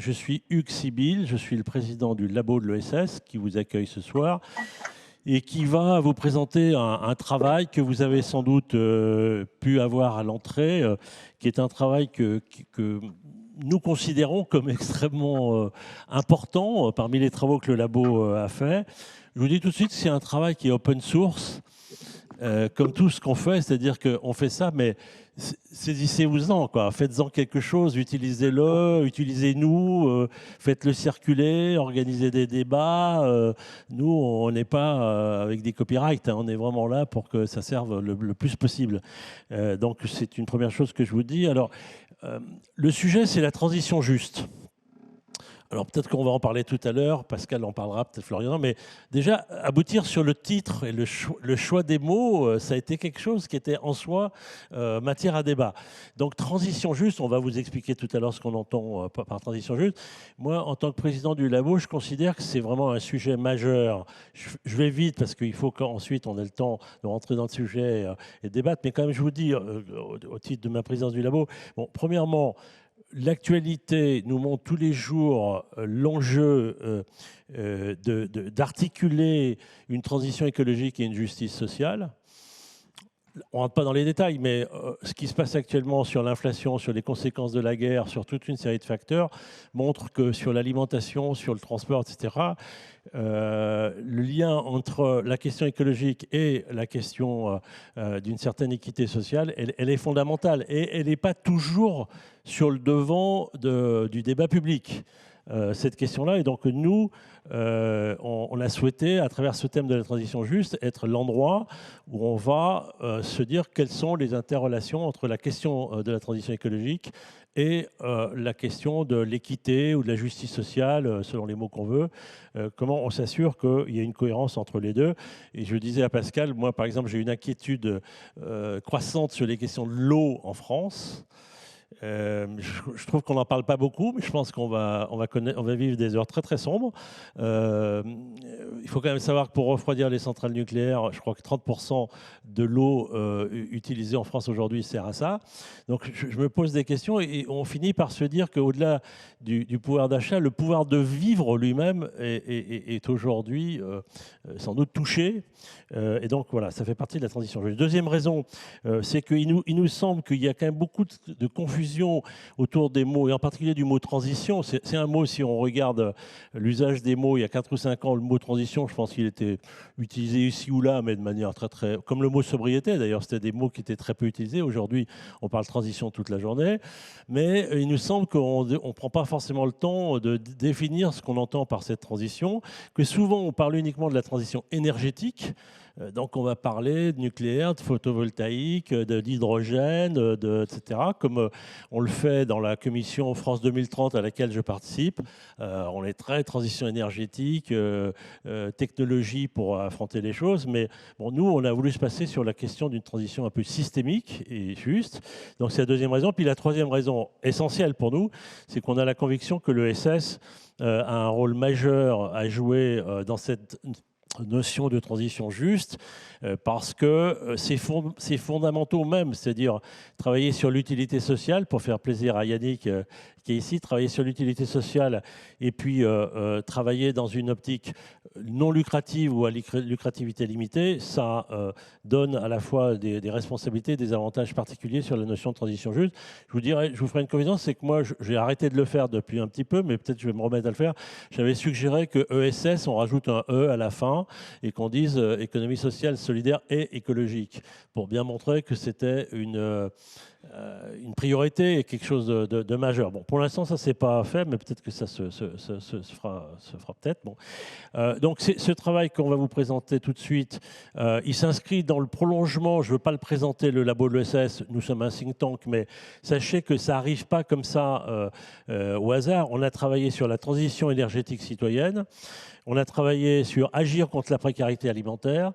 Je suis Hugues Sibyl, je suis le président du labo de l'ESS qui vous accueille ce soir et qui va vous présenter un travail que vous avez sans doute pu avoir à l'entrée, qui est un travail que nous considérons comme extrêmement important parmi les travaux que le labo a fait. Je vous dis tout de suite, c'est un travail qui est open source, comme tout ce qu'on fait, c'est-à-dire qu'on fait ça, mais saisissez-vous-en, quoi. Faites-en quelque chose, utilisez-le, utilisez-nous, faites-le circuler, organisez des débats. Nous, on n'est pas avec des copyrights, hein, on est vraiment là pour que ça serve le plus possible. Donc, c'est une première chose que je vous dis. Alors, le sujet, c'est la transition juste. Alors peut-être qu'on va en parler tout à l'heure, Pascal en parlera, peut-être Florian, mais déjà aboutir sur le titre et le choix des mots, ça a été quelque chose qui était en soi matière à débat. Donc transition juste, on va vous expliquer tout à l'heure ce qu'on entend par transition juste. Moi, en tant que président du labo, je considère que c'est vraiment un sujet majeur. Je vais vite parce qu'il faut qu'ensuite on ait le temps de rentrer dans le sujet et débattre, mais quand même je vous dis, au titre de ma présidence du labo, bon, premièrement, l'actualité nous montre tous les jours l'enjeu d'articuler une transition écologique et une justice sociale. On ne rentre pas dans les détails, mais ce qui se passe actuellement sur l'inflation, sur les conséquences de la guerre, sur toute une série de facteurs, montre que sur l'alimentation, sur le transport, etc., le lien entre la question écologique et la question d'une certaine équité sociale, elle est fondamentale. Et elle n'est pas toujours sur le devant du débat public, cette question-là. Et donc nous, on a souhaité, à travers ce thème de la transition juste, être l'endroit où on va se dire quelles sont les interrelations entre la question de la transition écologique et la question de l'équité ou de la justice sociale, selon les mots qu'on veut. Comment on s'assure qu'il y a une cohérence entre les deux. Et je disais à Pascal, moi par exemple, j'ai une inquiétude croissante sur les questions de l'eau en France. Je trouve qu'on n'en parle pas beaucoup, mais je pense qu'on va vivre des heures très très sombres. Il faut quand même savoir que pour refroidir les centrales nucléaires, je crois que 30% de l'eau utilisée en France aujourd'hui sert à ça. Donc je me pose des questions et on finit par se dire qu'au-delà du pouvoir d'achat, le pouvoir de vivre lui-même est aujourd'hui sans doute touché. Et donc voilà, ça fait partie de la transition juste. Deuxième raison, c'est qu'il nous semble qu'il y a quand même beaucoup de confusion autour des mots, et en particulier du mot transition. C'est un mot, si on regarde l'usage des mots, il y a 4 ou 5 ans, le mot transition, je pense qu'il était utilisé ici ou là, mais de manière très, très... Comme le mot sobriété, d'ailleurs, c'était des mots qui étaient très peu utilisés. Aujourd'hui, on parle transition toute la journée. Mais il nous semble qu'on ne prend pas forcément le temps de définir ce qu'on entend par cette transition, que souvent, on parle uniquement de la transition énergétique. Donc on va parler de nucléaire, de photovoltaïque, d'hydrogène, etc., comme on le fait dans la commission France 2030 à laquelle je participe. On est très transition énergétique, technologie pour affronter les choses, mais bon, nous, on a voulu se passer sur la question d'une transition un peu systémique et juste. Donc c'est la deuxième raison. Puis la troisième raison essentielle pour nous, c'est qu'on a la conviction que l'ESS a un rôle majeur à jouer dans cette notion de transition juste, parce que c'est fondamentaux même, c'est-à-dire travailler sur l'utilité sociale, pour faire plaisir à Yannick qui est ici, travailler sur l'utilité sociale et puis travailler dans une optique non lucrative ou à lucrativité limitée, ça donne à la fois des responsabilités, des avantages particuliers sur la notion de transition juste. Je vous ferai une confidence, c'est que moi j'ai arrêté de le faire depuis un petit peu, mais peut-être je vais me remettre à le faire. J'avais suggéré que ESS, on rajoute un E à la fin et qu'on dise économie sociale, solidaire et écologique, pour bien montrer que c'était une priorité et quelque chose de majeur. Bon, pour l'instant, ça ne s'est pas fait, mais peut-être que ça se fera peut-être. Bon. Donc, ce travail qu'on va vous présenter tout de suite, il s'inscrit dans le prolongement, je ne veux pas le présenter, le labo de l'ESS, nous sommes un think tank, mais sachez que ça n'arrive pas comme ça au hasard. On a travaillé sur la transition énergétique citoyenne. On a travaillé sur agir contre la précarité alimentaire.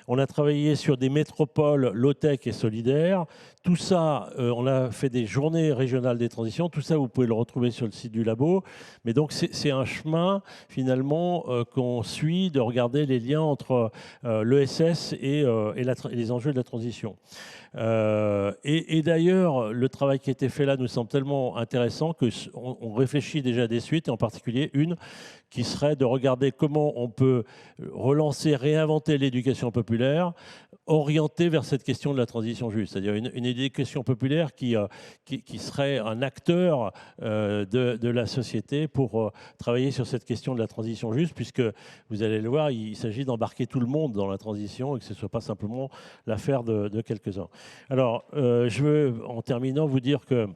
On a travaillé sur des métropoles low-tech et solidaires. tout ça, on a fait des journées régionales des transitions. Tout ça, vous pouvez le retrouver sur le site du labo. Mais donc, c'est un chemin, finalement, qu'on suit, de regarder les liens entre l'ESS et les enjeux de la transition. Et d'ailleurs, le travail qui a été fait là nous semble tellement intéressant qu'on réfléchit déjà à des suites, et en particulier une qui serait de regarder comment on peut relancer, réinventer l'éducation populaire, orientée vers cette question de la transition juste, c'est-à-dire une éducation populaire qui serait un acteur de la société pour travailler sur cette question de la transition juste, puisque vous allez le voir, il s'agit d'embarquer tout le monde dans la transition et que ce ne soit pas simplement l'affaire de quelques-uns. Alors, je veux, en terminant, vous dire que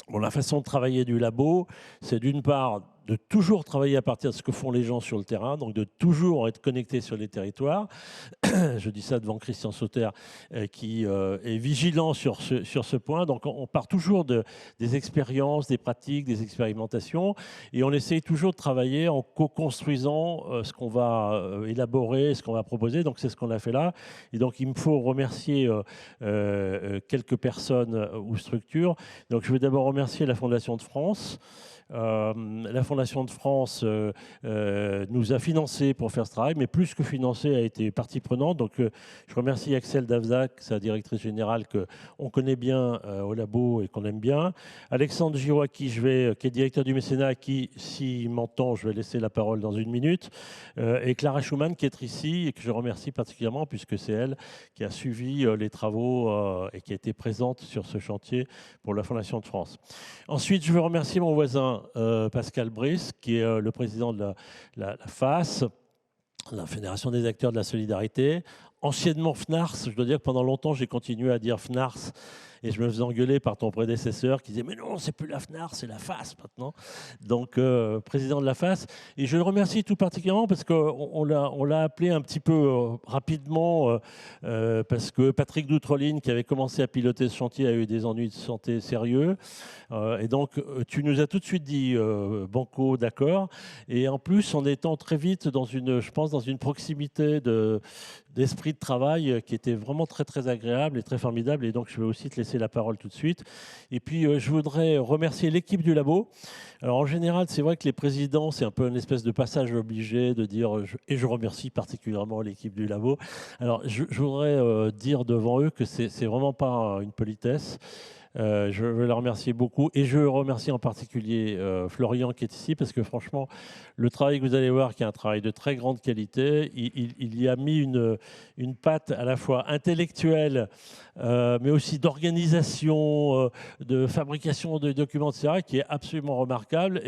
bon, la façon de travailler du labo, c'est d'une part de toujours travailler à partir de ce que font les gens sur le terrain, donc de toujours être connecté sur les territoires. Je dis ça devant Christian Sauter, qui est vigilant sur ce point. Donc on part toujours des expériences, des pratiques, des expérimentations, et on essaye toujours de travailler en co-construisant ce qu'on va élaborer, ce qu'on va proposer. Donc c'est ce qu'on a fait là. Et donc il me faut remercier quelques personnes ou structures. Donc je veux d'abord remercier la Fondation de France. La Fondation de France nous a financé pour faire ce travail, mais plus que financé, a été partie prenante. Donc je remercie Axel Davzac, sa directrice générale, qu'on connaît bien au labo et qu'on aime bien. Alexandre Giraud, qui est directeur du mécénat, qui, s'il m'entend, je vais laisser la parole dans une minute. Et Clara Schumann, qui est ici et que je remercie particulièrement, puisque c'est elle qui a suivi les travaux et qui a été présente sur ce chantier pour la Fondation de France. Ensuite, je veux remercier mon voisin Pascal Brice, qui est le président de la FAS, la Fédération des acteurs de la solidarité. Anciennement FNARS, je dois dire que pendant longtemps, j'ai continué à dire FNARS et je me faisais engueuler par ton prédécesseur qui disait « Mais non, c'est plus la FNARS, c'est la FAS maintenant ». Donc, président de la FAS. Et je le remercie tout particulièrement parce qu'on l'a appelé un petit peu rapidement parce que Patrick Doutreline, qui avait commencé à piloter ce chantier, a eu des ennuis de santé sérieux. Et donc, tu nous as tout de suite dit banco, d'accord. Et en plus, en étant très vite je pense, dans une proximité d'esprit de travail qui était vraiment très, très agréable et très formidable. Et donc, je vais aussi te laisser la parole tout de suite. Et puis, je voudrais remercier l'équipe du labo. Alors, en général, c'est vrai que les présidents, c'est un peu une espèce de passage obligé de dire, et je remercie particulièrement l'équipe du labo. Alors, je voudrais dire devant eux que c'est vraiment pas une politesse. Je veux la remercier beaucoup et je remercie en particulier Florian qui est ici parce que franchement, le travail que vous allez voir, qui est un travail de très grande qualité, il y a mis une patte à la fois intellectuelle, mais aussi d'organisation, de fabrication de documents, etc., qui est absolument remarquable.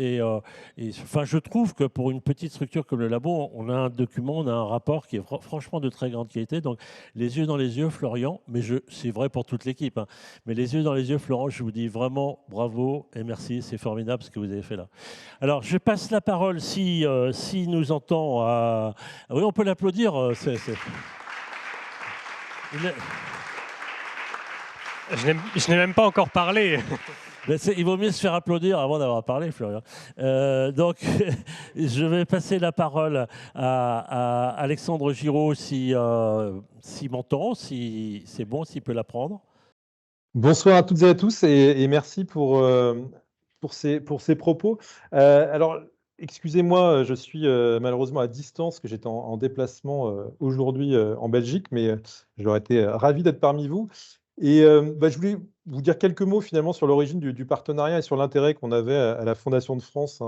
Enfin, je trouve que pour une petite structure comme le labo, on a un document, on a un rapport qui est franchement de très grande qualité. Donc, les yeux dans les yeux, Florian, mais c'est vrai pour toute l'équipe, hein, mais les yeux dans les yeux, Florent, je vous dis vraiment bravo et merci, c'est formidable ce que vous avez fait là. Alors, je passe la parole si nous entend à... Oui, on peut l'applaudir. Je n'ai même pas encore parlé. Il vaut mieux se faire applaudir avant d'avoir parlé, Florian. Donc, je vais passer la parole à Alexandre Giraud s'il m'entend, si c'est bon, s'il peut la prendre. Bonsoir à toutes et à tous et merci pour ces propos. Alors, excusez-moi, je suis malheureusement à distance, que j'étais en déplacement aujourd'hui en Belgique, mais j'aurais été ravi d'être parmi vous. Et je voulais vous dire quelques mots finalement sur l'origine du partenariat et sur l'intérêt qu'on avait à la Fondation de France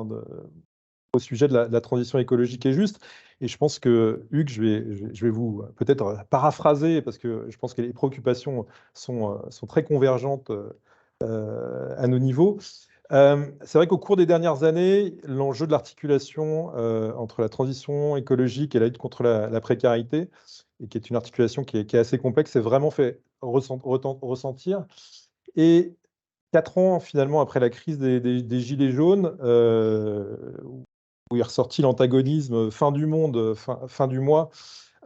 au sujet de la transition écologique et juste. Et je pense que, Hugues, je vais vous peut-être paraphraser, parce que je pense que les préoccupations sont très convergentes à nos niveaux. C'est vrai qu'au cours des dernières années, l'enjeu de l'articulation entre la transition écologique et la lutte contre la précarité, et qui est une articulation qui est assez complexe, s'est vraiment fait ressentir. Et 4 ans finalement après la crise des Gilets jaunes, où est ressorti l'antagonisme fin du monde, fin du mois,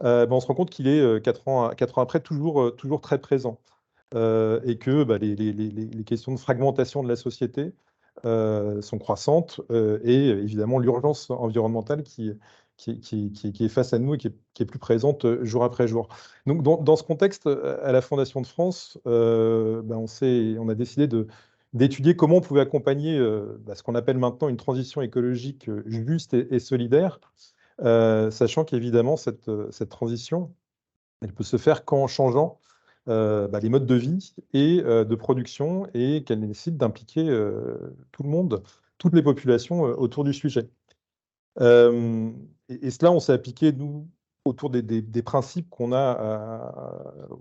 on se rend compte qu'il est 4 ans après toujours très présent. Et que les questions de fragmentation de la société sont croissantes, et évidemment l'urgence environnementale qui qui est face à nous et qui est plus présente jour après jour. Donc, dans ce contexte, à la Fondation de France, on a décidé d'étudier comment on pouvait accompagner ce qu'on appelle maintenant une transition écologique juste et solidaire, sachant qu'évidemment, cette transition, elle peut se faire qu'en changeant les modes de vie et de production, et qu'elle nécessite d'impliquer tout le monde, toutes les populations autour du sujet. Et cela, on s'est appliqué, nous, autour des principes qu'on a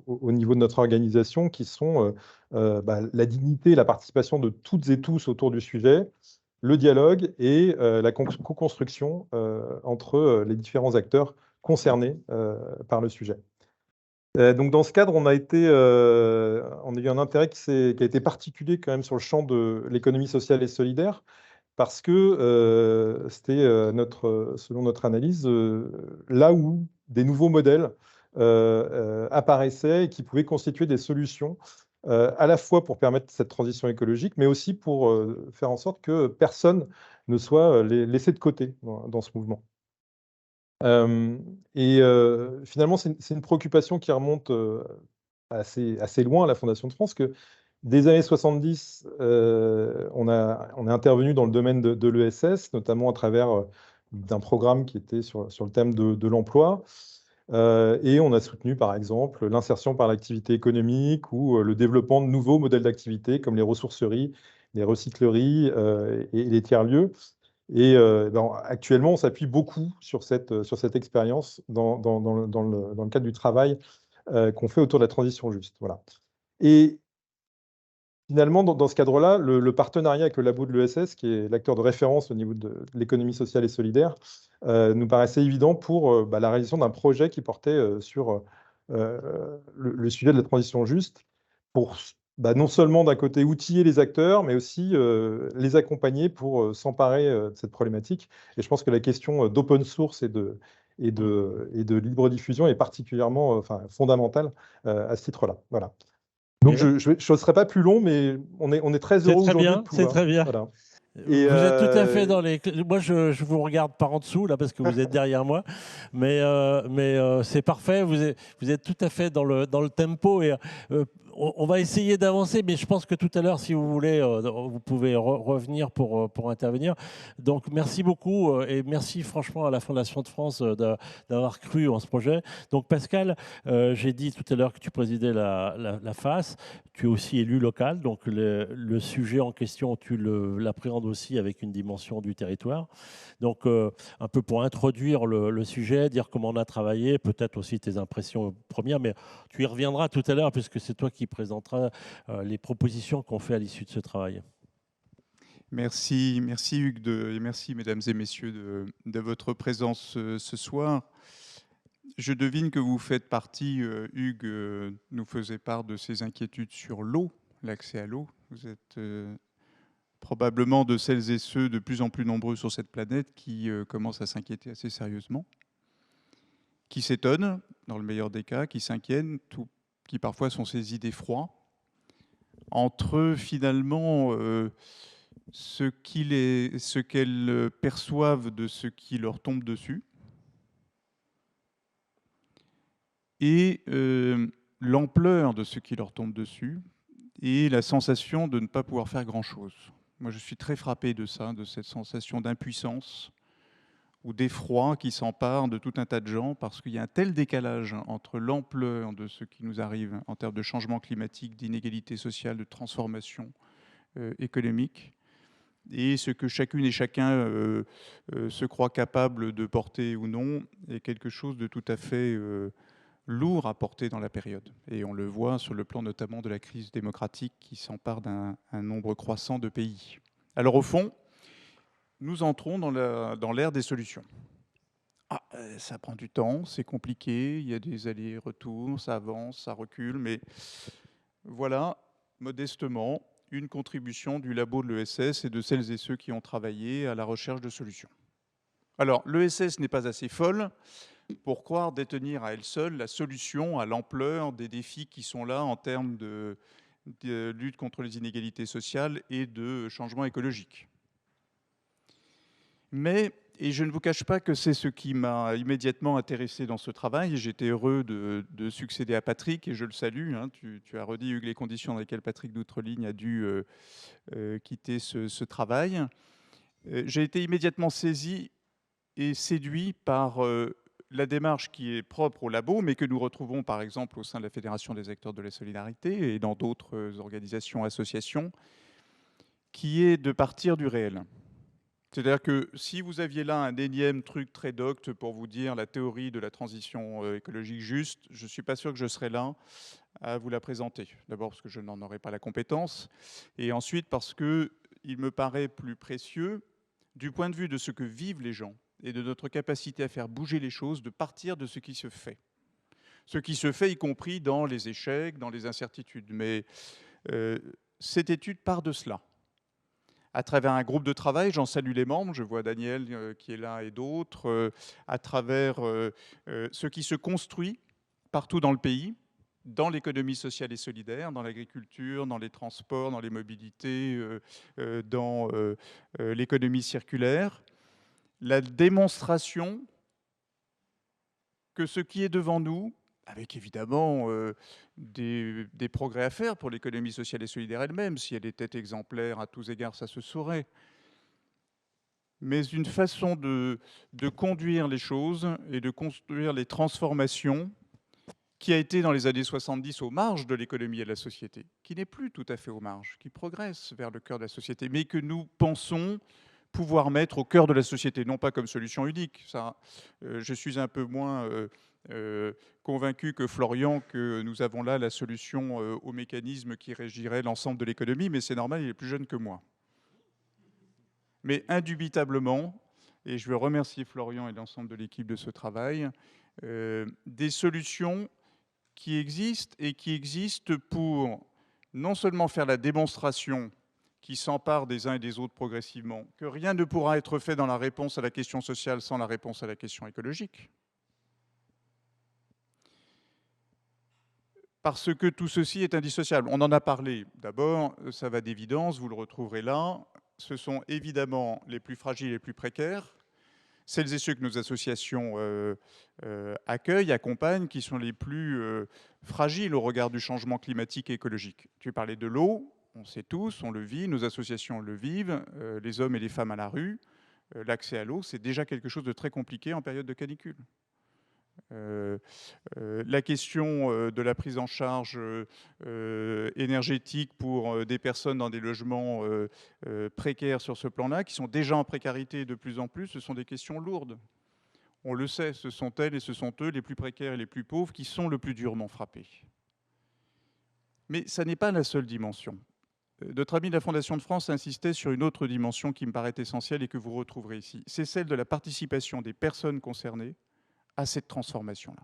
au niveau de notre organisation, qui sont la dignité et la participation de toutes et tous autour du sujet, le dialogue et la co-construction entre les différents acteurs concernés par le sujet. Donc dans ce cadre, on a eu un intérêt qui a été particulier quand même sur le champ de l'économie sociale et solidaire, parce que c'était, selon notre analyse, là où des nouveaux modèles apparaissaient et qui pouvaient constituer des solutions à la fois pour permettre cette transition écologique, mais aussi pour faire en sorte que personne ne soit laissé de côté dans ce mouvement. Finalement, c'est une préoccupation qui remonte assez loin à la Fondation de France, que des années 70, on est intervenu dans le domaine de l'ESS, notamment à travers d'un programme qui était sur le thème de l'emploi. Et on a soutenu, par exemple, l'insertion par l'activité économique ou le développement de nouveaux modèles d'activité comme les ressourceries, les recycleries et les tiers-lieux. Et actuellement, on s'appuie beaucoup sur cette expérience dans le cadre du travail qu'on fait autour de la transition juste. Voilà. Et finalement, dans ce cadre-là, le partenariat avec le labo de l'ESS, qui est l'acteur de référence au niveau de l'économie sociale et solidaire, nous paraissait évident pour la réalisation d'un projet qui portait sur le sujet de la transition juste, pour non seulement d'un côté outiller les acteurs, mais aussi les accompagner pour s'emparer de cette problématique. Et je pense que la question d'open source et de libre diffusion est particulièrement fondamentale à ce titre-là. Voilà. Donc je ne serai pas plus long, mais on est très heureux aujourd'hui de pouvoir. C'est très bien. Voilà. Vous êtes tout à fait dans les... Moi, je vous regarde par en dessous, là, parce que vous êtes derrière moi. Mais c'est parfait. Vous êtes tout à fait dans le tempo. Et on va essayer d'avancer, mais je pense que tout à l'heure, si vous voulez, vous pouvez revenir pour intervenir. Donc, merci beaucoup. Et merci franchement à la Fondation de France d'avoir cru en ce projet. Donc, Pascal, j'ai dit tout à l'heure que tu présidais la FAS. Tu es aussi élu local. Donc, le sujet en question, tu l'appréhendes aussi avec une dimension du territoire. Donc, un peu pour introduire le sujet, dire comment on a travaillé, peut-être aussi tes impressions premières, mais tu y reviendras tout à l'heure puisque c'est toi qui présenteras les propositions qu'on fait à l'issue de ce travail. Merci Hugues et merci mesdames et messieurs de votre présence ce soir. Je devine que vous faites partie, Hugues nous faisait part de ses inquiétudes sur l'eau, l'accès à l'eau. Vous êtes probablement de celles et ceux de plus en plus nombreux sur cette planète qui commencent à s'inquiéter assez sérieusement, qui s'étonnent, dans le meilleur des cas, qui s'inquiètent, qui parfois sont saisis d'effroi, entre finalement ce qu'elles perçoivent de ce qui leur tombe dessus et l'ampleur de ce qui leur tombe dessus et la sensation de ne pas pouvoir faire grand-chose. Moi, je suis très frappé de ça, de cette sensation d'impuissance ou d'effroi qui s'empare de tout un tas de gens parce qu'il y a un tel décalage entre l'ampleur de ce qui nous arrive en termes de changement climatique, d'inégalité sociale, de transformation économique, et ce que chacune et chacun se croit capable de porter ou non est quelque chose de tout à fait lourd à porter dans la période. Et on le voit sur le plan notamment de la crise démocratique qui s'empare d'un nombre croissant de pays. Alors au fond, nous entrons dans l'ère des solutions. Ça prend du temps, c'est compliqué, il y a des allers-retours, ça avance, ça recule, mais voilà, modestement, une contribution du labo de l'ESS et de celles et ceux qui ont travaillé à la recherche de solutions. Alors, l'ESS n'est pas assez folle pour croire détenir à elle seule la solution à l'ampleur des défis qui sont là en termes de lutte contre les inégalités sociales et de changement écologique. Mais Et je ne vous cache pas que c'est ce qui m'a immédiatement intéressé dans ce travail. J'étais heureux de succéder à Patrick, et je le salue. Hein. Tu as redit, Hugues, les conditions dans lesquelles Patrick d'Outreligne a dû quitter ce travail. J'ai été immédiatement saisi et séduit par la démarche qui est propre au labo, mais que nous retrouvons par exemple au sein de la Fédération des acteurs de la solidarité et dans d'autres organisations, associations, qui est de partir du réel. C'est-à-dire que si vous aviez là un énième truc très docte pour vous dire la théorie de la transition écologique juste, je ne suis pas sûr que je serais là à vous la présenter. D'abord parce que je n'en aurais pas la compétence, et ensuite parce qu'il me paraît plus précieux, du point de vue de ce que vivent les gens et de notre capacité à faire bouger les choses, de partir de ce qui se fait. Ce qui se fait, y compris dans les échecs, dans les incertitudes. Mais cette étude part de cela. À travers un groupe de travail, j'en salue les membres, je vois Daniel qui est là et d'autres, à travers ce qui se construit partout dans le pays, dans l'économie sociale et solidaire, dans l'agriculture, dans les transports, dans les mobilités, dans l'économie circulaire, la démonstration que ce qui est devant nous, avec évidemment des progrès à faire pour l'économie sociale et solidaire elle-même, si elle était exemplaire à tous égards, ça se saurait, mais une façon de conduire les choses et de construire les transformations qui a été dans les années 70 aux marges de l'économie et de la société, qui n'est plus tout à fait aux marges, qui progresse vers le cœur de la société, mais que nous pensons pouvoir mettre au cœur de la société, non pas comme solution unique. Ça, je suis un peu moins convaincu que Florian que nous avons là la solution au mécanisme qui régirait l'ensemble de l'économie, mais c'est normal, il est plus jeune que moi. Mais indubitablement, et je veux remercier Florian et l'ensemble de l'équipe de ce travail, des solutions qui existent et qui existent pour non seulement faire la démonstration qui s'empare des uns et des autres progressivement, que rien ne pourra être fait dans la réponse à la question sociale sans la réponse à la question écologique. Parce que tout ceci est indissociable. On en a parlé. D'abord, ça va d'évidence, vous le retrouverez là. Ce sont évidemment les plus fragiles et les plus précaires, celles et ceux que nos associations accueillent, accompagnent, qui sont les plus fragiles au regard du changement climatique et écologique. Tu parlais de l'eau. On sait tous, on le vit, nos associations le vivent, les hommes et les femmes à la rue. L'accès à l'eau, c'est déjà quelque chose de très compliqué en période de canicule. La question de la prise en charge énergétique pour des personnes dans des logements précaires sur ce plan-là, qui sont déjà en précarité de plus en plus, ce sont des questions lourdes. On le sait, ce sont elles et ce sont eux, les plus précaires et les plus pauvres, qui sont le plus durement frappés. Mais ça n'est pas la seule dimension. Notre ami de la Fondation de France insistait sur une autre dimension qui me paraît essentielle et que vous retrouverez ici. C'est celle de la participation des personnes concernées à cette transformation-là.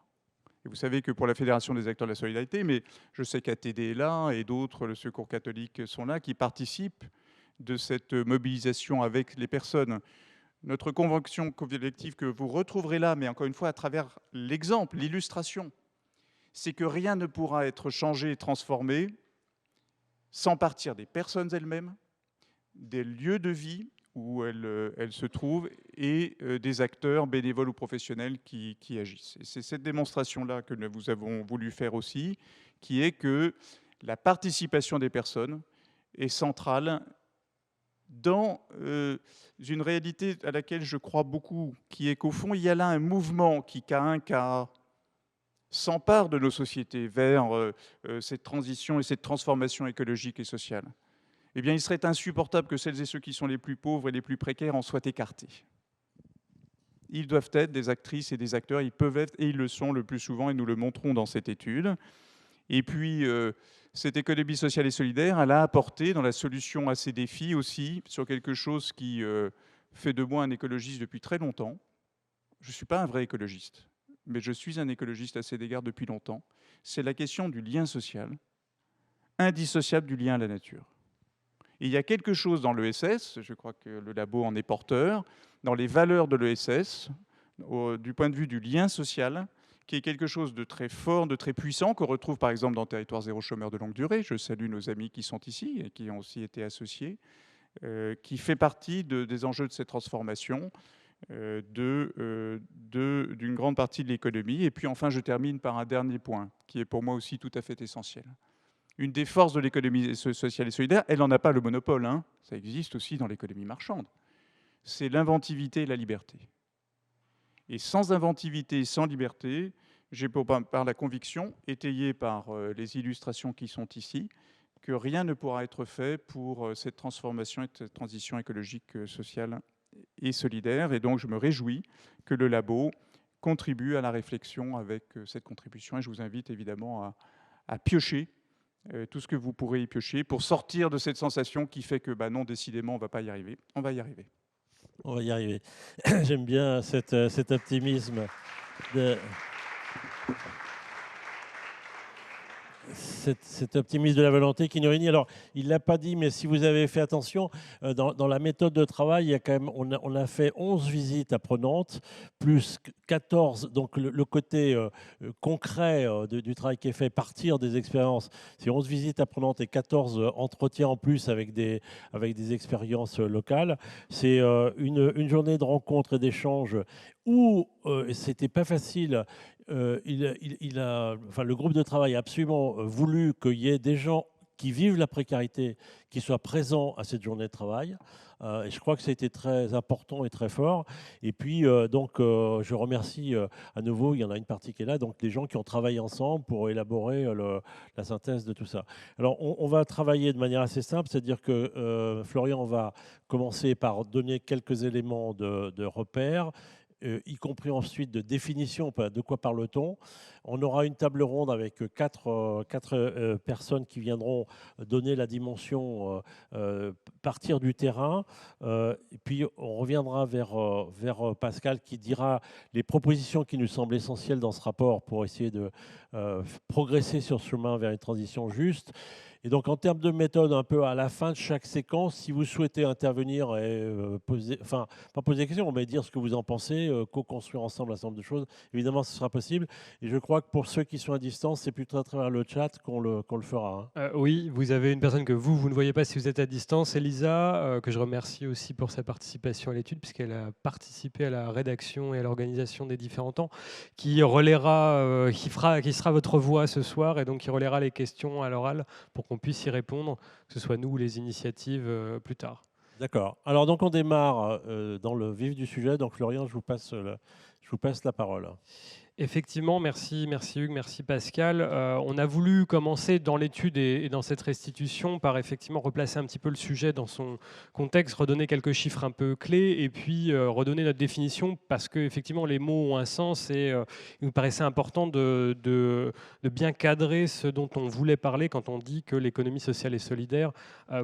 Et vous savez que pour la Fédération des acteurs de la solidarité, mais je sais qu'ATD est là et d'autres, le Secours catholique, sont là, qui participent de cette mobilisation avec les personnes. Notre convention collective que vous retrouverez là, mais encore une fois à travers l'exemple, l'illustration, c'est que rien ne pourra être changé et transformé sans partir des personnes elles-mêmes, des lieux de vie où elles se trouvent et des acteurs bénévoles ou professionnels qui agissent. Et c'est cette démonstration-là que nous avons voulu faire aussi, qui est que la participation des personnes est centrale dans une réalité à laquelle je crois beaucoup, qui est qu'au fond, il y a là un mouvement qui, cas un cas, s'empare de nos sociétés vers cette transition et cette transformation écologique et sociale. Eh bien, il serait insupportable que celles et ceux qui sont les plus pauvres et les plus précaires en soient écartés. Ils doivent être des actrices et des acteurs, ils peuvent être, et ils le sont le plus souvent, et nous le montrons dans cette étude. Et puis, cette économie sociale et solidaire, elle a apporté dans la solution à ces défis aussi, sur quelque chose qui fait de moi un écologiste depuis très longtemps. Je ne suis pas un vrai écologiste, mais je suis un écologiste à cet égard depuis longtemps. C'est la question du lien social, indissociable du lien à la nature. Et il y a quelque chose dans l'ESS, je crois que le labo en est porteur, dans les valeurs de l'ESS, du point de vue du lien social, qui est quelque chose de très fort, de très puissant, qu'on retrouve par exemple dans Territoire zéro chômeur de longue durée. Je salue nos amis qui sont ici et qui ont aussi été associés, qui fait partie des enjeux de cette transformation. d'une grande partie de l'économie. Et puis enfin, je termine par un dernier point, qui est pour moi aussi tout à fait essentiel. Une des forces de l'économie sociale et solidaire, elle n'en a pas le monopole, hein, ça existe aussi dans l'économie marchande, c'est l'inventivité et la liberté. Et sans inventivité, sans liberté, j'ai par la conviction, étayée par les illustrations qui sont ici, que rien ne pourra être fait pour cette transformation et cette transition écologique, sociale et solidaire. Et donc, je me réjouis que le labo contribue à la réflexion avec cette contribution. Et je vous invite évidemment à piocher tout ce que vous pourrez y piocher pour sortir de cette sensation qui fait que, non, décidément, on ne va pas y arriver. On va y arriver. On va y arriver. J'aime bien cet optimisme de... Cet optimisme de la volonté qui nous réunit. Alors, il ne l'a pas dit, mais si vous avez fait attention, dans la méthode de travail, il y a quand même, on a fait 11 visites apprenantes, plus 14, donc le côté concret du travail qui est fait, partir des expériences, c'est 11 visites apprenantes et 14 entretiens en plus avec des expériences locales. C'est une journée de rencontres et d'échanges où c'était pas facile. Le groupe de travail a absolument voulu qu'il y ait des gens qui vivent la précarité, qui soient présents à cette journée de travail. Et je crois que ça a été très important et très fort. Et puis, je remercie à nouveau, il y en a une partie qui est là, donc les gens qui ont travaillé ensemble pour élaborer la synthèse de tout ça. Alors, on va travailler de manière assez simple, c'est-à-dire que Florian va commencer par donner quelques éléments de repères, y compris ensuite de définition, de quoi parle-t-on. On aura une table ronde avec quatre personnes qui viendront donner la dimension, partir du terrain. Et puis on reviendra vers Pascal qui dira les propositions qui nous semblent essentielles dans ce rapport pour essayer de progresser sur ce chemin vers une transition juste. Et donc, en termes de méthode, un peu à la fin de chaque séquence, si vous souhaitez intervenir et pas poser des questions, mais dire ce que vous en pensez, co-construire ensemble un certain nombre de choses, évidemment, ce sera possible. Et je crois que pour ceux qui sont à distance, c'est plutôt à travers le chat qu'on le fera. Hein. Oui, vous avez une personne que vous ne voyez pas si vous êtes à distance, Elisa, que je remercie aussi pour sa participation à l'étude, puisqu'elle a participé à la rédaction et à l'organisation des différents temps, qui relaiera, qui sera votre voix ce soir, et donc qui relaiera les questions à l'oral pour qu'on puisse y répondre, que ce soit nous ou les initiatives plus tard. D'accord. Alors donc on démarre dans le vif du sujet. Donc Florian, je vous passe la parole. Effectivement, merci Hugues, merci Pascal. On a voulu commencer dans l'étude et dans cette restitution par effectivement replacer un petit peu le sujet dans son contexte, redonner quelques chiffres un peu clés et puis redonner notre définition parce que effectivement les mots ont un sens et il nous paraissait important de bien cadrer ce dont on voulait parler quand on dit que l'économie sociale et solidaire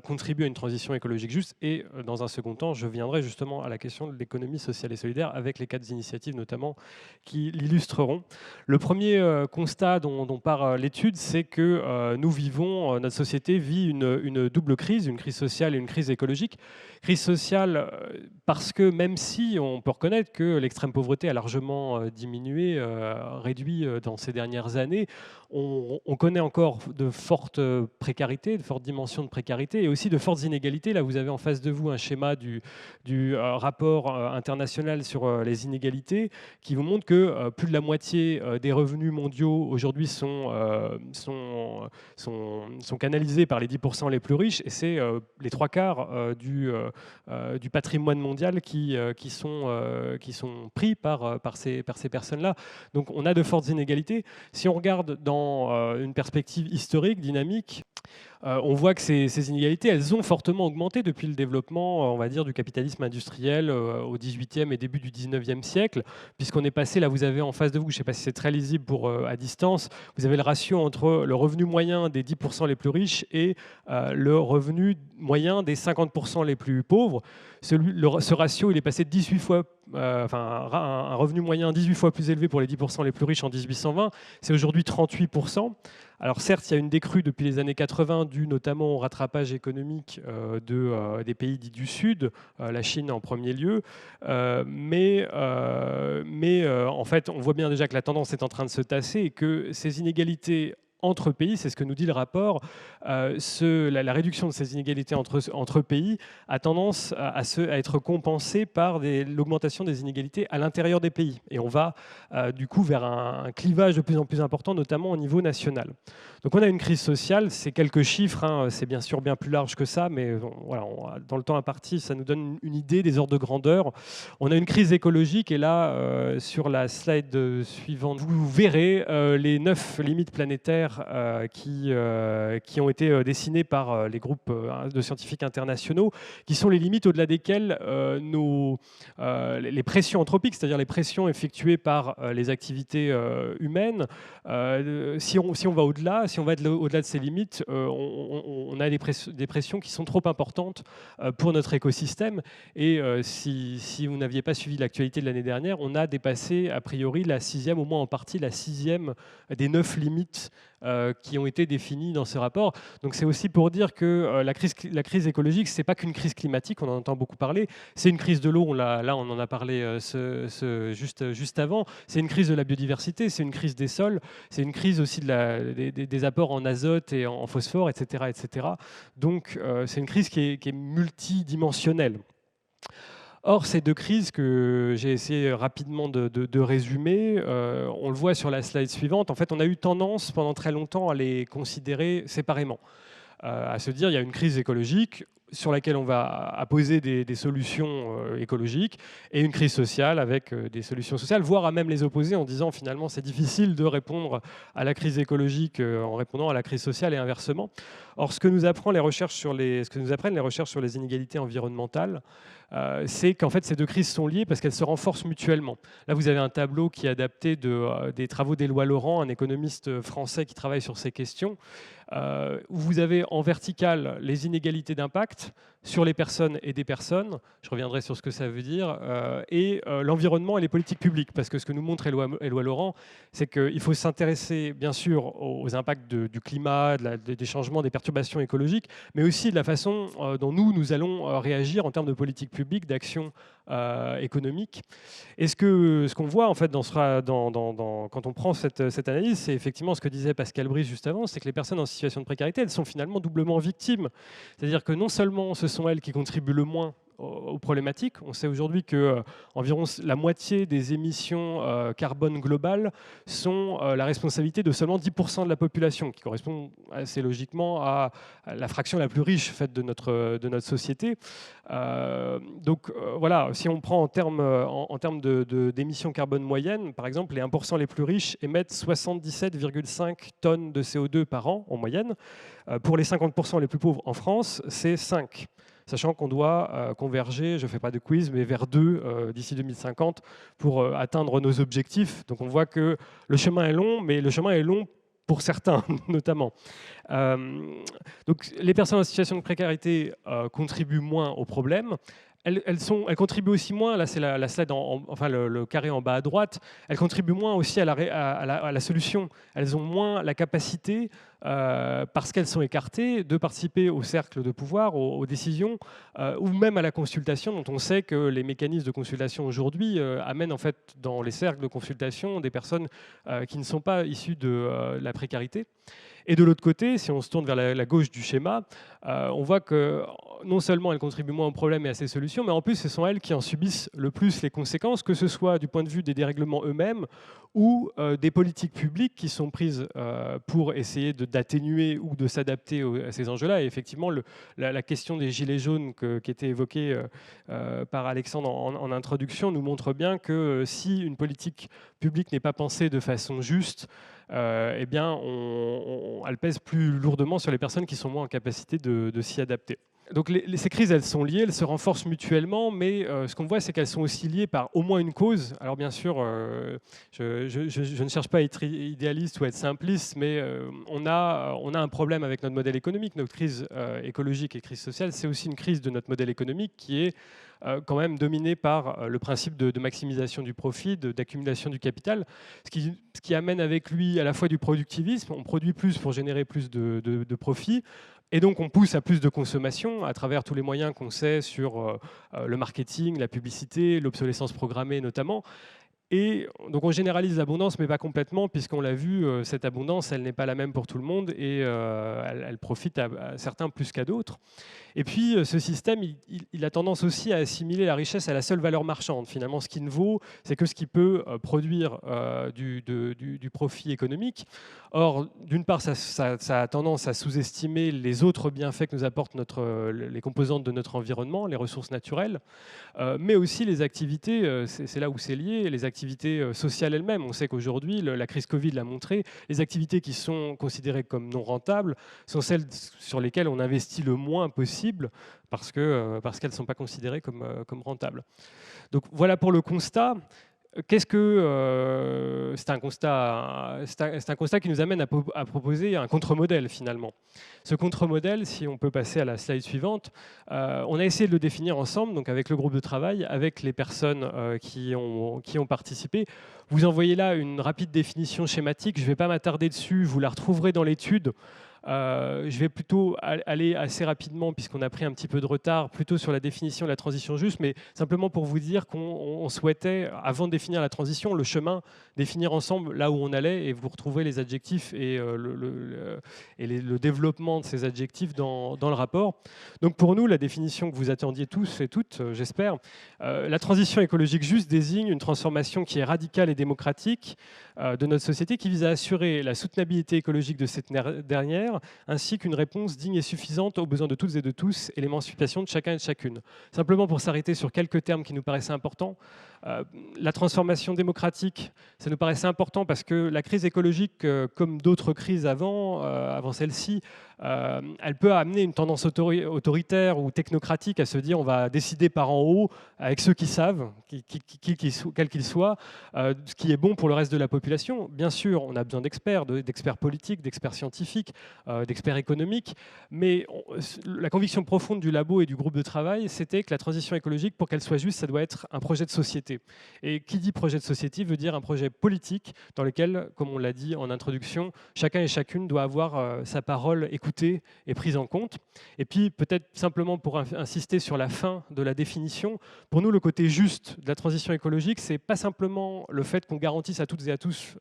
contribue à une transition écologique juste. Et dans un second temps, je viendrai justement à la question de l'économie sociale et solidaire avec les 4 initiatives notamment qui l'illustreront. Le premier constat dont part l'étude, c'est que nous vivons, notre société vit une double crise, une crise sociale et une crise écologique. Crise sociale parce que même si on peut reconnaître que l'extrême pauvreté a largement diminué, réduit dans ces dernières années, on connaît encore de fortes précarités, de fortes dimensions de précarité et aussi de fortes inégalités. Là, vous avez en face de vous un schéma du rapport international sur les inégalités qui vous montre que plus de la moitié des revenus mondiaux aujourd'hui sont canalisés par les 10% les plus riches et c'est les 3/4 du patrimoine mondial qui sont pris par ces personnes-là. Donc on a de fortes inégalités. Si on regarde dans une perspective historique, dynamique, on voit que ces inégalités, elles ont fortement augmenté depuis le développement, on va dire, du capitalisme industriel au XVIIIe et début du XIXe siècle, puisqu'on est passé, là vous avez en face de vous, je ne sais pas si c'est très lisible à distance, vous avez le ratio entre le revenu moyen des 10% les plus riches et le revenu moyen des 50% les plus pauvres. Ce ratio, il est passé de 18 fois, un revenu moyen 18 fois plus élevé pour les 10% les plus riches en 1820, c'est aujourd'hui 38%. Alors certes, il y a une décrue depuis les années 80, due notamment au rattrapage économique des pays dits du Sud, la Chine en premier lieu, mais en fait, on voit bien déjà que la tendance est en train de se tasser et que ces inégalités entre pays, c'est ce que nous dit le rapport, la réduction de ces inégalités entre pays a tendance à être compensée par l'augmentation des inégalités à l'intérieur des pays. Et on va du coup vers un clivage de plus en plus important, notamment au niveau national. Donc on a une crise sociale, c'est quelques chiffres, hein, c'est bien sûr bien plus large que ça, mais voilà, dans le temps imparti, ça nous donne une idée des ordres de grandeur. On a une crise écologique, et là, sur la slide suivante, vous verrez les 9 limites planétaires qui ont été dessinées par les groupes de scientifiques internationaux, qui sont les limites au-delà desquelles les pressions anthropiques, c'est-à-dire les pressions effectuées par les activités humaines, si on va au-delà, si on va au-delà de ces limites, on a des pressions qui sont trop importantes pour notre écosystème. Et si vous n'aviez pas suivi l'actualité de l'année dernière, on a dépassé a priori la 6e, au moins en partie la 6e des 9 limites qui ont été définies dans ce rapport. Donc c'est aussi pour dire que la crise écologique, c'est pas qu'une crise climatique, on en entend beaucoup parler, c'est une crise de l'eau, là on en a parlé juste avant, c'est une crise de la biodiversité, c'est une crise des sols, c'est une crise aussi des apports en azote et en phosphore, etc. etc. Donc c'est une crise qui est multidimensionnelle. Or, ces deux crises que j'ai essayé rapidement de résumer, on le voit sur la slide suivante, en fait, on a eu tendance pendant très longtemps à les considérer séparément, à se dire il y a une crise écologique sur laquelle on va apposer des solutions écologiques, et une crise sociale avec des solutions sociales, voire à même les opposer en disant finalement c'est difficile de répondre à la crise écologique en répondant à la crise sociale et inversement. Or, ce que nous apprennent les recherches sur les inégalités environnementales, c'est qu'en fait ces deux crises sont liées parce qu'elles se renforcent mutuellement. Là, vous avez un tableau qui est adapté des travaux d'Éloi Laurent, un économiste français qui travaille sur ces questions, où vous avez en vertical les inégalités d'impact sur les personnes et des personnes, je reviendrai sur ce que ça veut dire, et l'environnement et les politiques publiques, parce que ce que nous montre Éloi Laurent, c'est qu'il faut s'intéresser bien sûr aux impacts du climat, des changements, des perturbations écologiques, mais aussi de la façon dont nous allons réagir en termes de politique publique, d'action économique. Et ce qu'on voit en fait quand on prend cette analyse, c'est effectivement ce que disait Pascal Brice juste avant, c'est que les personnes en situation de précarité, elles sont finalement doublement victimes. C'est-à-dire que non seulement ce sont elles qui contribuent le moins aux problématiques. On sait aujourd'hui que environ la moitié des émissions carbone globales sont la responsabilité de seulement 10% de la population, qui correspond assez logiquement à la fraction la plus riche faite de notre société. Donc voilà, si on prend en termes d'émissions carbone moyenne, par exemple, les 1% les plus riches émettent 77,5 tonnes de CO2 par an en moyenne. Pour les 50% les plus pauvres en France, c'est 5. Sachant qu'on doit converger, je ne fais pas de quiz, mais vers 2 d'ici 2050 pour atteindre nos objectifs. Donc on voit que le chemin est long, mais le chemin est long pour certains notamment. Donc les personnes en situation de précarité contribuent moins au problème. Elles contribuent aussi moins, là c'est la slide, enfin le carré en bas à droite, elles contribuent moins aussi à la solution. Elles ont moins la capacité, parce qu'elles sont écartées, de participer au cercle de pouvoir, aux décisions, ou même à la consultation, dont on sait que les mécanismes de consultation aujourd'hui amènent en fait dans les cercles de consultation des personnes qui ne sont pas issues de la précarité. Et de l'autre côté, si on se tourne vers la gauche du schéma, on voit que non seulement elles contribuent moins au problème et à ses solutions, mais en plus ce sont elles qui en subissent le plus les conséquences, que ce soit du point de vue des dérèglements eux-mêmes ou des politiques publiques qui sont prises pour essayer d'atténuer ou de s'adapter à ces enjeux-là. Et effectivement, la question des gilets jaunes qui était évoquée par Alexandre en introduction nous montre bien que si une politique publique n'est pas pensée de façon juste, eh bien, elle pèse plus lourdement sur les personnes qui sont moins en capacité de s'y adapter. Donc ces crises, elles sont liées, elles se renforcent mutuellement, mais ce qu'on voit, c'est qu'elles sont aussi liées par au moins une cause. Alors bien sûr, je ne cherche pas à être idéaliste ou à être simpliste, mais on a un problème avec notre modèle économique. Notre crise écologique et crise sociale, c'est aussi une crise de notre modèle économique qui est quand même dominé par le principe de maximisation du profit, d'accumulation du capital, ce qui amène avec lui à la fois du productivisme, on produit plus pour générer plus de profit, et donc on pousse à plus de consommation à travers tous les moyens qu'on sait sur le marketing, la publicité, l'obsolescence programmée notamment. Et donc on généralise l'abondance, mais pas complètement, puisqu'on l'a vu, cette abondance, elle n'est pas la même pour tout le monde, et elle profite à certains plus qu'à d'autres. Et puis ce système, il a tendance aussi à assimiler la richesse à la seule valeur marchande. Finalement, ce qui ne vaut, c'est que ce qui peut produire du profit économique. Or, d'une part, ça a tendance à sous-estimer les autres bienfaits que nous apportent les composantes de notre environnement, les ressources naturelles, mais aussi les activités, c'est là où c'est lié, les activités sociales elles-mêmes. On sait qu'aujourd'hui, la crise Covid l'a montré, les activités qui sont considérées comme non rentables sont celles sur lesquelles on investit le moins possible parce qu'elles ne sont pas considérées comme rentables. Donc voilà pour le constat. C'est un constat qui nous amène à proposer un contre-modèle finalement. Ce contre-modèle, si on peut passer à la slide suivante, on a essayé de le définir ensemble, donc avec le groupe de travail, avec les personnes qui ont participé. Vous en voyez là une rapide définition schématique, je ne vais pas m'attarder dessus, vous la retrouverez dans l'étude. Je vais plutôt aller assez rapidement, puisqu'on a pris un petit peu de retard, plutôt sur la définition de la transition juste, mais simplement pour vous dire qu'on souhaitait, avant de définir la transition, le chemin, définir ensemble là où on allait, et vous retrouverez les adjectifs et le développement de ces adjectifs dans le rapport. Donc pour nous, la définition que vous attendiez tous et toutes, j'espère, la transition écologique juste désigne une transformation qui est radicale et démocratique de notre société, qui vise à assurer la soutenabilité écologique de cette dernière, ainsi qu'une réponse digne et suffisante aux besoins de toutes et de tous et l'émancipation de chacun et de chacune. Simplement pour s'arrêter sur quelques termes qui nous paraissaient importants, la transformation démocratique, ça nous paraissait important parce que la crise écologique, comme d'autres crises avant celle-ci, elle peut amener une tendance autoritaire ou technocratique à se dire on va décider par en haut avec ceux qui savent, quels qu'ils soient, ce qui est bon pour le reste de la population. Bien sûr, on a besoin d'experts politiques, d'experts scientifiques, d'experts économiques, mais la conviction profonde du labo et du groupe de travail, c'était que la transition écologique, pour qu'elle soit juste, ça doit être un projet de société. Et qui dit projet de société veut dire un projet politique dans lequel, comme on l'a dit en introduction, chacun et chacune doit avoir sa parole écoutée et prise en compte. Et puis peut-être simplement pour insister sur la fin de la définition, pour nous le côté juste de la transition écologique, c'est pas simplement le fait qu'on garantisse à toutes et à tous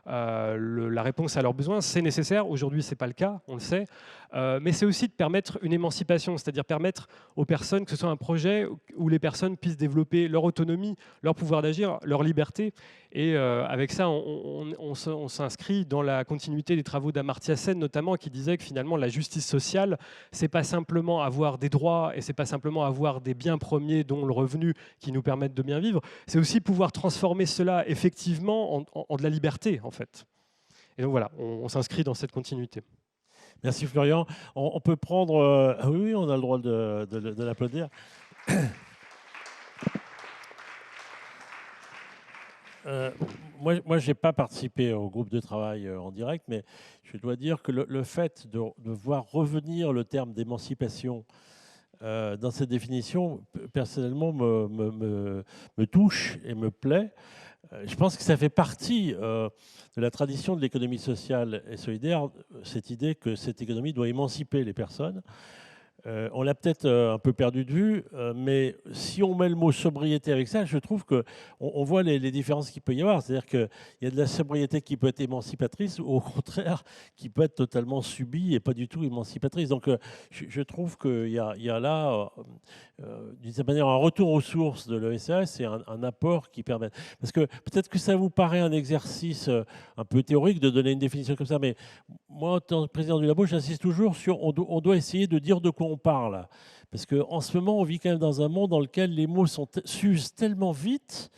la réponse à leurs besoins, c'est nécessaire, aujourd'hui c'est pas le cas, on le sait, mais c'est aussi de permettre une émancipation, c'est-à-dire permettre aux personnes que ce soit un projet où les personnes puissent développer leur autonomie, leur pouvoir d'agir, leur liberté, et avec ça on s'inscrit dans la continuité des travaux d'Amartya Sen notamment, qui disait que finalement la justice sociale, c'est pas simplement avoir des droits et c'est pas simplement avoir des biens premiers dont le revenu qui nous permettent de bien vivre, c'est aussi pouvoir transformer cela effectivement en de la liberté en fait. Et donc voilà, on s'inscrit dans cette continuité. Merci Florian. On peut prendre... oui, on a le droit de l'applaudir. Moi, je n'ai pas participé au groupe de travail en direct, mais je dois dire que le fait de voir revenir le terme d'émancipation dans cette définition, personnellement, me touche et me plaît. Je pense que ça fait partie de la tradition de l'économie sociale et solidaire, cette idée que cette économie doit émanciper les personnes. On l'a peut-être un peu perdu de vue, mais si on met le mot sobriété avec ça, je trouve qu'on voit les différences qu'il peut y avoir. C'est-à-dire qu'il y a de la sobriété qui peut être émancipatrice ou au contraire qui peut être totalement subie et pas du tout émancipatrice. Donc je trouve qu'il y a là, d'une certaine manière, un retour aux sources de l'ESS et un apport qui permet... Parce que peut-être que ça vous paraît un exercice un peu théorique de donner une définition comme ça, mais moi, en tant que président du labo, j'insiste toujours sur on doit essayer de dire de quoi on parle. Parce qu'en ce moment, on vit quand même dans un monde dans lequel les mots s'usent tellement vite.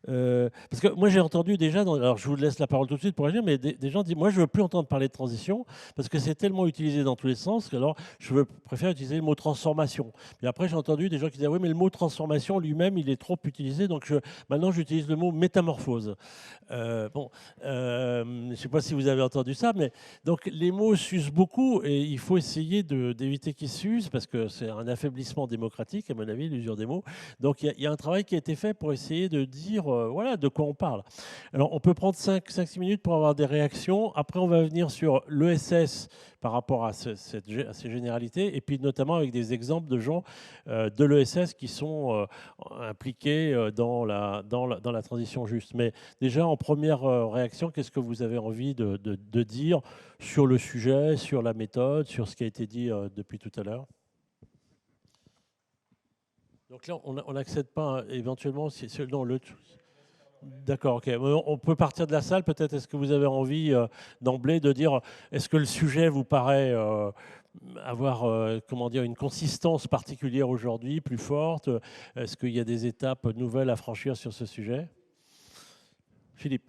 Parce que moi j'ai entendu déjà, alors je vous laisse la parole tout de suite pour agir, mais des gens disent moi je ne veux plus entendre parler de transition parce que c'est tellement utilisé dans tous les sens que alors je préfère utiliser le mot transformation. Puis après j'ai entendu des gens qui disaient oui mais le mot transformation lui-même il est trop utilisé donc maintenant j'utilise le mot métamorphose. Je ne sais pas si vous avez entendu ça, mais donc les mots s'usent beaucoup et il faut essayer d'éviter qu'ils s'usent parce que c'est un affaiblissement démocratique à mon avis l'usure des mots. Donc il y a un travail qui a été fait pour essayer de dire voilà, de quoi on parle. Alors, on peut prendre 5-6 minutes pour avoir des réactions. Après, on va venir sur l'ESS par rapport à ces généralités, et puis notamment avec des exemples de gens de l'ESS qui sont impliqués dans la transition juste. Mais déjà, en première réaction, qu'est-ce que vous avez envie de dire sur le sujet, sur la méthode, sur ce qui a été dit depuis tout à l'heure? Donc là, on n'accède pas éventuellement... Non, d'accord, ok. On peut partir de la salle, peut-être. Est-ce que vous avez envie d'emblée de dire, est-ce que le sujet vous paraît avoir comment dire, une consistance particulière aujourd'hui, plus forte? Est-ce qu'il y a des étapes nouvelles à franchir sur ce sujet? Philippe.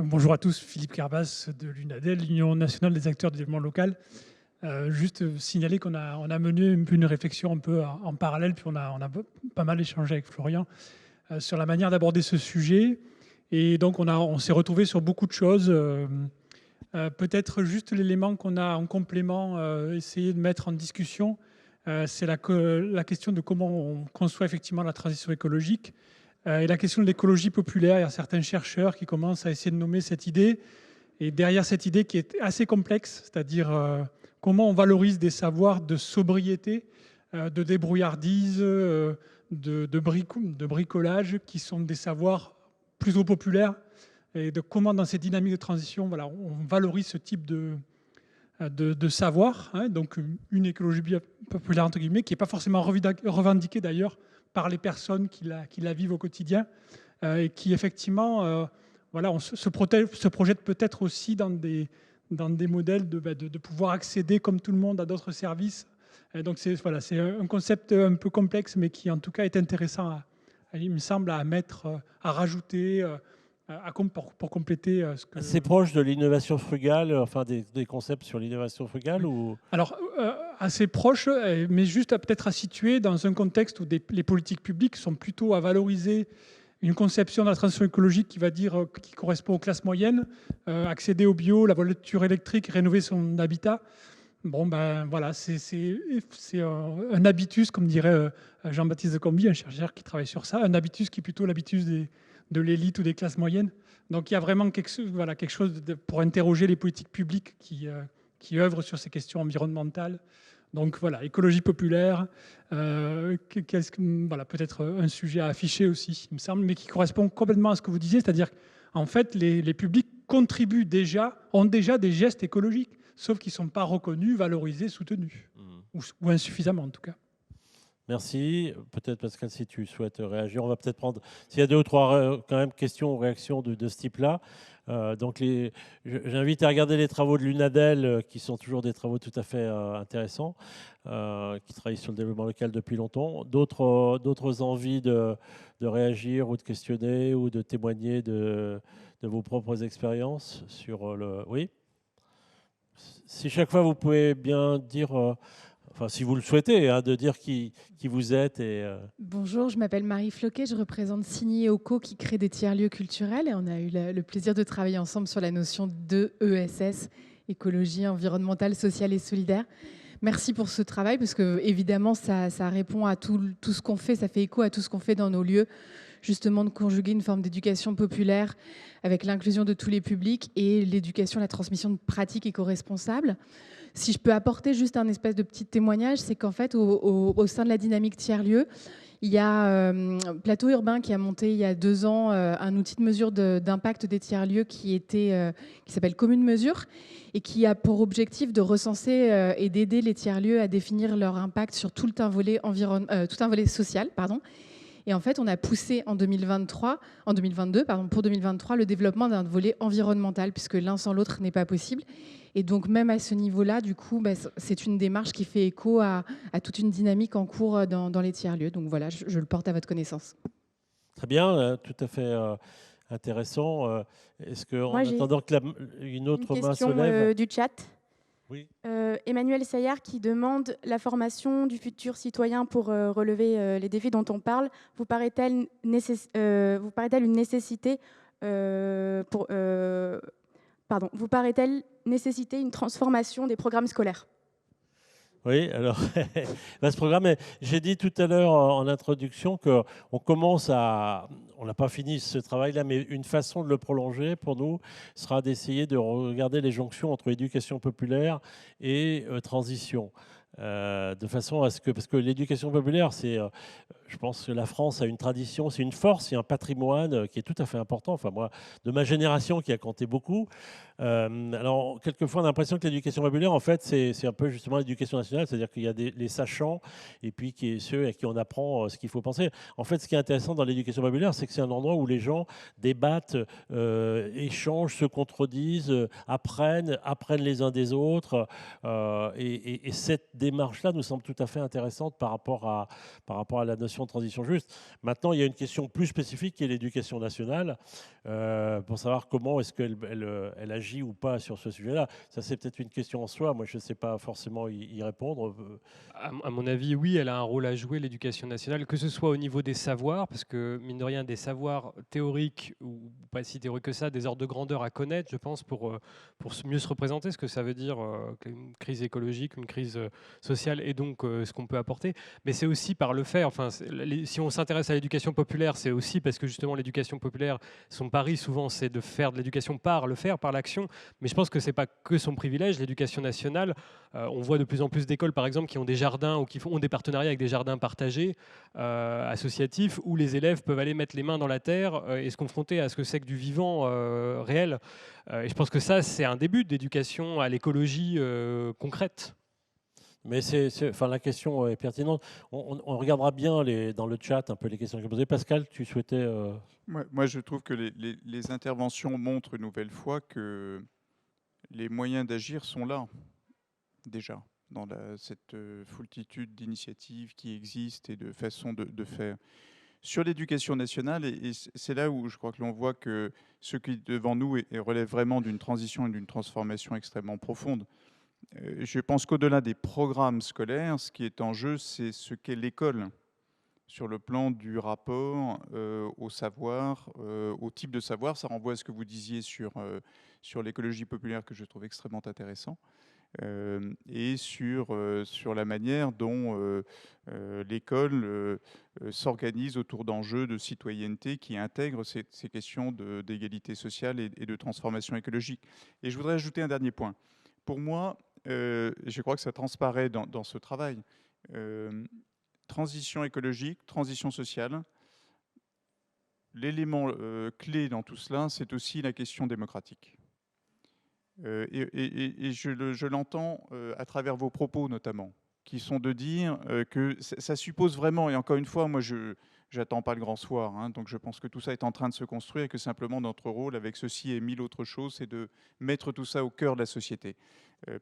Bonjour à tous, Philippe Carbas de l'UNADEL, l'Union nationale des acteurs du développement local. Juste signaler qu'on a mené une réflexion un peu en parallèle, puis on a pas mal échangé avec Florian sur la manière d'aborder ce sujet. Et donc on s'est retrouvé sur beaucoup de choses. Peut-être juste l'élément qu'on a en complément essayé de mettre en discussion, c'est la question de comment on conçoit effectivement la transition écologique. Et la question de l'écologie populaire, il y a certains chercheurs qui commencent à essayer de nommer cette idée. Et derrière cette idée qui est assez complexe, c'est-à-dire comment on valorise des savoirs de sobriété, de débrouillardise, de bricolage, qui sont des savoirs plutôt populaires, et de comment dans ces dynamiques de transition, voilà, on valorise ce type de savoir, hein, donc une écologie populaire entre guillemets, qui n'est pas forcément revendiquée d'ailleurs par les personnes qui la vivent au quotidien, et qui effectivement, voilà, on se projette peut-être aussi dans des modèles de pouvoir accéder comme tout le monde à d'autres services. Et donc c'est un concept un peu complexe, mais qui en tout cas est intéressant, il me semble, à mettre, à rajouter, pour compléter ce que... C'est proche de l'innovation frugale, enfin des concepts sur l'innovation frugale ou... Alors, assez proche, mais juste peut-être à situer dans un contexte où les politiques publiques sont plutôt à valoriser une conception de la transition écologique qui correspond aux classes moyennes, accéder au bio, la voiture électrique, rénover son habitat. Bon, ben voilà, c'est un habitus, comme dirait Jean-Baptiste de Comby, un chercheur qui travaille sur ça, un habitus qui est plutôt l'habitus de l'élite ou des classes moyennes. Donc il y a vraiment quelque chose pour interroger les politiques publiques qui œuvrent sur ces questions environnementales. Donc voilà, écologie populaire, voilà, peut-être un sujet à afficher aussi, il me semble, mais qui correspond complètement à ce que vous disiez, c'est-à-dire qu'en fait, les publics contribuent ont déjà des gestes écologiques, sauf qu'ils ne sont pas reconnus, valorisés, soutenus, ou insuffisamment en tout cas. Merci. Peut-être Pascal, si tu souhaites réagir, on va peut-être prendre, s'il y a 2 ou 3 quand même questions ou réactions de ce type-là. Donc j'invite à regarder les travaux de l'UNADEL, qui sont toujours des travaux tout à fait intéressants, qui travaillent sur le développement local depuis longtemps. D'autres envies de réagir ou de questionner ou de témoigner de vos propres expériences sur le... Oui. Si chaque fois vous pouvez bien dire... Enfin, si vous le souhaitez, hein, de dire qui vous êtes. Bonjour, je m'appelle Marie Floquet, je représente Signy et Oco qui créent des tiers-lieux culturels et on a eu le plaisir de travailler ensemble sur la notion de ESS, écologie environnementale, sociale et solidaire. Merci pour ce travail parce que évidemment ça répond à tout ce qu'on fait, ça fait écho à tout ce qu'on fait dans nos lieux, justement de conjuguer une forme d'éducation populaire avec l'inclusion de tous les publics et l'éducation, la transmission de pratiques éco-responsables. Si je peux apporter juste un espèce de petit témoignage, c'est qu'en fait, au sein de la dynamique tiers-lieu, il y a Plateau Urbain qui a monté il y a 2 ans un outil de mesure d'impact des tiers-lieux qui s'appelle Commune Mesure et qui a pour objectif de recenser et d'aider les tiers-lieux à définir leur impact sur tout un volet social. Et en fait, on a poussé pour 2023, le développement d'un volet environnemental, puisque l'un sans l'autre n'est pas possible. Et donc, même à ce niveau-là, du coup, c'est une démarche qui fait écho à toute une dynamique en cours dans les tiers-lieux. Donc voilà, je le porte à votre connaissance. Très bien, tout à fait intéressant. Est-ce qu'en attendant qu'une autre main se lève... du chat. Oui. Emmanuel Saillard qui demande la formation du futur citoyen pour relever les défis dont on parle. Vous paraît-elle une nécessité vous paraît-elle nécessiter une transformation des programmes scolaires? Oui, alors, ce programme, j'ai dit tout à l'heure en introduction qu'on commence à... On n'a pas fini ce travail-là, mais une façon de le prolonger pour nous sera d'essayer de regarder les jonctions entre éducation populaire et transition. De façon à ce que... Parce que l'éducation populaire, je pense que la France a une tradition, c'est une force et un patrimoine qui est tout à fait important. Enfin, moi, de ma génération qui a compté beaucoup. Alors, quelquefois, on a l'impression que l'éducation populaire, en fait, c'est un peu justement l'éducation nationale, c'est-à-dire qu'il y a les sachants et puis ceux à qui on apprend ce qu'il faut penser. En fait, ce qui est intéressant dans l'éducation populaire, c'est que c'est un endroit où les gens débattent, échangent, se contredisent, apprennent les uns des autres. Et cette démarche-là nous semble tout à fait intéressante par rapport à la notion de transition juste. Maintenant, il y a une question plus spécifique qui est l'éducation nationale, pour savoir comment est-ce qu'elle agit ou pas sur ce sujet-là. Ça, c'est peut-être une question en soi. Moi, je ne sais pas forcément y répondre. À mon avis, oui, elle a un rôle à jouer, l'éducation nationale, que ce soit au niveau des savoirs, parce que, mine de rien, des savoirs théoriques, ou pas si théoriques que ça, des ordres de grandeur à connaître, je pense, pour mieux se représenter ce que ça veut dire une crise écologique, une crise sociale, et donc ce qu'on peut apporter. Mais c'est aussi par le faire. Enfin, si on s'intéresse à l'éducation populaire, c'est aussi parce que, justement, l'éducation populaire, son pari, souvent, c'est de faire de l'éducation par le faire, par l'action. Mais je pense que ce n'est pas que son privilège. L'éducation nationale, on voit de plus en plus d'écoles, par exemple, qui ont des jardins ou qui ont des partenariats avec des jardins partagés, associatifs, où les élèves peuvent aller mettre les mains dans la terre et se confronter à ce que c'est que du vivant réel. Et je pense que ça, c'est un début d'éducation à l'écologie concrète. Mais enfin, la question est pertinente. On regardera bien dans le chat un peu les questions que j'ai posées. Pascal, tu souhaitais... Moi, je trouve que les interventions montrent une nouvelle fois que les moyens d'agir sont là, déjà, dans cette foultitude d'initiatives qui existent et de façons de faire. Sur l'éducation nationale, et c'est là où je crois que l'on voit que ce qui est devant nous relève vraiment d'une transition et d'une transformation extrêmement profonde. Je pense qu'au-delà des programmes scolaires, ce qui est en jeu, c'est ce qu'est l'école, sur le plan du rapport au savoir, au type de savoir. Ça renvoie à ce que vous disiez sur l'écologie populaire, que je trouve extrêmement intéressant, et sur la manière dont l'école s'organise autour d'enjeux de citoyenneté qui intègrent ces questions d'égalité sociale et de transformation écologique. Et je voudrais ajouter un dernier point. Pour moi, je crois que ça transparaît dans ce travail, transition écologique, transition sociale. L'élément clé dans tout cela, c'est aussi la question démocratique. Et je l'entends à travers vos propos notamment, qui sont de dire que ça suppose vraiment, et encore une fois, moi je n'attends pas le grand soir, hein, donc je pense que tout ça est en train de se construire et que simplement notre rôle avec ceci et mille autres choses, c'est de mettre tout ça au cœur de la société.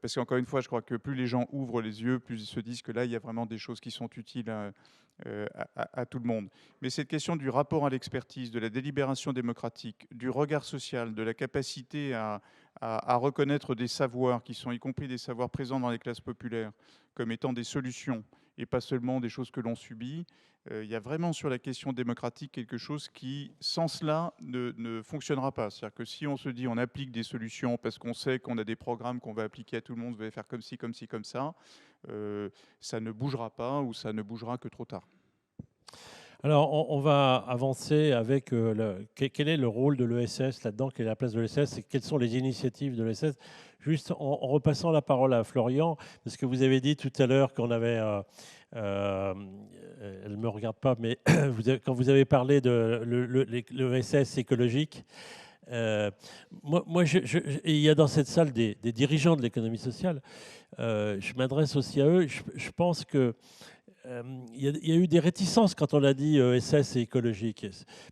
Parce qu'encore une fois, je crois que plus les gens ouvrent les yeux, plus ils se disent que là, il y a vraiment des choses qui sont utiles à tout le monde. Mais cette question du rapport à l'expertise, de la délibération démocratique, du regard social, de la capacité à reconnaître des savoirs qui sont y compris des savoirs présents dans les classes populaires comme étant des solutions et pas seulement des choses que l'on subit, il y a vraiment sur la question démocratique quelque chose qui, sans cela, ne fonctionnera pas. C'est-à-dire que si on se dit on applique des solutions parce qu'on sait qu'on a des programmes qu'on va appliquer à tout le monde, vous allez faire comme ci, comme ci, comme ça, ça ne bougera pas ou ça ne bougera que trop tard. Alors, on va avancer avec quel est le rôle de l'ESS là-dedans, quelle est la place de l'ESS et quelles sont les initiatives de l'ESS. Juste en repassant la parole à Florian, parce que vous avez dit tout à l'heure qu'on avait... elle ne me regarde pas, mais quand vous avez parlé de l'ESS écologique, il y a dans cette salle des dirigeants de l'économie sociale. Je m'adresse aussi à eux. Je pense que il y a eu des réticences quand on a dit ESS et écologique.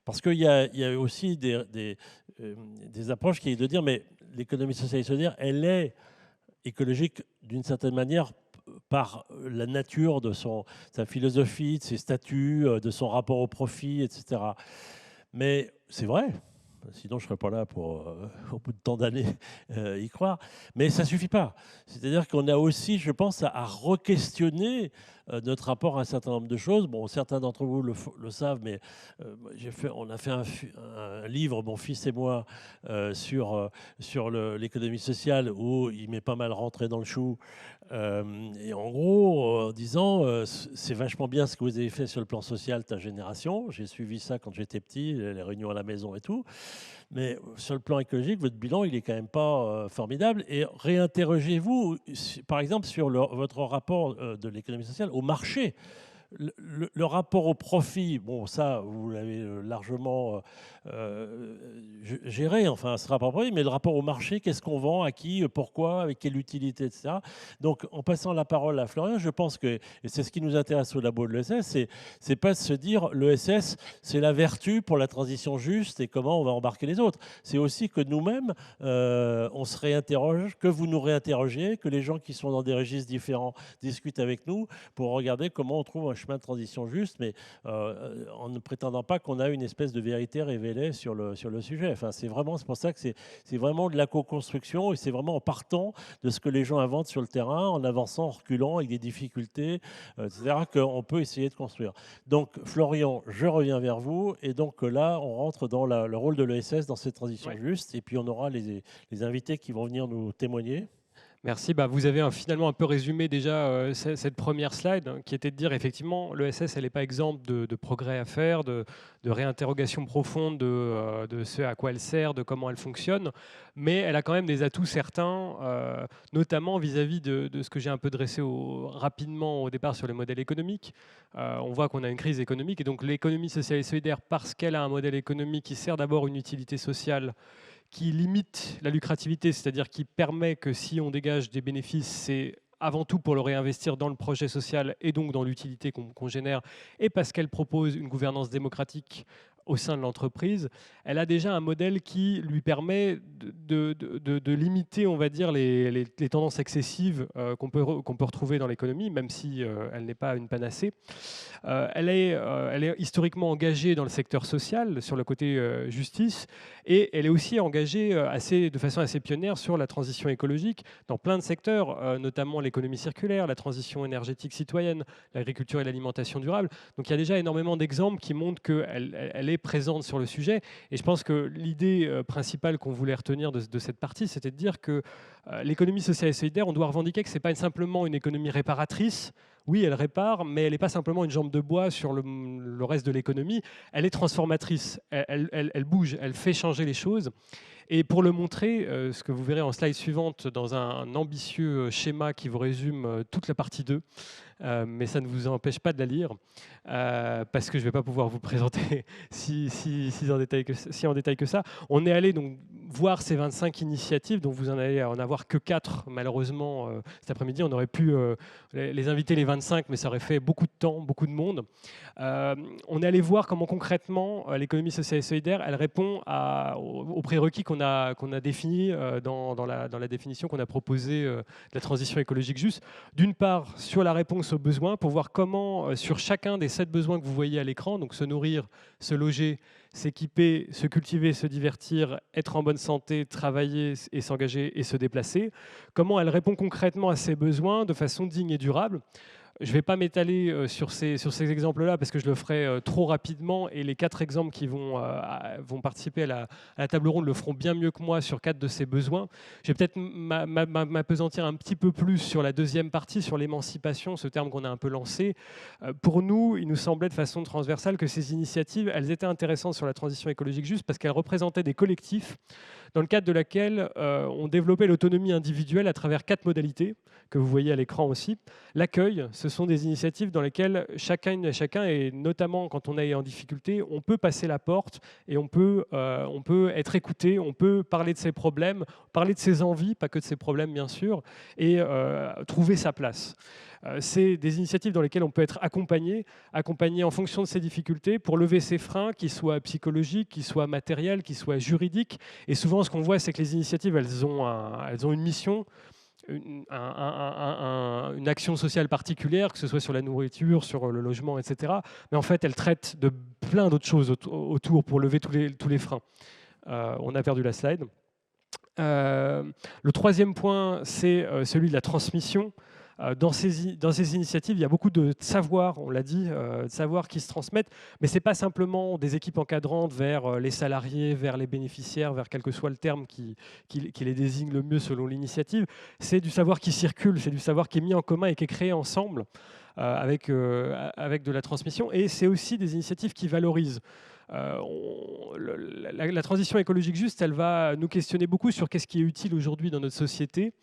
Parce qu'il y a aussi des approches qui est de dire, mais l'économie sociale et solidaire, elle est écologique d'une certaine manière par la nature de sa philosophie, de ses statuts, de son rapport au profit, etc. Mais c'est vrai. Sinon, je ne serais pas là pour, au bout de tant d'années, y croire. Mais ça ne suffit pas. C'est-à-dire qu'on a aussi, je pense, à re-questionner notre rapport à un certain nombre de choses. Bon, certains d'entre vous le savent, mais on a fait un livre, mon fils et moi, sur l'économie sociale, où il m'est pas mal rentré dans le chou. Et en gros, en disant, c'est vachement bien ce que vous avez fait sur le plan social, ta génération. J'ai suivi ça quand j'étais petit, les réunions à la maison et tout. Mais sur le plan écologique, votre bilan, il est quand même pas formidable. Et réinterrogez-vous, par exemple, sur votre rapport de l'économie sociale au marché. Le rapport au profit, bon, ça, vous l'avez largement géré, enfin, ce rapport au profit, mais le rapport au marché, qu'est-ce qu'on vend, à qui, pourquoi, avec quelle utilité, etc. Donc, en passant la parole à Florian, je pense que, et c'est ce qui nous intéresse au labo de l'ESS, c'est pas de se dire l'ESS, c'est la vertu pour la transition juste et comment on va embarquer les autres. C'est aussi que nous-mêmes, on se réinterroge, que vous nous réinterrogiez, que les gens qui sont dans des registres différents discutent avec nous pour regarder comment on trouve un chemin de transition juste, mais en ne prétendant pas qu'on a une espèce de vérité révélée sur le sujet. Enfin, c'est pour ça que c'est vraiment de la co-construction et c'est vraiment en partant de ce que les gens inventent sur le terrain, en avançant, en reculant, avec des difficultés, etc., qu'on peut essayer de construire. Donc, Florian, je reviens vers vous. Et donc là, on rentre dans le rôle de l'ESS dans cette transition juste. Et puis, on aura les invités qui vont venir nous témoigner. Merci. Vous avez finalement un peu résumé déjà cette première slide, qui était de dire effectivement l'ESS, elle n'est pas exempte de progrès à faire, de réinterrogation profonde de ce à quoi elle sert, de comment elle fonctionne, mais elle a quand même des atouts certains, notamment vis-à-vis de ce que j'ai un peu dressé rapidement au départ sur les modèles économiques. On voit qu'on a une crise économique, et donc l'économie sociale et solidaire, parce qu'elle a un modèle économique qui sert d'abord une utilité sociale, qui limite la lucrativité, c'est-à-dire qui permet que si on dégage des bénéfices, c'est avant tout pour le réinvestir dans le projet social et donc dans l'utilité qu'on génère, et parce qu'elle propose une gouvernance démocratique au sein de l'entreprise, elle a déjà un modèle qui lui permet de limiter, on va dire, les tendances excessives qu'on peut retrouver dans l'économie, même si elle n'est pas une panacée. Elle est historiquement engagée dans le secteur social, sur le côté justice, et elle est aussi engagée de façon assez pionnière sur la transition écologique dans plein de secteurs, notamment l'économie circulaire, la transition énergétique citoyenne, l'agriculture et l'alimentation durable. Donc il y a déjà énormément d'exemples qui montrent qu'elle est présente sur le sujet. Et je pense que l'idée principale qu'on voulait retenir de cette partie, c'était de dire que l'économie sociale et solidaire, on doit revendiquer que ce n'est pas simplement une économie réparatrice. Oui, elle répare, mais elle n'est pas simplement une jambe de bois sur le reste de l'économie. Elle est transformatrice, elle bouge, elle fait changer les choses. Et pour le montrer, ce que vous verrez en slide suivante, dans un ambitieux schéma qui vous résume toute la partie 2, mais ça ne vous empêche pas de la lire, parce que je ne vais pas pouvoir vous présenter si en détail que ça. On est allé donc voir ces 25 initiatives, dont vous en allez en avoir que 4, malheureusement, cet après-midi. On aurait pu les inviter les 25, mais ça aurait fait beaucoup de temps, beaucoup de monde. On est allé voir comment concrètement l'économie sociale et solidaire, elle répond aux prérequis qu'on a définis dans la définition qu'on a proposée de la transition écologique juste. D'une part, sur la réponse aux besoins, pour voir comment, sur chacun des 7 besoins que vous voyez à l'écran, donc se nourrir, se loger, s'équiper, se cultiver, se divertir, être en bonne santé, travailler et s'engager et se déplacer, comment elle répond concrètement à ces besoins de façon digne et durable. Je ne vais pas m'étaler sur ces exemples-là parce que je le ferai trop rapidement, et les 4 exemples qui vont participer à la table ronde le feront bien mieux que moi sur 4 de ces besoins. Je vais peut-être m'apesantir un petit peu plus sur la deuxième partie, sur l'émancipation, ce terme qu'on a un peu lancé. Pour nous, il nous semblait de façon transversale que ces initiatives, elles étaient intéressantes sur la transition écologique juste parce qu'elles représentaient des collectifs dans le cadre de laquelle on développait l'autonomie individuelle à travers 4 modalités que vous voyez à l'écran aussi. L'accueil, ce sont des initiatives dans lesquelles chacun, et notamment quand on est en difficulté, on peut passer la porte et on peut être écouté, on peut parler de ses problèmes, parler de ses envies, pas que de ses problèmes bien sûr, et trouver sa place. C'est des initiatives dans lesquelles on peut être accompagné en fonction de ses difficultés pour lever ses freins, qu'ils soient psychologiques, qu'ils soient matériels, qu'ils soient juridiques. Et souvent, ce qu'on voit, c'est que les initiatives, elles ont une mission, une action sociale particulière, que ce soit sur la nourriture, sur le logement, etc. Mais en fait, elles traitent de plein d'autres choses autour pour lever tous les freins. On a perdu la slide. Le troisième point, c'est celui de la transmission. Dans ces initiatives, il y a beaucoup de savoir, on l'a dit, de savoir qui se transmettent, mais ce n'est pas simplement des équipes encadrantes vers les salariés, vers les bénéficiaires, vers quel que soit le terme qui les désigne le mieux selon l'initiative. C'est du savoir qui circule, c'est du savoir qui est mis en commun et qui est créé ensemble avec de la transmission. Et c'est aussi des initiatives qui valorisent. La transition écologique juste, elle va nous questionner beaucoup sur qu'est-ce qui est utile aujourd'hui dans notre société.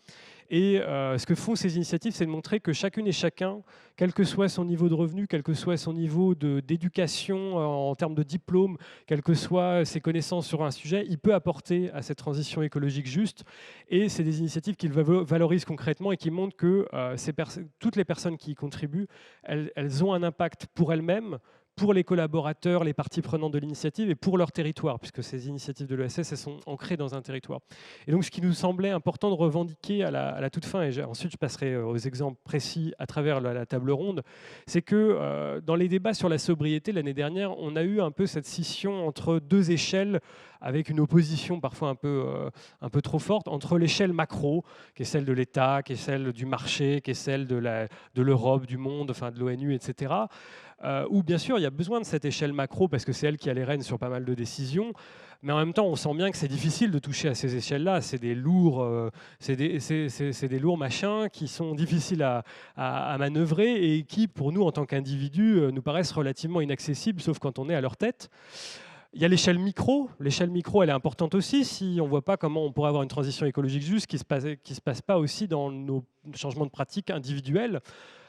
Et ce que font ces initiatives, c'est de montrer que chacune et chacun, quel que soit son niveau de revenu, quel que soit son niveau d'éducation en termes de diplôme, quelles que soient ses connaissances sur un sujet, il peut apporter à cette transition écologique juste. Et c'est des initiatives qu'ils valorisent concrètement et qui montrent que toutes les personnes qui y contribuent, elles ont un impact pour elles-mêmes, pour les collaborateurs, les parties prenantes de l'initiative et pour leur territoire, puisque ces initiatives de l'ESS, elles sont ancrées dans un territoire. Et donc, ce qui nous semblait important de revendiquer à la toute fin, et ensuite je passerai aux exemples précis à travers la table ronde, c'est que dans les débats sur la sobriété l'année dernière, on a eu un peu cette scission entre deux échelles, avec une opposition parfois un peu trop forte, entre l'échelle macro, qui est celle de l'État, qui est celle du marché, qui est celle de l'Europe, du monde, enfin de l'ONU, etc., où bien sûr il y a besoin de cette échelle macro parce que c'est elle qui a les rênes sur pas mal de décisions, mais en même temps on sent bien que c'est difficile de toucher à ces échelles-là, c'est des lourds machins qui sont difficiles à manœuvrer et qui pour nous en tant qu'individus nous paraissent relativement inaccessibles, sauf quand on est à leur tête. Il y a l'échelle micro. L'échelle micro, elle est importante aussi. Si on ne voit pas comment on pourrait avoir une transition écologique juste qui se passe pas aussi dans nos changements de pratiques individuels.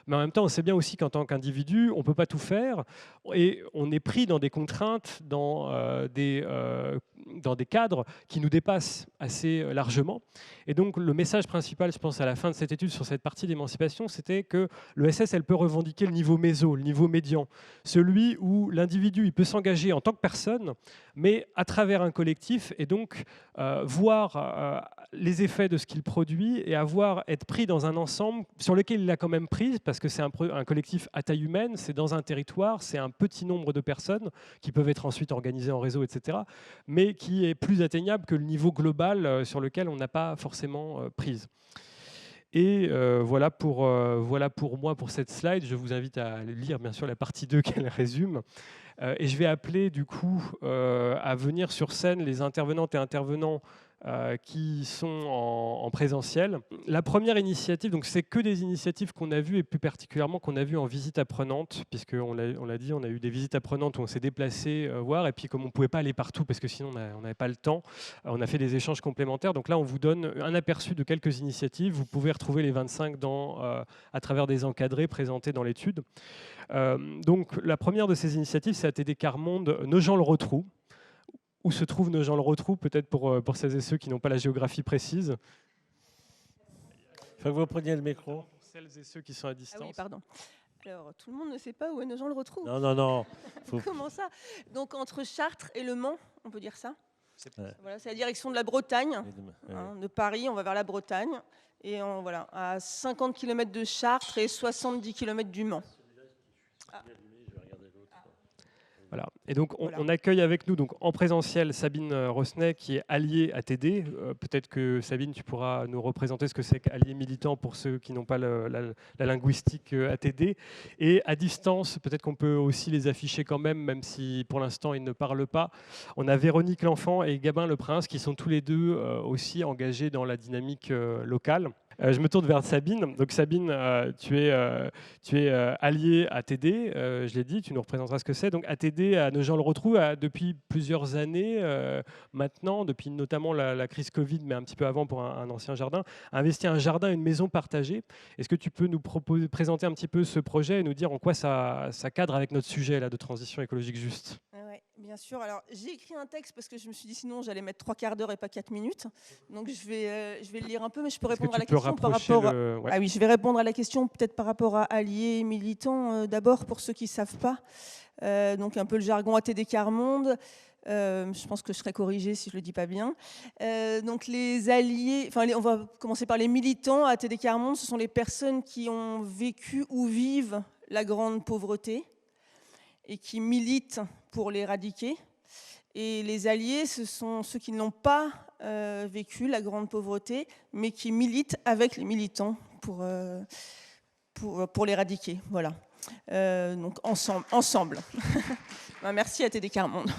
Mais en même temps, on sait bien aussi qu'en tant qu'individu, on ne peut pas tout faire et on est pris dans des contraintes, dans des cadres qui nous dépassent assez largement. Et donc, le message principal, je pense, à la fin de cette étude sur cette partie d'émancipation, c'était que l'ESS, elle peut revendiquer le niveau méso, le niveau médian, celui où l'individu il peut s'engager en tant que personne, mais à travers un collectif et donc voir les effets de ce qu'il produit et être pris dans un ensemble sur lequel il a quand même prise, parce que c'est un collectif à taille humaine, c'est dans un territoire, c'est un petit nombre de personnes qui peuvent être ensuite organisées en réseau, etc., mais qui est plus atteignable que le niveau global sur lequel on n'a pas forcément prise. Et voilà pour moi pour cette slide. Je vous invite à lire bien sûr la partie 2 qu'elle résume. Et je vais appeler du coup à venir sur scène les intervenantes et intervenants qui sont en présentiel. La première initiative, donc c'est que des initiatives qu'on a vues et plus particulièrement qu'on a vues en visite apprenante, puisqu'on l'a dit, on a eu des visites apprenantes où on s'est déplacé voir, et puis comme on ne pouvait pas aller partout parce que sinon on n'avait pas le temps, on a fait des échanges complémentaires. Donc là, on vous donne un aperçu de quelques initiatives. Vous pouvez retrouver les 25 à travers des encadrés présentés dans l'étude. Donc la première de ces initiatives, c'est ATD Quart Monde, Nogent-le-Rotrou. Où se trouve Nogent-le-Rotrou, peut-être pour celles et ceux qui n'ont pas la géographie précise. Il faut que vous preniez le micro. Pour celles et ceux qui sont à distance. Ah oui, pardon. Alors, tout le monde ne sait pas où est Nogent-le-Rotrou. Non. Comment ça? Donc, entre Chartres et Le Mans, on peut dire ça? Ouais. Voilà, c'est la direction de la Bretagne. De Paris, on va vers la Bretagne. Et voilà, à 50 km de Chartres et 70 km du Mans. Voilà. Et donc, on accueille avec nous donc, en présentiel Sabine Rosnet, qui est alliée ATD. Peut-être que Sabine, tu pourras nous représenter ce que c'est qu'allié militant pour ceux qui n'ont pas la linguistique ATD. Et à distance, peut-être qu'on peut aussi les afficher quand même si pour l'instant ils ne parlent pas. On a Véronique L'Enfant et Gabin Le Prince, qui sont tous les deux aussi engagés dans la dynamique locale. Je me tourne vers Sabine. Donc Sabine, tu es alliée à ATD, je l'ai dit, tu nous représenteras ce que c'est. Donc ATD à Nogent-le-Rotrou depuis plusieurs années maintenant, depuis notamment la crise Covid, mais un petit peu avant pour un ancien jardin, a investi un jardin et une maison partagée. Est-ce que tu peux nous présenter un petit peu ce projet et nous dire en quoi ça cadre avec notre sujet là, de transition écologique juste? Oui, bien sûr. Alors, j'ai écrit un texte parce que je me suis dit sinon j'allais mettre 3 quarts d'heure et pas 4 minutes. Donc, je vais le lire un peu, mais je peux répondre à la question par rapport... Ouais. Ah oui, je vais répondre à la question peut-être par rapport à alliés et militants. D'abord, pour ceux qui ne savent pas, donc un peu le jargon ATD Quart Monde. Je pense que je serai corrigée si je ne le dis pas bien. Donc les alliés, on va commencer par les militants. ATD Quart Monde, ce sont les personnes qui ont vécu ou vivent la grande pauvreté et qui militent pour l'éradiquer. Et les alliés, ce sont ceux qui n'ont pas vécu la grande pauvreté, mais qui militent avec les militants pour l'éradiquer. Voilà. Donc ensemble. Merci à TD Quart Monde.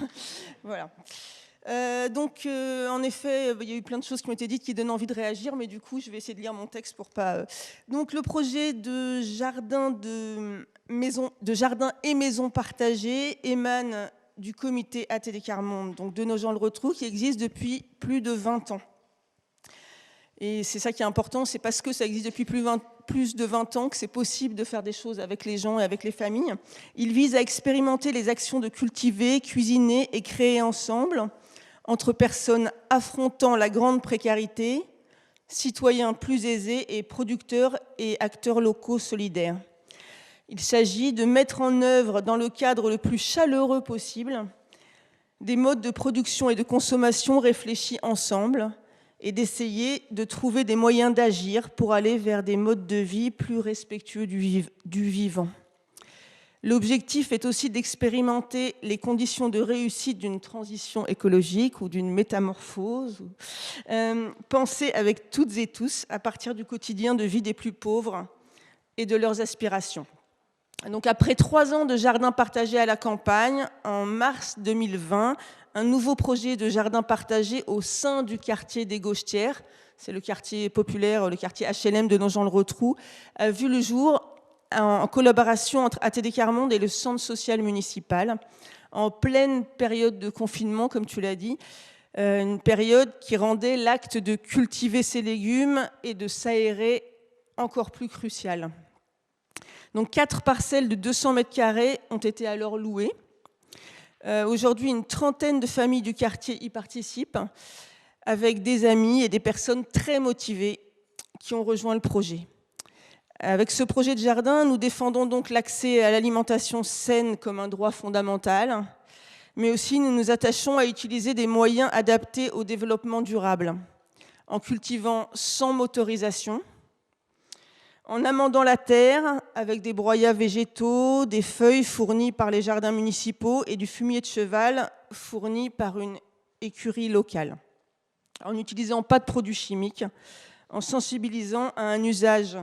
Voilà. En effet, il y a eu plein de choses qui ont été dites qui donnent envie de réagir, mais du coup, je vais essayer de lire mon texte pour pas... Donc, le projet de jardin et maison partagée émane du comité ATD Quart Monde, donc de Nogent-le-Rotrou, qui existe depuis plus de 20 ans. Et c'est ça qui est important, c'est parce que ça existe depuis plus de 20 ans que c'est possible de faire des choses avec les gens et avec les familles. Il vise à expérimenter les actions de cultiver, cuisiner et créer ensemble, entre personnes affrontant la grande précarité, citoyens plus aisés et producteurs et acteurs locaux solidaires. Il s'agit de mettre en œuvre, dans le cadre le plus chaleureux possible, des modes de production et de consommation réfléchis ensemble et d'essayer de trouver des moyens d'agir pour aller vers des modes de vie plus respectueux du vivant. L'objectif est aussi d'expérimenter les conditions de réussite d'une transition écologique ou d'une métamorphose, pensée avec toutes et tous à partir du quotidien de vie des plus pauvres et de leurs aspirations. Donc, après 3 ans de jardin partagé à la campagne, en mars 2020, un nouveau projet de jardin partagé au sein du quartier des Gauchetières, c'est le quartier populaire, le quartier HLM de Nogent-le-Rotrou, a vu le jour en collaboration entre ATD Quart Monde et le centre social municipal, en pleine période de confinement, comme tu l'as dit, une période qui rendait l'acte de cultiver ses légumes et de s'aérer encore plus crucial. Donc 4 parcelles de 200 mètres carrés ont été alors louées. Aujourd'hui, une trentaine de familles du quartier y participent, avec des amis et des personnes très motivées qui ont rejoint le projet. Avec ce projet de jardin, nous défendons donc l'accès à l'alimentation saine comme un droit fondamental, mais aussi nous nous attachons à utiliser des moyens adaptés au développement durable, en cultivant sans motorisation, en amendant la terre avec des broyats végétaux, des feuilles fournies par les jardins municipaux et du fumier de cheval fourni par une écurie locale, en n'utilisant pas de produits chimiques, en sensibilisant à un usage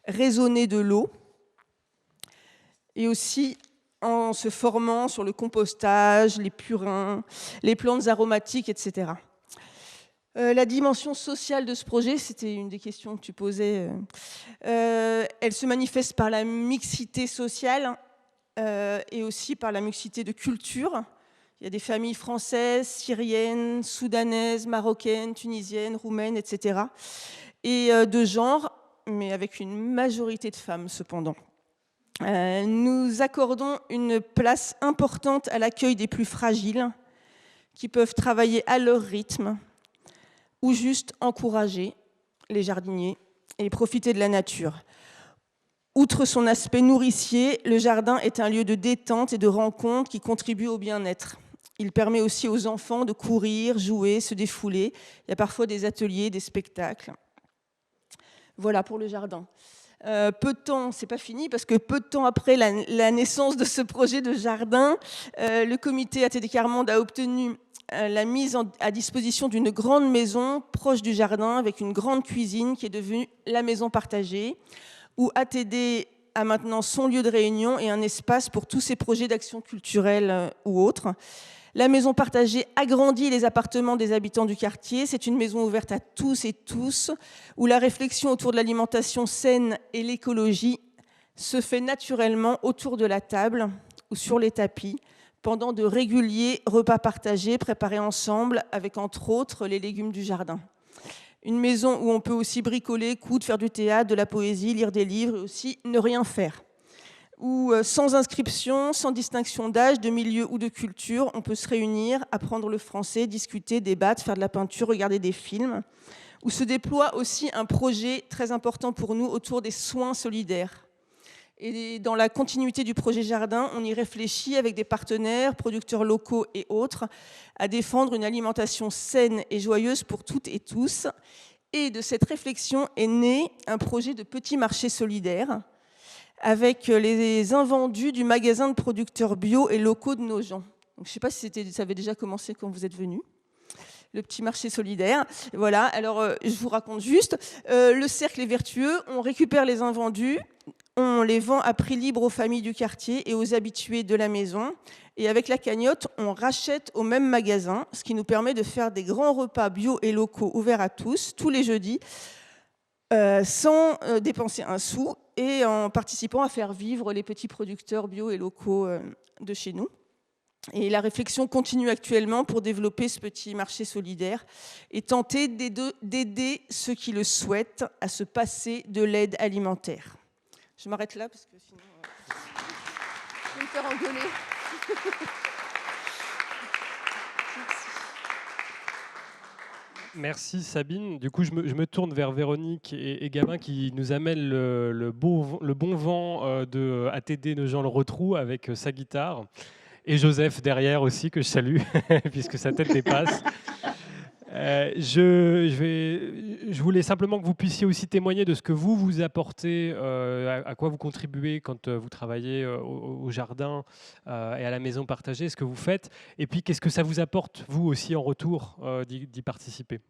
raisonné de l'eau et aussi en se formant sur le compostage, les purins, les plantes aromatiques, etc. La dimension sociale de ce projet, c'était une des questions que tu posais, elle se manifeste par la mixité sociale et aussi par la mixité de culture. Il y a des familles françaises, syriennes, soudanaises, marocaines, tunisiennes, roumaines, etc. Et de genre, mais avec une majorité de femmes cependant. Nous accordons une place importante à l'accueil des plus fragiles qui peuvent travailler à leur rythme ou juste encourager les jardiniers et profiter de la nature. Outre son aspect nourricier, le jardin est un lieu de détente et de rencontre qui contribue au bien-être. Il permet aussi aux enfants de courir, jouer, se défouler. Il y a parfois des ateliers, des spectacles. Voilà pour le jardin. Peu de temps, c'est pas fini, parce que peu de temps après la naissance de ce projet de jardin, le comité ATD Quart Monde a obtenu la mise à disposition d'une grande maison proche du jardin, avec une grande cuisine qui est devenue la maison partagée, où ATD a maintenant son lieu de réunion et un espace pour tous ses projets d'action culturelle ou autres. La maison partagée agrandit les appartements des habitants du quartier. C'est une maison ouverte à tous et tous, où la réflexion autour de l'alimentation saine et l'écologie se fait naturellement autour de la table ou sur les tapis, pendant de réguliers repas partagés, préparés ensemble, avec entre autres les légumes du jardin. Une maison où on peut aussi bricoler, coudre, faire du théâtre, de la poésie, lire des livres et aussi ne rien faire. Où sans inscription, sans distinction d'âge, de milieu ou de culture, on peut se réunir, apprendre le français, discuter, débattre, faire de la peinture, regarder des films. Où se déploie aussi un projet très important pour nous autour des soins solidaires. Et dans la continuité du projet Jardin, on y réfléchit avec des partenaires, producteurs locaux et autres, à défendre une alimentation saine et joyeuse pour toutes et tous. Et de cette réflexion est né un projet de petit marché solidaire, avec les invendus du magasin de producteurs bio et locaux de Nogent. Donc, je ne sais pas si ça avait déjà commencé quand vous êtes venus. Le petit marché solidaire. Voilà, alors je vous raconte juste. Le cercle est vertueux, on récupère les invendus, on les vend à prix libre aux familles du quartier et aux habitués de la maison. Et avec la cagnotte, on rachète au même magasin, ce qui nous permet de faire des grands repas bio et locaux ouverts à tous les jeudis, sans dépenser un sou et en participant à faire vivre les petits producteurs bio et locaux de chez nous. Et la réflexion continue actuellement pour développer ce petit marché solidaire et tenter d'aider ceux qui le souhaitent à se passer de l'aide alimentaire. Je m'arrête là parce que sinon je vais me faire engueuler. Merci Sabine. Du coup, je me tourne vers Véronique et Gabin qui nous amènent le bon vent de ATD Nogent-le-Rotrou avec sa guitare. Et Joseph derrière aussi, que je salue, puisque sa tête dépasse. Je voulais simplement que vous puissiez aussi témoigner de ce que vous apportez, à quoi vous contribuez quand vous travaillez au jardin et à la maison partagée, ce que vous faites. Et puis, qu'est-ce que ça vous apporte, vous aussi, en retour d'y participer?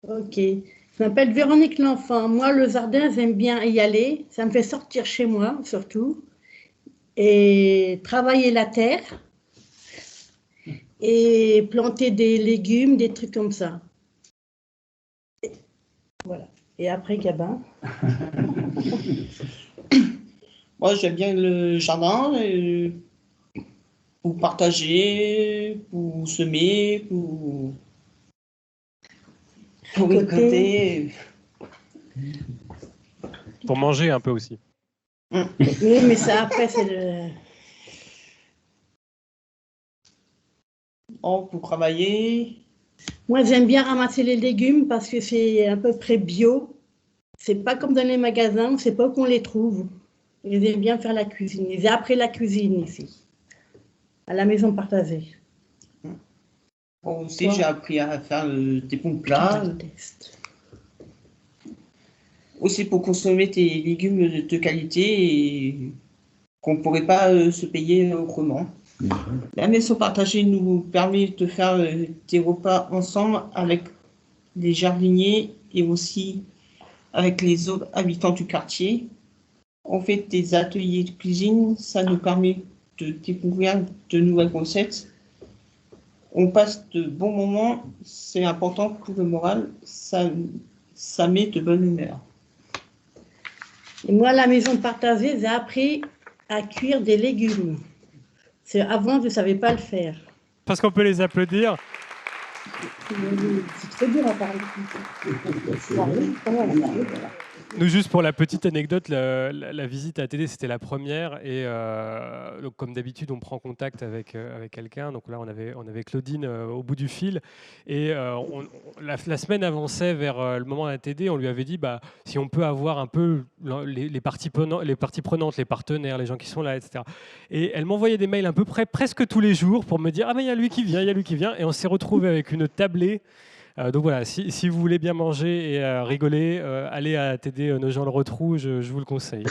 Ok. Je m'appelle Véronique L'Enfant. Moi, le jardin, j'aime bien y aller. Ça me fait sortir chez moi, surtout. Et travailler la terre et planter des légumes, des trucs comme ça. Voilà. Et après, Gabin. Moi, j'aime bien le jardin pour partager, pour semer, pour récolter. Pour manger un peu aussi. Oui, mais ça, après, c'est le... Oh, pour travailler. Moi, j'aime bien ramasser les légumes parce que c'est à peu près bio. C'est pas comme dans les magasins, on ne sait pas où on les trouve. J'aime bien faire la cuisine. J'ai appris la cuisine ici, à la maison partagée. Bon, aussi, j'ai appris à faire des bons plats. Aussi pour consommer des légumes de qualité et qu'on ne pourrait pas se payer autrement. La maison partagée nous permet de faire des repas ensemble avec les jardiniers et aussi avec les autres habitants du quartier. On fait des ateliers de cuisine, ça nous permet de découvrir de nouvelles recettes. On passe de bons moments, c'est important pour le moral, ça met de bonne humeur. Et moi, à la maison partagée, j'ai appris à cuire des légumes. Avant, je ne savais pas le faire. Parce qu'on peut les applaudir. C'est très dur à parler. Nous, juste pour la petite anecdote, la visite à ATD, c'était la première. Et donc, comme d'habitude, on prend contact avec quelqu'un. Donc là, on avait Claudine au bout du fil. Et la semaine avançait vers le moment d'ATD. On lui avait dit si on peut avoir un peu les parties prenantes, les partenaires, les gens qui sont là, etc. Et elle m'envoyait des mails à peu près presque tous les jours pour me dire « Ah, mais il y a lui qui vient, il y a lui qui vient ». Et on s'est retrouvés avec une tablée. Donc voilà, si vous voulez bien manger et rigoler, allez à ATD Nogent-le-Rotrou, je vous le conseille.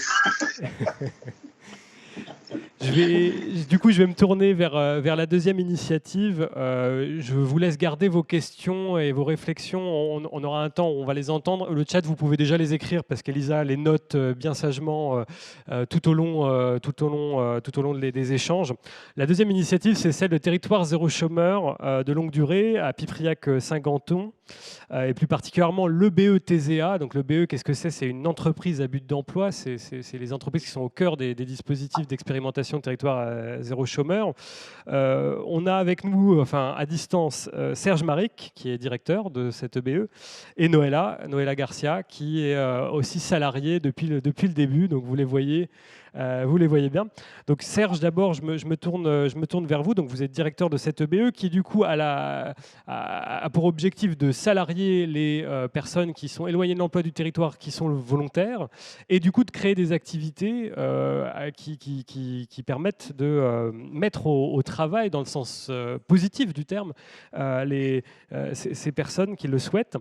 Du coup, je vais me tourner vers la deuxième initiative. Je vous laisse garder vos questions et vos réflexions. On aura un temps où on va les entendre. Le chat, vous pouvez déjà les écrire parce qu'Elisa les note bien sagement tout au long des échanges. La deuxième initiative, c'est celle de Territoire Zéro Chômeur de longue durée à Pipriac-Saint-Ganton. Et plus particulièrement le BE-TZA. Donc le BE, qu'est-ce que c'est? C'est une entreprise à but d'emploi. C'est les entreprises qui sont au cœur des dispositifs d'expérimentation de territoire zéro chômeur. On a avec nous, à distance, Serge Maric, qui est directeur de cette BE, et Noëlla Garcia, qui est aussi salariée depuis le début. Donc vous les voyez bien. Donc Serge, d'abord, je me tourne vers vous. Donc vous êtes directeur de cette BE qui, du coup, a pour objectif de salarier les personnes qui sont éloignées de l'emploi du territoire, qui sont volontaires, et du coup de créer des activités qui permettent de mettre au travail, dans le sens positif du terme, ces personnes qui le souhaitent.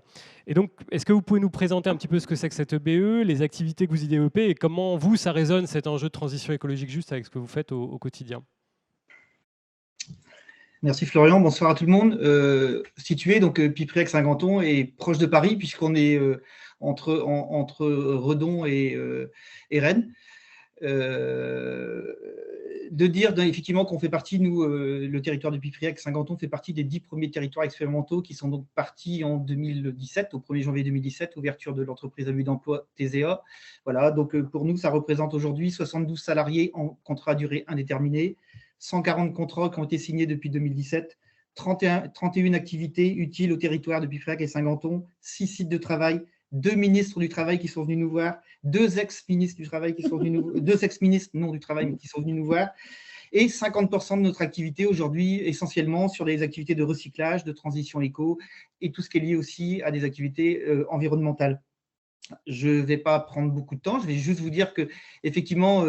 Et donc, est-ce que vous pouvez nous présenter un petit peu ce que c'est que cette BE, les activités que vous y développez et comment vous, ça résonne cet enjeu de transition écologique juste avec ce que vous faites au quotidien? Merci Florian, bonsoir à tout le monde. Situé, donc Pipriac-Saint-Ganton est proche de Paris, puisqu'on est entre Redon et Rennes. De dire effectivement qu'on fait partie, nous, le territoire de Pipriac-Saint-Ganton fait partie des 10 premiers territoires expérimentaux qui sont donc partis en 2017, au 1er janvier 2017, ouverture de l'entreprise à but d'emploi TZA. Voilà, donc pour nous, ça représente aujourd'hui 72 salariés en contrat à durée indéterminée, 140 contrats qui ont été signés depuis 2017, 31 activités utiles au territoire de Pipriac et Saint-Ganton, 6 sites de travail, 2 ministres du Travail qui sont venus nous voir, 2 ex-ministres du Travail qui sont venus nous voir, 2 ex-ministres non du Travail mais qui sont venus nous voir, et 50% de notre activité aujourd'hui essentiellement sur les activités de recyclage, de transition éco et tout ce qui est lié aussi à des activités environnementales. Je ne vais pas prendre beaucoup de temps, je vais juste vous dire que effectivement,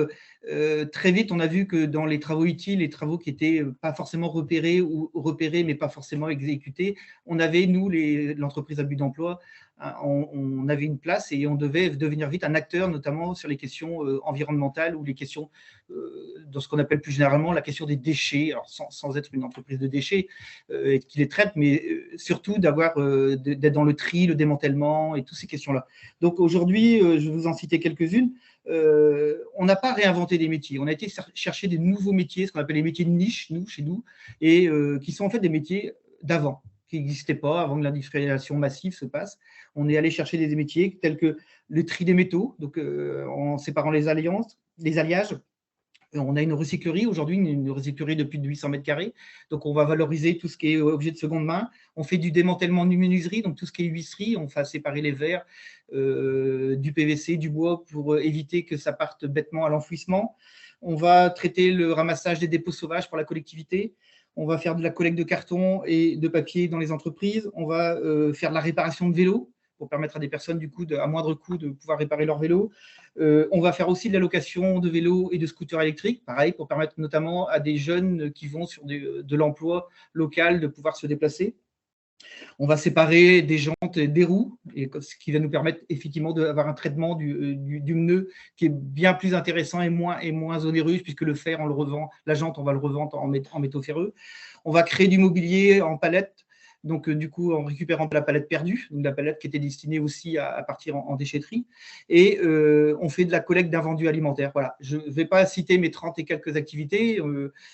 très vite, on a vu que dans les travaux utiles, les travaux qui n'étaient pas forcément repérés ou repérés mais pas forcément exécutés, on avait, nous, l'entreprise à but d'emploi, on avait une place et on devait devenir vite un acteur, notamment sur les questions environnementales ou les questions, dans ce qu'on appelle plus généralement la question des déchets, alors sans être une entreprise de déchets qui les traite, mais surtout d'être dans le tri, le démantèlement et toutes ces questions-là. Donc aujourd'hui, je vais vous en citer quelques-unes. On n'a pas réinventé des métiers, on a été chercher des nouveaux métiers, ce qu'on appelle les métiers de niche, chez nous, et qui sont en fait des métiers d'avant, qui n'existaient pas avant que l'industrialisation massive se passe. On est allé chercher des métiers tels que le tri des métaux, donc en séparant les alliages. On a une recyclerie aujourd'hui, une recyclerie de plus de 800 mètres carrés. Donc, on va valoriser tout ce qui est objet de seconde main. On fait du démantèlement de menuiserie, donc tout ce qui est huisserie. On fait séparer les verres, du PVC, du bois pour éviter que ça parte bêtement à l'enfouissement. On va traiter le ramassage des dépôts sauvages pour la collectivité. On va faire de la collecte de carton et de papier dans les entreprises. On va faire de la réparation de vélos pour permettre à des personnes, du coup, à moindre coût, de pouvoir réparer leur vélo. On va faire aussi de la location de vélos et de scooters électriques, pareil, pour permettre notamment à des jeunes qui vont sur de l'emploi local de pouvoir se déplacer. On va séparer des jantes et des roues, ce qui va nous permettre effectivement d'avoir un traitement du pneu qui est bien plus intéressant et moins onéreux, puisque le fer, on le revend, la jante, on va le revendre en métaux ferreux. On va créer du mobilier en palette. Donc, du coup, en récupérant la palette perdue, donc la palette qui était destinée aussi à partir en déchetterie. Et on fait de la collecte d'invendus alimentaires. Voilà. Je ne vais pas citer mes 30 et quelques activités.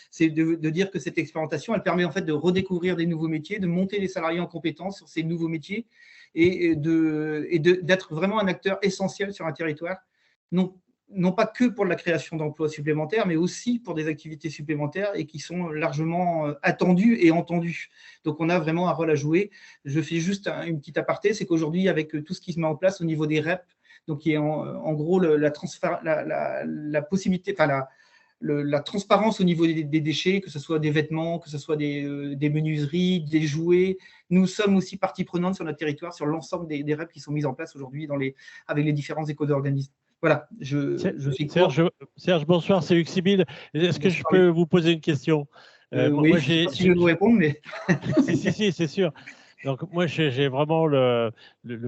C'est de dire que cette expérimentation, elle permet en fait de redécouvrir des nouveaux métiers, de monter les salariés en compétence sur ces nouveaux métiers et d'être vraiment un acteur essentiel sur un territoire. Non pas que pour la création d'emplois supplémentaires, mais aussi pour des activités supplémentaires et qui sont largement attendues et entendues. Donc, on a vraiment un rôle à jouer. Je fais juste une petite aparté, c'est qu'aujourd'hui, avec tout ce qui se met en place au niveau des REP, donc qui est en gros la possibilité, enfin la transparence au niveau des déchets, que ce soit des vêtements, que ce soit des menuiseries, des jouets. Nous sommes aussi partie prenante sur notre territoire, sur l'ensemble des REP qui sont mises en place aujourd'hui avec les différents éco-organismes. Voilà, Serge, bonsoir, c'est Hugues Sibyl. Est-ce que je peux vous poser une question? Oui, moi, je ne sais pas si je vais vous répondre, mais… si, c'est sûr. Donc, moi, j'ai vraiment le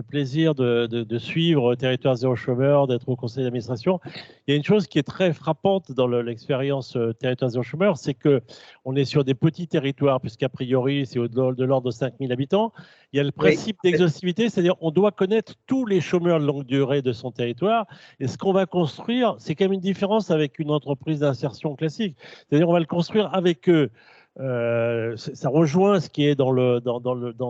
plaisir de suivre Territoire Zéro Chômeur, d'être au conseil d'administration. Il y a une chose qui est très frappante dans l'expérience Territoire Zéro Chômeur, c'est qu'on est sur des petits territoires, puisqu'a priori, c'est de l'ordre de 5000 habitants. Il y a le principe d'exhaustivité, c'est-à-dire qu'on doit connaître tous les chômeurs de longue durée de son territoire. Et ce qu'on va construire, c'est quand même une différence avec une entreprise d'insertion classique. C'est-à-dire qu'on va le construire avec eux. Ça rejoint ce qui est dans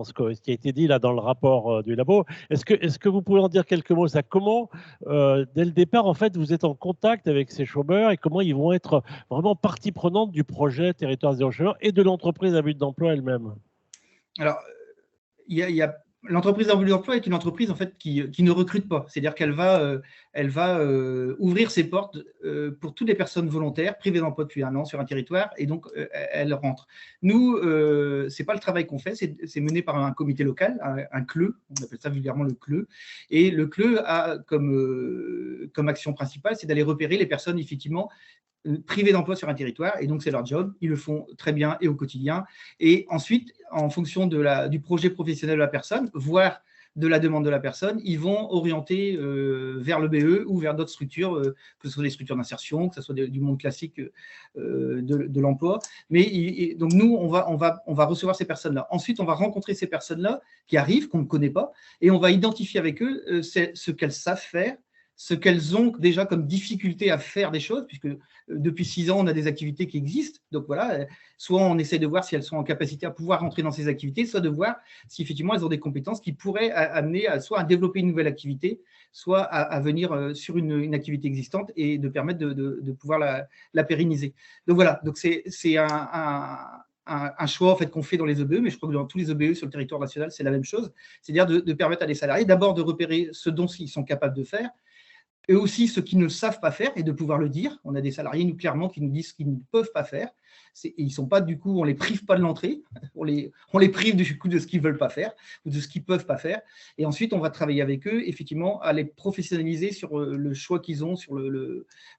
ce qui a été dit là dans le rapport du labo. Est-ce que vous pouvez en dire quelques mots? Comment, dès le départ, en fait, vous êtes en contact avec ces chômeurs et comment ils vont être vraiment partie prenante du projet Territoire Zéro Chômeur et de l'entreprise à but d'emploi elle-même? Alors, l'entreprise à but d'emploi est une entreprise en fait qui ne recrute pas, c'est-à-dire qu'elle va ouvrir ses portes pour toutes les personnes volontaires privées d'emploi depuis 1 an sur un territoire et donc elle rentre. Nous, c'est pas le travail qu'on fait, c'est mené par un comité local, un CLE, on appelle ça vulgairement le CLE, et le CLE a comme action principale, c'est d'aller repérer les personnes effectivement privés d'emploi sur un territoire, et donc c'est leur job, ils le font très bien et au quotidien, et ensuite, en fonction du projet professionnel de la personne, voire de la demande de la personne, ils vont orienter vers le BE ou vers d'autres structures, que ce soit des structures d'insertion, que ce soit du monde classique de l'emploi. Mais donc nous, on va recevoir ces personnes-là. Ensuite, on va rencontrer ces personnes-là qui arrivent, qu'on ne connaît pas, et on va identifier avec eux ce qu'elles savent faire, ce qu'elles ont déjà comme difficulté à faire des choses, puisque depuis 6 ans, on a des activités qui existent. Donc voilà, soit on essaie de voir si elles sont en capacité à pouvoir rentrer dans ces activités, soit de voir si effectivement elles ont des compétences qui pourraient amener soit à développer une nouvelle activité, soit à venir sur une activité existante et de permettre de pouvoir la pérenniser. Donc voilà, donc c'est un choix en fait, qu'on fait dans les EBE, mais je crois que dans tous les EBE sur le territoire national, c'est la même chose. C'est-à-dire de permettre à des salariés d'abord de repérer ce dont ils sont capables de faire, et aussi ceux qui ne savent pas faire et de pouvoir le dire. On a des salariés, nous, clairement, qui nous disent ce qu'ils ne peuvent pas faire. Et ils sont pas, du coup, on les prive pas de l'entrée, on les prive du coup de ce qu'ils veulent pas faire ou de ce qu'ils peuvent pas faire. Et ensuite, on va travailler avec eux, effectivement, à les professionnaliser sur le choix qu'ils ont, sur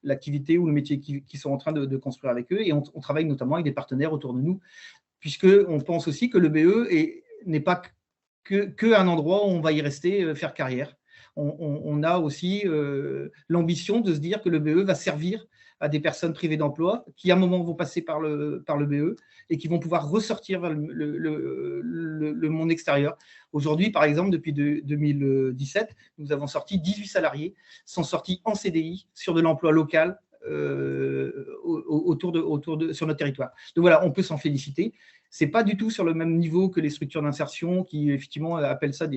l'activité ou le métier qu'ils sont en train de construire avec eux. Et on travaille notamment avec des partenaires autour de nous, puisqu'on pense aussi que le BE n'est pas que un endroit où on va y rester, faire carrière. On a aussi l'ambition de se dire que le BE va servir à des personnes privées d'emploi qui, à un moment, vont passer par le BE et qui vont pouvoir ressortir vers le monde extérieur. Aujourd'hui, par exemple, depuis 2017, nous avons sorti 18 salariés sont sortis en CDI sur de l'emploi local sur notre territoire. Donc voilà, on peut s'en féliciter. C'est pas du tout sur le même niveau que les structures d'insertion qui effectivement appellent ça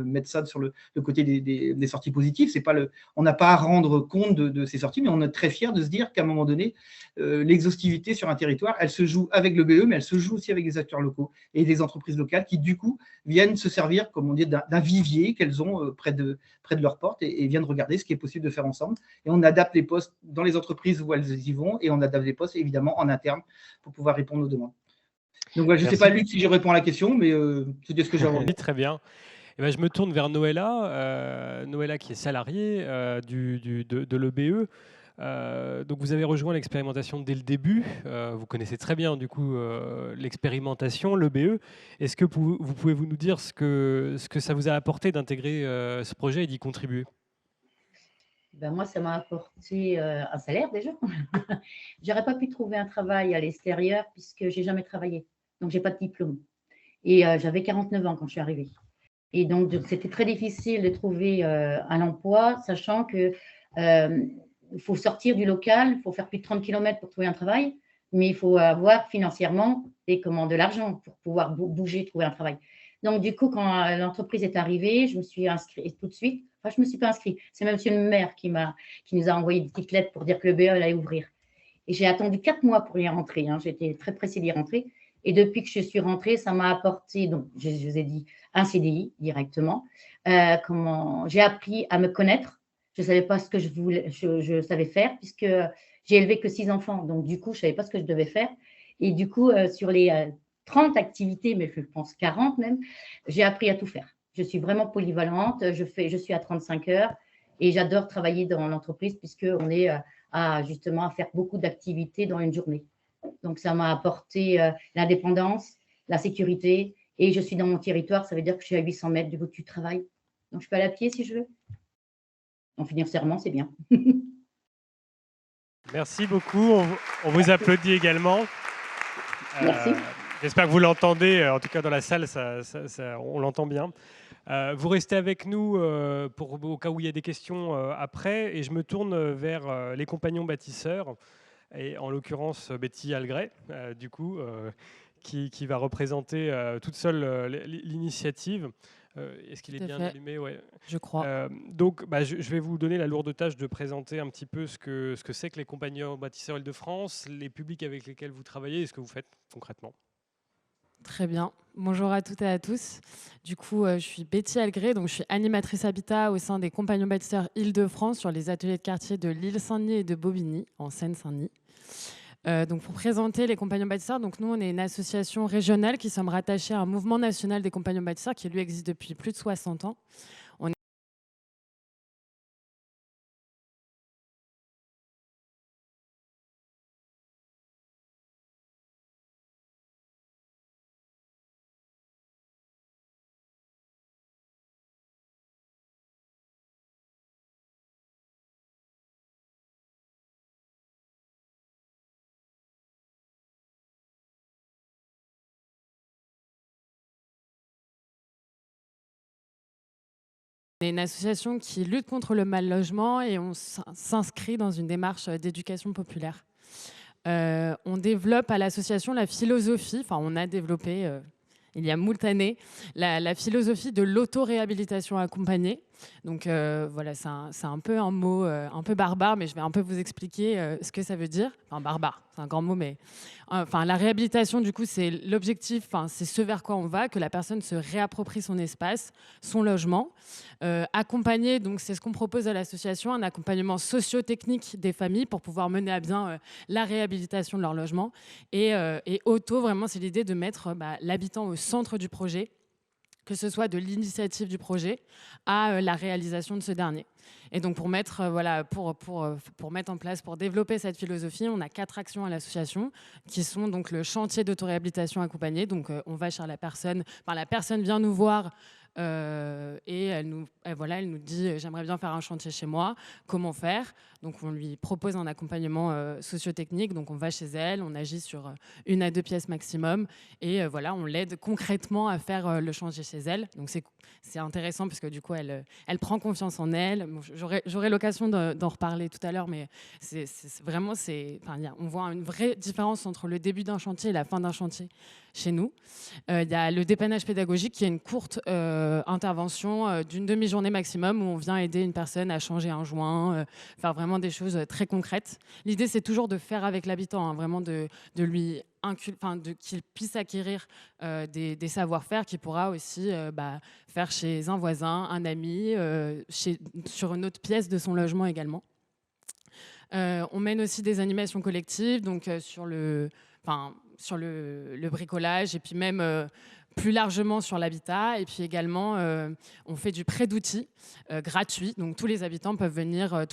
mettent ça sur le côté des sorties positives. C'est pas on n'a pas à rendre compte de ces sorties, mais on est très fiers de se dire qu'à un moment donné, l'exhaustivité sur un territoire, elle se joue avec le BE, mais elle se joue aussi avec des acteurs locaux et des entreprises locales qui du coup viennent se servir, comme on dit, d'un vivier qu'elles ont près de leur porte et viennent regarder ce qui est possible de faire ensemble. Et on adapte les postes dans les entreprises où elles y vont et on adapte les postes évidemment en interne pour pouvoir répondre aux demandes. Donc voilà, je ne sais pas, Luc, si je réponds à la question, mais c'était ce que j'avais envie. Très bien. Et ben, je me tourne vers Noëlla, Noëlla qui est salariée de l'EBE. Donc vous avez rejoint l'expérimentation dès le début. Vous connaissez très bien du coup l'expérimentation, l'EBE. Est-ce que vous pouvez nous dire ce que ça vous a apporté d'intégrer ce projet et d'y contribuer? Ben moi, ça m'a apporté un salaire déjà. J'aurais pas pu trouver un travail à l'extérieur puisque j'ai jamais travaillé. Donc, j'ai pas de diplôme. Et j'avais 49 ans quand je suis arrivée. Et donc c'était très difficile de trouver un emploi, sachant que faut sortir du local, il faut faire plus de 30 km pour trouver un travail, mais il faut avoir financièrement de l'argent pour pouvoir bouger, trouver un travail. Donc, du coup, quand l'entreprise est arrivée, je me suis inscrite tout de suite. Enfin, je ne me suis pas inscrite. C'est même monsieur le maire qui nous a envoyé une petite lettre pour dire que le BE allait ouvrir. Et j'ai attendu 4 mois pour y rentrer. Hein. J'étais très pressée d'y rentrer. Et depuis que je suis rentrée, ça m'a apporté, donc, je vous ai dit, un CDI directement. J'ai appris à me connaître. Je ne savais pas ce que je savais faire, puisque j'ai élevé que 6 enfants. Donc, du coup, je ne savais pas ce que je devais faire. Et du coup, sur les 30 activités, mais je pense 40 même, j'ai appris à tout faire. Je suis vraiment polyvalente. Je suis à 35 heures et j'adore travailler dans l'entreprise, puisqu'on est justement à faire beaucoup d'activités dans une journée. Donc, ça m'a apporté l'indépendance, la sécurité, et je suis dans mon territoire, ça veut dire que je suis à 800 mètres du bout du travail. Donc, je peux aller à pied si je veux. En financièrement, c'est bien. Merci beaucoup. On vous applaudit également. Merci. J'espère que vous l'entendez. En tout cas, dans la salle, on l'entend bien. Vous restez avec nous au cas où il y a des questions après. Et je me tourne vers les compagnons bâtisseurs. Et en l'occurrence Betty Algret, du coup, qui va représenter toute seule l'initiative. Est-ce qu'il est bien allumé? Ouais. Je crois. Donc, je vais vous donner la lourde tâche de présenter un petit peu ce que c'est que les compagnons bâtisseurs Île-de-France, les publics avec lesquels vous travaillez et ce que vous faites concrètement. Très bien. Bonjour à toutes et à tous. Du coup, je suis Betty Algret, donc je suis animatrice habitat au sein des compagnons bâtisseurs Île-de-France sur les ateliers de quartier de l'Île-Saint-Denis et de Bobigny, en Seine-Saint-Denis. Donc pour présenter les compagnons bâtisseurs, donc nous, on est une association régionale qui sommes rattachés à un mouvement national des compagnons bâtisseurs qui, lui, existe depuis plus de 60 ans. On est une association qui lutte contre le mal logement et on s'inscrit dans une démarche d'éducation populaire. On développe à l'association la philosophie, enfin on a développé il y a moult années, la philosophie de l'auto-réhabilitation accompagnée. Donc voilà, c'est un peu un mot un peu barbare, mais je vais un peu vous expliquer ce que ça veut dire. Enfin, barbare, c'est un grand mot, mais enfin, la réhabilitation, du coup, c'est l'objectif, enfin, c'est ce vers quoi on va, que la personne se réapproprie son espace, son logement. Accompagner, donc c'est ce qu'on propose à l'association, un accompagnement socio-technique des familles pour pouvoir mener à bien la réhabilitation de leur logement. Et auto, vraiment, c'est l'idée de mettre l'habitant au centre du projet, que ce soit de l'initiative du projet à la réalisation de ce dernier. Et donc pour mettre, pour mettre en place, pour développer cette philosophie, on a 4 actions à l'association qui sont donc le chantier d'autoréhabilitation accompagnée. Donc on va chez la personne vient nous voir et elle nous dit j'aimerais bien faire un chantier chez moi, comment faire? Donc on lui propose un accompagnement socio-technique, donc on va chez elle, on agit sur 1 à 2 pièces maximum et on l'aide concrètement à faire le chantier chez elle. Donc c'est intéressant parce que du coup elle prend confiance en elle. Bon, j'aurai l'occasion d'en reparler tout à l'heure, mais on voit une vraie différence entre le début d'un chantier et la fin d'un chantier chez nous. Il y a le dépannage pédagogique qui est une courte intervention d'une demi-journée maximum où on vient aider une personne à changer un joint, faire vraiment des choses très concrètes. L'idée, c'est toujours de faire avec l'habitant, vraiment de lui qu'il puisse acquérir des savoir-faire qu'il pourra aussi faire chez un voisin, un ami, sur une autre pièce de son logement également. On mène aussi des animations collectives, donc sur le bricolage et puis même plus largement sur l'habitat. Et puis également, on fait du prêt d'outils gratuit. Donc tous les habitants peuvent venir,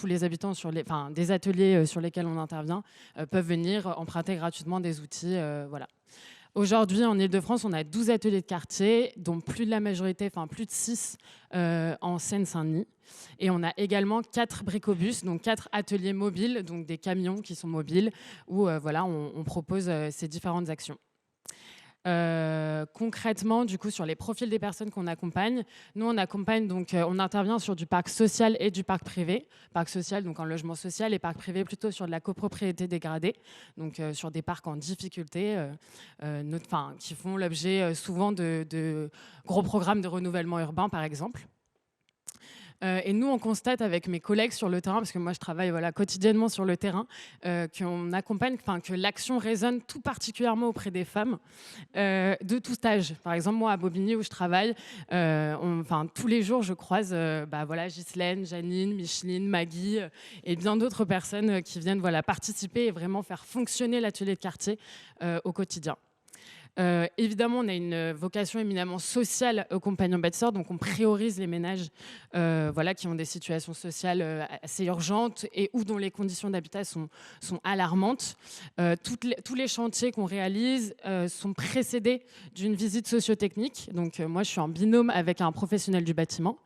des ateliers sur lesquels on intervient, peuvent venir emprunter gratuitement des outils. Voilà. Aujourd'hui, en Ile-de-France, on a 12 ateliers de quartier, dont plus de 6 en Seine-Saint-Denis. Et on a également 4 bricobus, donc 4 ateliers mobiles, donc des camions qui sont mobiles, où on propose ces différentes actions. Concrètement, du coup, sur les profils des personnes qu'on accompagne, nous on accompagne on intervient sur du parc social et du parc privé. Parc social, donc en logement social, et parc privé plutôt sur de la copropriété dégradée, donc sur des parcs en difficulté, qui font l'objet souvent de gros programmes de renouvellement urbain, par exemple. Et nous, on constate avec mes collègues sur le terrain, parce que moi, je travaille quotidiennement sur le terrain, qu'on accompagne, que l'action résonne tout particulièrement auprès des femmes de tout âge. Par exemple, moi, à Bobigny, où je travaille, tous les jours, je croise Ghislaine, Janine, Micheline, Maggie et bien d'autres personnes qui viennent participer et vraiment faire fonctionner l'atelier de quartier au quotidien. Évidemment, on a une vocation éminemment sociale aux compagnons bâtisseurs, donc on priorise les ménages qui ont des situations sociales assez urgentes et dont les conditions d'habitat sont alarmantes. Tous les chantiers qu'on réalise sont précédés d'une visite sociotechnique. Donc moi, je suis en binôme avec un professionnel du bâtiment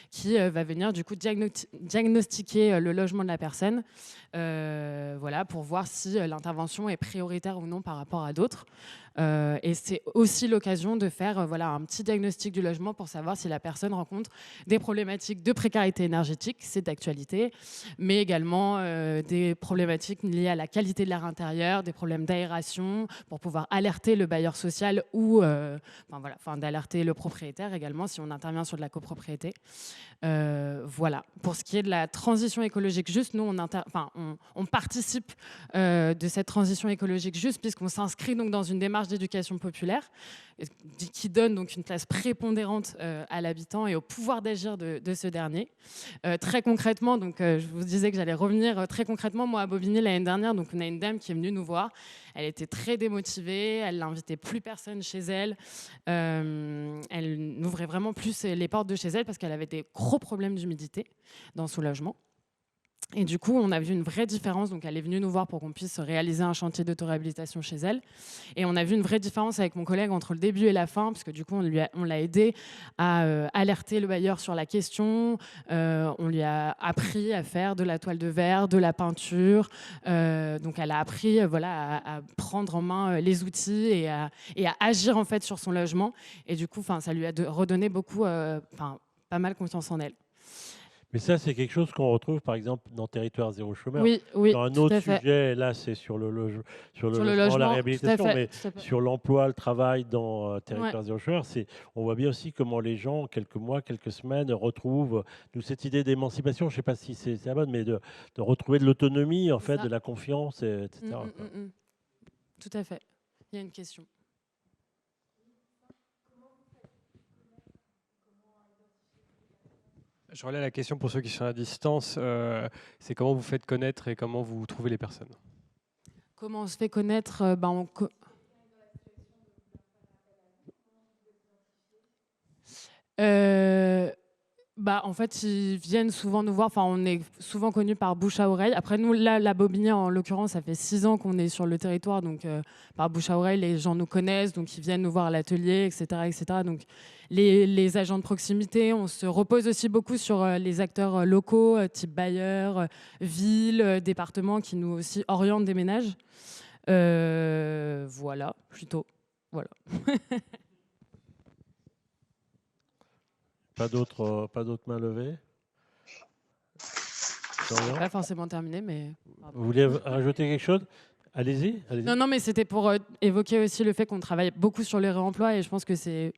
qui va venir du coup diagnostiquer le logement de la personne pour voir si l'intervention est prioritaire ou non par rapport à d'autres. Et c'est aussi l'occasion de faire un petit diagnostic du logement pour savoir si la personne rencontre des problématiques de précarité énergétique, c'est d'actualité, mais également des problématiques liées à la qualité de l'air intérieur, des problèmes d'aération, pour pouvoir alerter le bailleur social ou d'alerter le propriétaire également si on intervient sur de la copropriété. Pour ce qui est de la transition écologique juste, nous on participe de cette transition écologique juste puisqu'on s'inscrit donc dans une démarche d'éducation populaire qui donne donc une place prépondérante à l'habitant et au pouvoir d'agir de ce dernier. Très concrètement, donc je vous disais que j'allais revenir très concrètement. Moi à Bobigny l'année dernière, donc on a une dame qui est venue nous voir. Elle était très démotivée, elle n'invitait plus personne chez elle. Elle n'ouvrait vraiment plus les portes de chez elle parce qu'elle avait des gros problèmes d'humidité dans son logement. Et du coup, on a vu une vraie différence. Donc, elle est venue nous voir pour qu'on puisse réaliser un chantier d'autoréhabilitation chez elle. Et on a vu une vraie différence avec mon collègue entre le début et la fin, parce que du coup, on l'a aidé à alerter le bailleur sur la question. On lui a appris à faire de la toile de verre, de la peinture. Donc, elle a appris à prendre en main les outils et à agir en fait sur son logement. Et du coup, ça lui a redonné beaucoup, pas mal confiance en elle. Mais ça, c'est quelque chose qu'on retrouve, par exemple, dans Territoire zéro chômeur. Oui, oui, Sur un tout autre à fait. sujet, là, c'est sur le Sur le logement, la logement, tout à réhabilitation, fait, mais tout à fait. sur l'emploi, le travail dans Ouais. Territoire zéro chômeur, on voit bien aussi comment les gens, en quelques mois, quelques semaines, retrouvent cette idée d'émancipation. Je ne sais pas si c'est la bonne, mais de retrouver de l'autonomie, en fait, Ça. de la confiance, etc. quoi. Tout à fait. Il y a une question. Je relais la question pour ceux qui sont à distance. C'est comment vous faites connaître et comment vous trouvez les personnes? Comment on se fait connaître En fait, ils viennent souvent nous voir. Enfin, on est souvent connus par bouche à oreille. Après, nous, là, la Bobigny, en l'occurrence, ça fait 6 ans qu'on est sur le territoire. Donc, par bouche à oreille, les gens nous connaissent. Donc, ils viennent nous voir à l'atelier, etc., etc. Donc, les agents de proximité, on se repose aussi beaucoup sur les acteurs locaux, type bailleurs, villes, départements, qui nous aussi orientent des ménages. Voilà, plutôt. Voilà. Pas d'autres mains levées? Pas forcément terminé, mais... Vous voulez rajouter quelque chose? Allez-y. Non, mais c'était pour évoquer aussi le fait qu'on travaille beaucoup sur le réemploi et je pense que c'est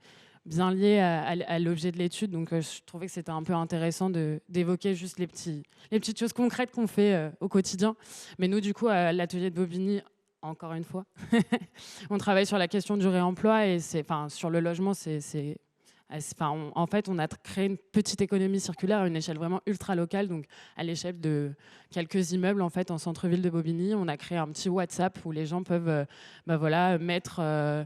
bien lié à l'objet de l'étude. Donc, je trouvais que c'était un peu intéressant d'évoquer juste les petites choses concrètes qu'on fait au quotidien. Mais nous, du coup, à l'atelier de Bobigny, encore une fois, on travaille sur la question du réemploi et sur le logement, en fait, on a créé une petite économie circulaire à une échelle vraiment ultra locale, donc à l'échelle de quelques immeubles en fait en centre-ville de Bobigny. On a créé un petit WhatsApp où les gens peuvent mettre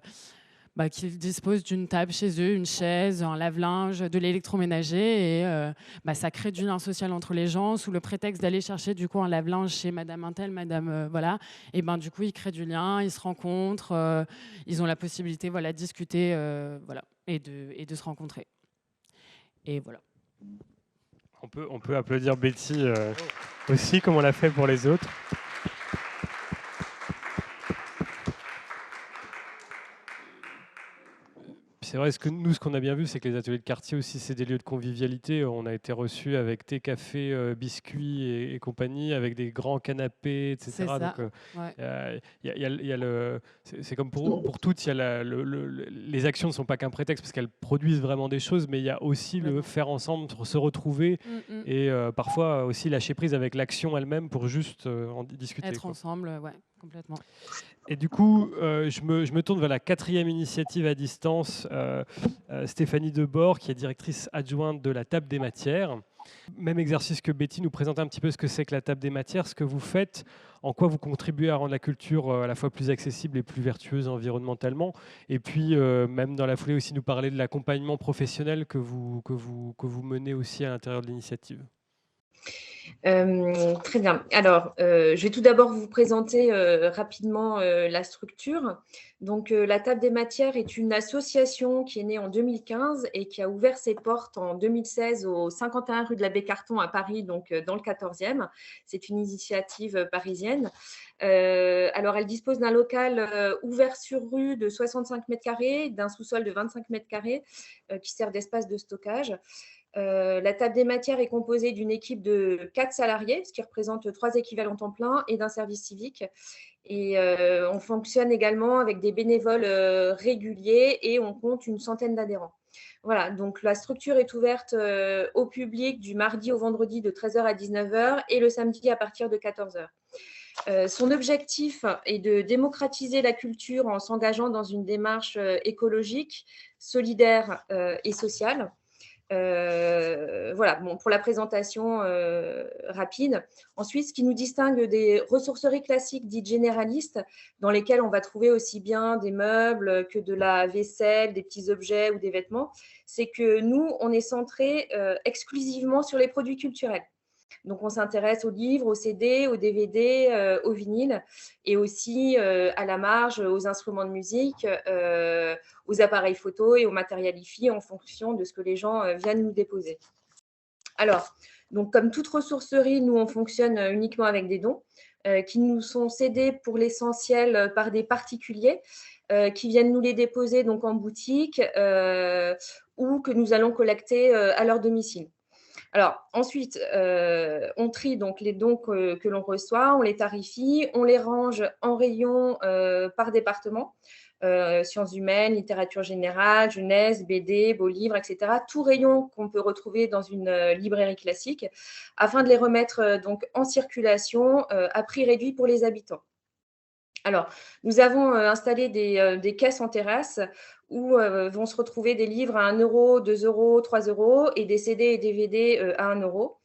qu'ils disposent d'une table chez eux, une chaise, un lave-linge, de l'électroménager et ça crée du lien social entre les gens sous le prétexte d'aller chercher du coup un lave-linge chez Madame Intel, Madame voilà. Et du coup ils créent du lien, ils se rencontrent, ils ont la possibilité de discuter voilà et de se rencontrer. Et voilà. On peut applaudir Betty aussi comme on l'a fait pour les autres. C'est vrai, ce qu'on a bien vu, c'est que les ateliers de quartier aussi, c'est des lieux de convivialité. On a été reçus avec thé, café, biscuits et compagnie, avec des grands canapés, etc. C'est ça. Donc, Ouais. c'est comme pour toutes, les actions ne sont pas qu'un prétexte parce qu'elles produisent vraiment des choses, mais il y a aussi le faire ensemble, se retrouver et parfois aussi lâcher prise avec l'action elle-même pour juste en discuter. Être ensemble, ouais, complètement. Et du coup, je me tourne vers la 4e initiative à distance, Stéphanie Debord, qui est directrice adjointe de la Table des Matières. Même exercice que Betty, nous présente un petit peu ce que c'est que la Table des Matières, ce que vous faites, en quoi vous contribuez à rendre la culture à la fois plus accessible et plus vertueuse environnementalement. Et puis, même dans la foulée aussi, nous parler de l'accompagnement professionnel que vous menez aussi à l'intérieur de l'initiative. Très bien. Alors, je vais tout d'abord vous présenter rapidement la structure. Donc, la Table des Matières est une association qui est née en 2015 et qui a ouvert ses portes en 2016 au 51 rue de l'Abbé Carton à Paris, donc dans le 14e. C'est une initiative parisienne. Alors, elle dispose d'un local ouvert sur rue de 65 mètres carrés, d'un sous-sol de 25 mètres carrés qui sert d'espace de stockage. La Table des Matières est composée d'une équipe de 4 salariés, ce qui représente 3 équivalents temps plein et d'un service civique. Et on fonctionne également avec des bénévoles réguliers et on compte une centaine d'adhérents. Voilà, donc la structure est ouverte au public du mardi au vendredi de 13h à 19h et le samedi à partir de 14h. Son objectif est de démocratiser la culture en s'engageant dans une démarche écologique, solidaire et sociale. Voilà, bon, pour la présentation rapide. Ensuite, ce qui nous distingue des ressourceries classiques dites généralistes, dans lesquelles on va trouver aussi bien des meubles que de la vaisselle, des petits objets ou des vêtements, c'est que nous, on est centré exclusivement sur les produits culturels. Donc, on s'intéresse aux livres, aux CD, aux DVD, aux vinyles et aussi à la marge aux instruments de musique, aux appareils photo et au matériel hi-fi en fonction de ce que les gens viennent nous déposer. Alors, donc, comme toute ressourcerie, nous, on fonctionne uniquement avec des dons qui nous sont cédés pour l'essentiel par des particuliers qui viennent nous les déposer donc, en boutique ou que nous allons collecter à leur domicile. Alors, ensuite, on trie donc les dons que l'on reçoit, on les tarifie, on les range en rayons par département. Sciences humaines, littérature générale, jeunesse, BD, beaux livres, etc. Tout rayon qu'on peut retrouver dans une librairie classique, afin de les remettre donc en circulation à prix réduit pour les habitants. Alors, nous avons installé des caisses en terrasse où vont se retrouver des livres à 1 €, 2 €, 3 € et des CD et DVD à 1 €.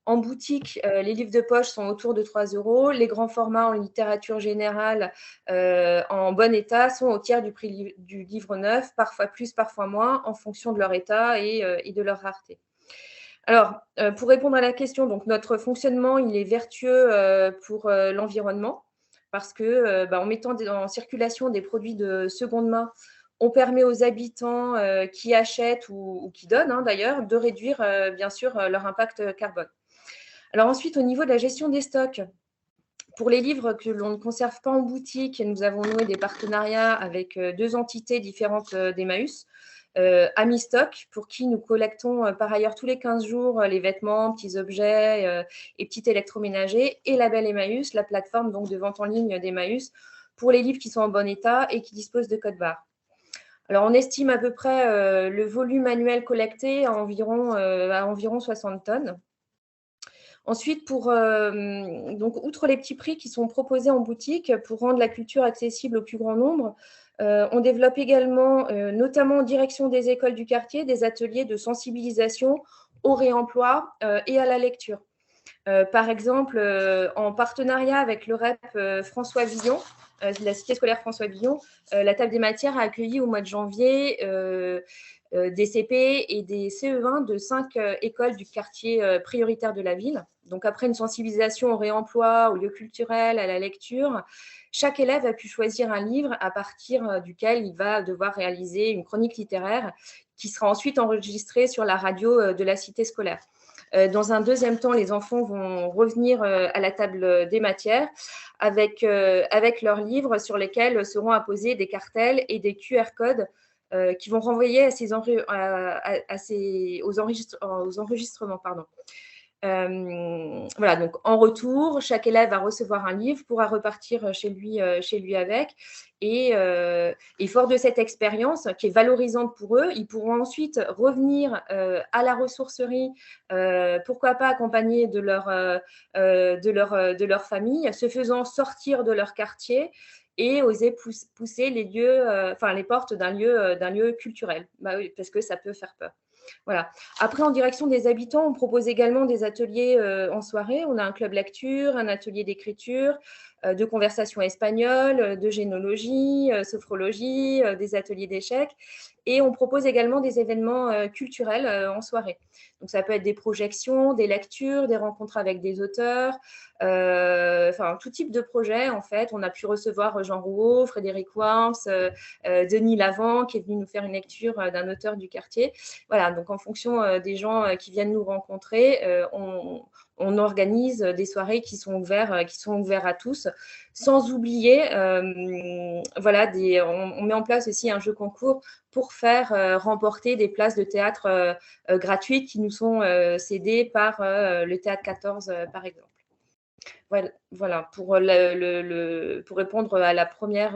En boutique, les livres de poche sont autour de 3 €. Les grands formats en littérature générale en bon état sont au tiers du prix du livre neuf, parfois plus, parfois moins, en fonction de leur état et de leur rareté. Alors, pour répondre à la question, donc notre fonctionnement, il est vertueux pour l'environnement, parce que en mettant en circulation des produits de seconde main, on permet aux habitants qui achètent ou qui donnent d'ailleurs, de réduire bien sûr leur impact carbone. Alors ensuite, au niveau de la gestion des stocks, pour les livres que l'on ne conserve pas en boutique, nous avons noué des partenariats avec 2 entités différentes d'Emmaüs. Amistock, pour qui nous collectons par ailleurs tous les 15 jours les vêtements, petits objets et petits électroménagers, et Label Emmaüs, la plateforme donc de vente en ligne d'Emmaüs, pour les livres qui sont en bon état et qui disposent de code barre. Alors, on estime à peu près le volume annuel collecté à environ 60 tonnes. Ensuite, donc, outre les petits prix qui sont proposés en boutique pour rendre la culture accessible au plus grand nombre, on développe également, notamment en direction des écoles du quartier, des ateliers de sensibilisation au réemploi et à la lecture. Par exemple, en partenariat avec le REP François Villon, la cité scolaire François Villon, la table des matières a accueilli au mois de janvier des CP et des CE1 de 5 écoles du quartier prioritaire de la ville. Donc, après une sensibilisation au réemploi, au lieu culturel, à la lecture, chaque élève a pu choisir un livre à partir duquel il va devoir réaliser une chronique littéraire qui sera ensuite enregistrée sur la radio de la cité scolaire. Dans un deuxième temps, les enfants vont revenir à la table des matières avec leurs livres sur lesquels seront apposés des cartels et des QR codes qui vont renvoyer aux enregistrements. Pardon. Voilà, donc en retour, chaque élève va recevoir un livre, pourra repartir chez lui avec. Et fort de cette expérience qui est valorisante pour eux, ils pourront ensuite revenir à la ressourcerie, pourquoi pas accompagnés de leur famille, se faisant sortir de leur quartier et oser pousser les portes d'un lieu culturel, oui, parce que ça peut faire peur. Voilà. Après, en direction des habitants, on propose également des ateliers en soirée. On a un club lecture, un atelier d'écriture, de conversation espagnole, de génologie, sophrologie, des ateliers d'échecs. Et on propose également des événements culturels en soirée. Donc, ça peut être des projections, des lectures, des rencontres avec des auteurs, tout type de projet, en fait. On a pu recevoir Jean Rouault, Frédéric Worms, Denis Lavant, qui est venu nous faire une lecture d'un auteur du quartier. Voilà, donc en fonction des gens qui viennent nous rencontrer, on organise des soirées qui sont ouvertes à tous, sans oublier, on met en place aussi un jeu concours pour faire remporter des places de théâtre gratuites qui nous sont cédées par le Théâtre 14, par exemple. Voilà pour répondre à la première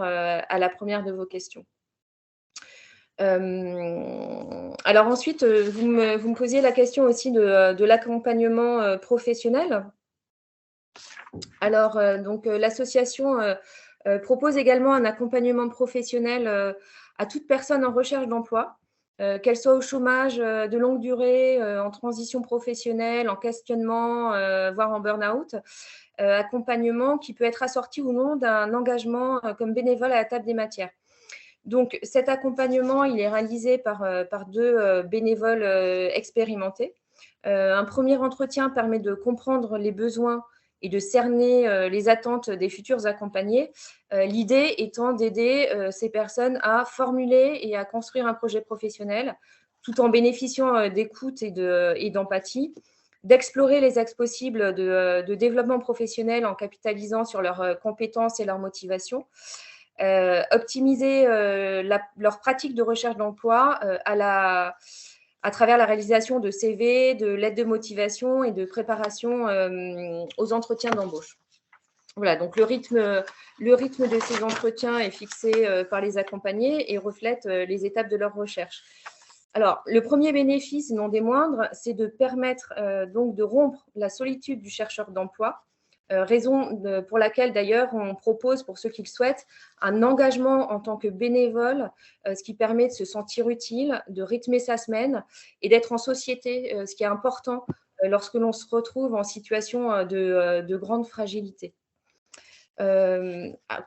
de vos questions. Alors ensuite, vous me posiez la question aussi de l'accompagnement professionnel. Alors, l'association propose également un accompagnement professionnel à toute personne en recherche d'emploi, qu'elle soit au chômage de longue durée, en transition professionnelle, en questionnement, voire en burn-out. Accompagnement qui peut être assorti ou non d'un engagement comme bénévole à la table des matières. Donc, cet accompagnement, il est réalisé par 2 bénévoles expérimentés. Un premier entretien permet de comprendre les besoins et de cerner les attentes des futurs accompagnés. L'idée étant d'aider ces personnes à formuler et à construire un projet professionnel, tout en bénéficiant d'écoute et d'empathie, d'explorer les axes possibles de développement professionnel en capitalisant sur leurs compétences et leurs motivations, optimiser leur pratique de recherche d'emploi à à travers la réalisation de CV, de lettres de motivation et de préparation aux entretiens d'embauche. Voilà, donc le rythme de ces entretiens est fixé par les accompagnés et reflète les étapes de leur recherche. Alors, le premier bénéfice, non des moindres, c'est de permettre donc de rompre la solitude du chercheur d'emploi, raison pour laquelle d'ailleurs on propose pour ceux qui le souhaitent un engagement en tant que bénévole, ce qui permet de se sentir utile, de rythmer sa semaine et d'être en société, ce qui est important lorsque l'on se retrouve en situation de grande fragilité.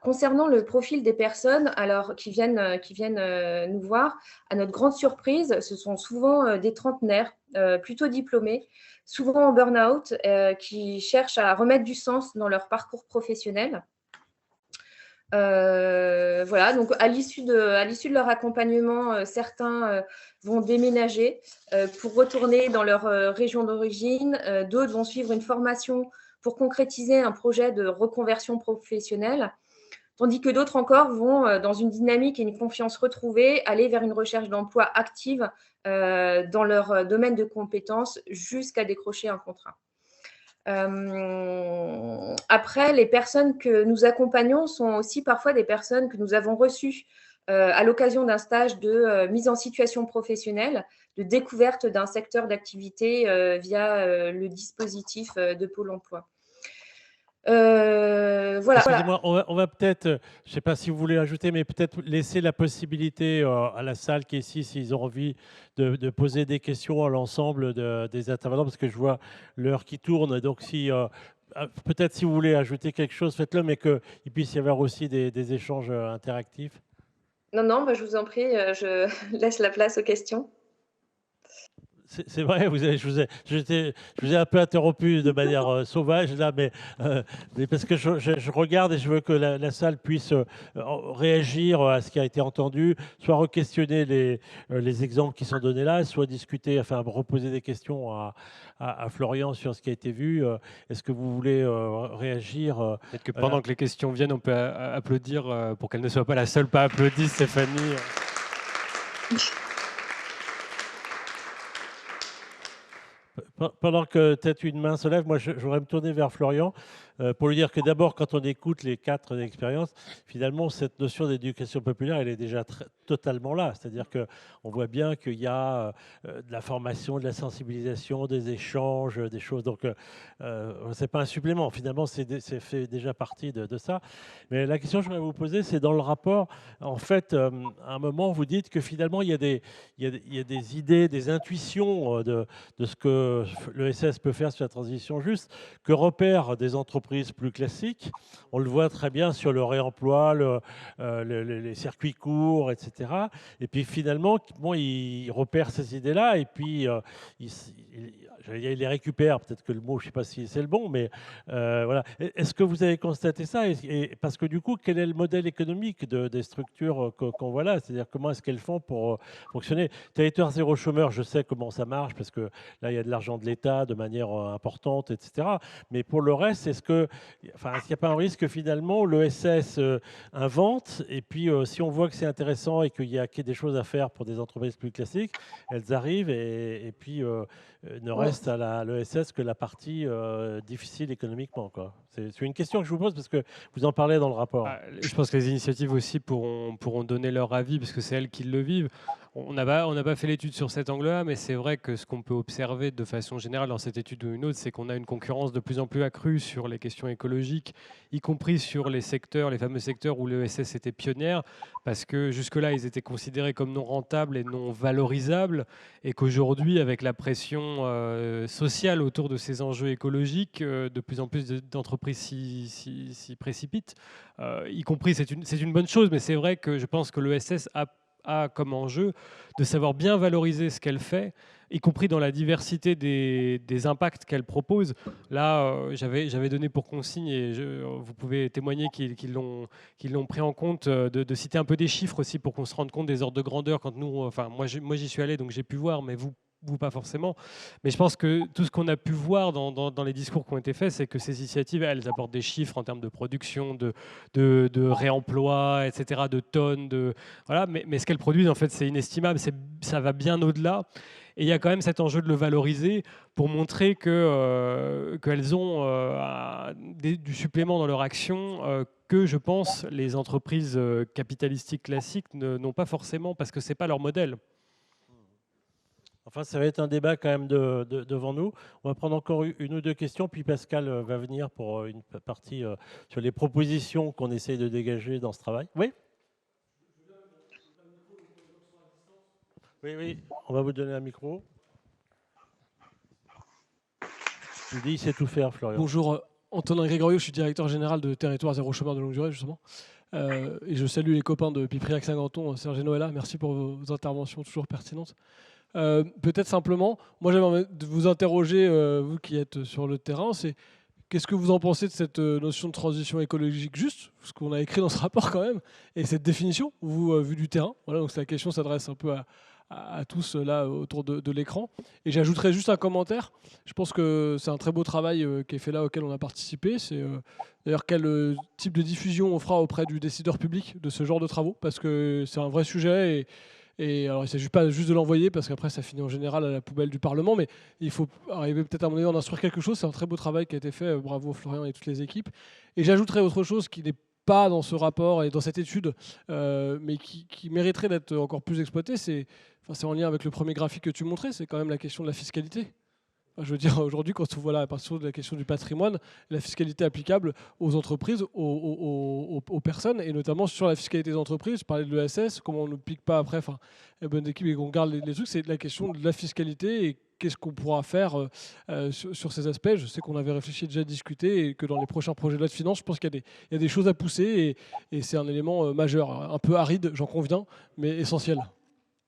Concernant le profil des personnes qui viennent nous voir, à notre grande surprise, ce sont souvent des trentenaires, plutôt diplômés, souvent en burn-out, qui cherchent à remettre du sens dans leur parcours professionnel. Voilà, donc à l'issue de leur accompagnement, certains vont déménager pour retourner dans leur région d'origine, d'autres vont suivre une formation pour concrétiser un projet de reconversion professionnelle, tandis que d'autres encore vont, dans une dynamique et une confiance retrouvée, aller vers une recherche d'emploi active dans leur domaine de compétences jusqu'à décrocher un contrat. Après, les personnes que nous accompagnons sont aussi parfois des personnes que nous avons reçues à l'occasion d'un stage de mise en situation professionnelle, de découverte d'un secteur d'activité via le dispositif de Pôle emploi. Voilà. Excusez-moi, on va peut-être, je ne sais pas si vous voulez ajouter, mais peut-être laisser la possibilité à la salle qui est ici, s'ils ont envie de poser des questions à l'ensemble des intervenants, parce que je vois l'heure qui tourne. Donc, peut-être si vous voulez ajouter quelque chose, faites-le, mais qu'il puisse y avoir aussi des échanges interactifs. Non, bah, je vous en prie, je laisse la place aux questions. C'est vrai, je vous ai un peu interrompu de manière sauvage là, mais parce que je regarde et je veux que la salle puisse réagir à ce qui a été entendu, soit re-questionner les exemples qui sont donnés là, soit discuter, enfin reposer des questions à Florian sur ce qui a été vu. Est-ce que vous voulez réagir Peut-être que pendant que les questions viennent, on peut applaudir pour qu'elle ne soit pas la seule pas applaudie, Stéphanie. Pendant que peut-être une main se lève, moi je voudrais me tourner vers Florian pour lui dire que d'abord, quand on écoute les 4 expériences, finalement, cette notion d'éducation populaire, elle est déjà totalement là. C'est-à-dire qu'on voit bien qu'il y a de la formation, de la sensibilisation, des échanges, des choses. Donc, ce n'est pas un supplément. Finalement, c'est fait déjà partie de ça. Mais la question que je voudrais vous poser, c'est dans le rapport, en fait, à un moment, vous dites que finalement, il y a des idées, des intuitions de ce que l'ESS peut faire sur la transition juste, que repèrent des entreprises plus classiques. On le voit très bien sur le réemploi, les circuits courts, etc. Et puis finalement, bon, il repère ces idées-là et puis il les récupère. Peut-être que le mot, je ne sais pas si c'est le bon, mais voilà. Est-ce que vous avez constaté ça parce que du coup, quel est le modèle économique des structures qu'on voit là? C'est-à-dire comment est-ce qu'elles font pour fonctionner? Territoire zéro chômeur, je sais comment ça marche parce que là, il y a de l'argent de l'État de manière importante, etc. Mais pour le reste, est-ce qu'il n'y a pas un risque que finalement l'ESS invente et puis si on voit que c'est intéressant et qu'il y a des choses à faire pour des entreprises plus classiques, elles arrivent et puis ne reste à l'ESS que la partie difficile économiquement, quoi. C'est une question que je vous pose parce que vous en parlez dans le rapport. Je pense que les initiatives aussi pourront donner leur avis parce que c'est elles qui le vivent. On n'a pas fait l'étude sur cet angle-là, mais c'est vrai que ce qu'on peut observer de façon générale dans cette étude ou une autre, c'est qu'on a une concurrence de plus en plus accrue sur les questions écologiques, y compris sur les fameux secteurs où l'ESS était pionnière, parce que jusque-là, ils étaient considérés comme non rentables et non valorisables, et qu'aujourd'hui, avec la pression sociale autour de ces enjeux écologiques, de plus en plus d'entreprises s'y précipitent. Y compris, c'est une bonne chose, mais c'est vrai que je pense que l'ESS a comme enjeu de savoir bien valoriser ce qu'elle fait, y compris dans la diversité des impacts qu'elle propose. Là, j'avais donné pour consigne, et vous pouvez témoigner qu'ils l'ont pris en compte, de citer un peu des chiffres aussi pour qu'on se rende compte des ordres de grandeur. Quand moi j'y suis allé, donc j'ai pu voir, mais vous pas forcément. Mais je pense que tout ce qu'on a pu voir dans les discours qui ont été faits, c'est que ces initiatives, elles apportent des chiffres en termes de production, de réemploi, etc., de tonnes. Voilà. Mais ce qu'elles produisent, en fait, c'est inestimable. Ça va bien au-delà. Et il y a quand même cet enjeu de le valoriser pour montrer qu'elles ont du supplément dans leur action que, je pense, les entreprises capitalistiques classiques n'ont pas forcément, parce que ce n'est pas leur modèle. Enfin, ça va être un débat quand même devant nous. On va prendre encore une ou deux questions, puis Pascal va venir pour une partie sur les propositions qu'on essaye de dégager dans ce travail. Oui ? Oui, on va vous donner un micro. Je dis, il sait tout faire, Florian. Bonjour, Antonin Grégorio, je suis directeur général de Territoire Zéro Chômeur de longue durée, justement. Et je salue les copains de Pipriac Saint-Ganton, Serge et Noëlla. Merci pour vos interventions toujours pertinentes. Peut-être simplement, moi j'avais envie de vous interroger, vous qui êtes sur le terrain, c'est qu'est-ce que vous en pensez de cette notion de transition écologique juste, ce qu'on a écrit dans ce rapport quand même, et cette définition, vous, vu du terrain. Voilà, donc la question s'adresse un peu à tous là autour de l'écran. Et j'ajouterais juste un commentaire. Je pense que c'est un très beau travail qui est fait là, auquel on a participé. C'est d'ailleurs quel type de diffusion on fera auprès du décideur public de ce genre de travaux, parce que c'est un vrai sujet. Et alors, il ne s'agit pas juste de l'envoyer, parce qu'après, ça finit en général à la poubelle du Parlement, mais il faut arriver peut-être à mon avis à en instruire quelque chose. C'est un très beau travail qui a été fait. Bravo Florian et toutes les équipes. Et j'ajouterais autre chose qui n'est pas dans ce rapport et dans cette étude, mais qui mériterait d'être encore plus exploité. C'est en lien avec le premier graphique que tu montrais, c'est quand même la question de la fiscalité. Je veux dire, aujourd'hui, quand on voit la question de la question du patrimoine, la fiscalité applicable aux entreprises, aux personnes, et notamment sur la fiscalité des entreprises, je parlais de l'ESS, comment on ne pique pas après, la bonne équipe et qu'on garde les trucs, c'est la question de la fiscalité et qu'est-ce qu'on pourra faire sur ces aspects. Je sais qu'on avait réfléchi, déjà discuté, et que dans les prochains projets de loi de finances, je pense qu'il y a des choses à pousser, et c'est un élément majeur, un peu aride, j'en conviens, mais essentiel.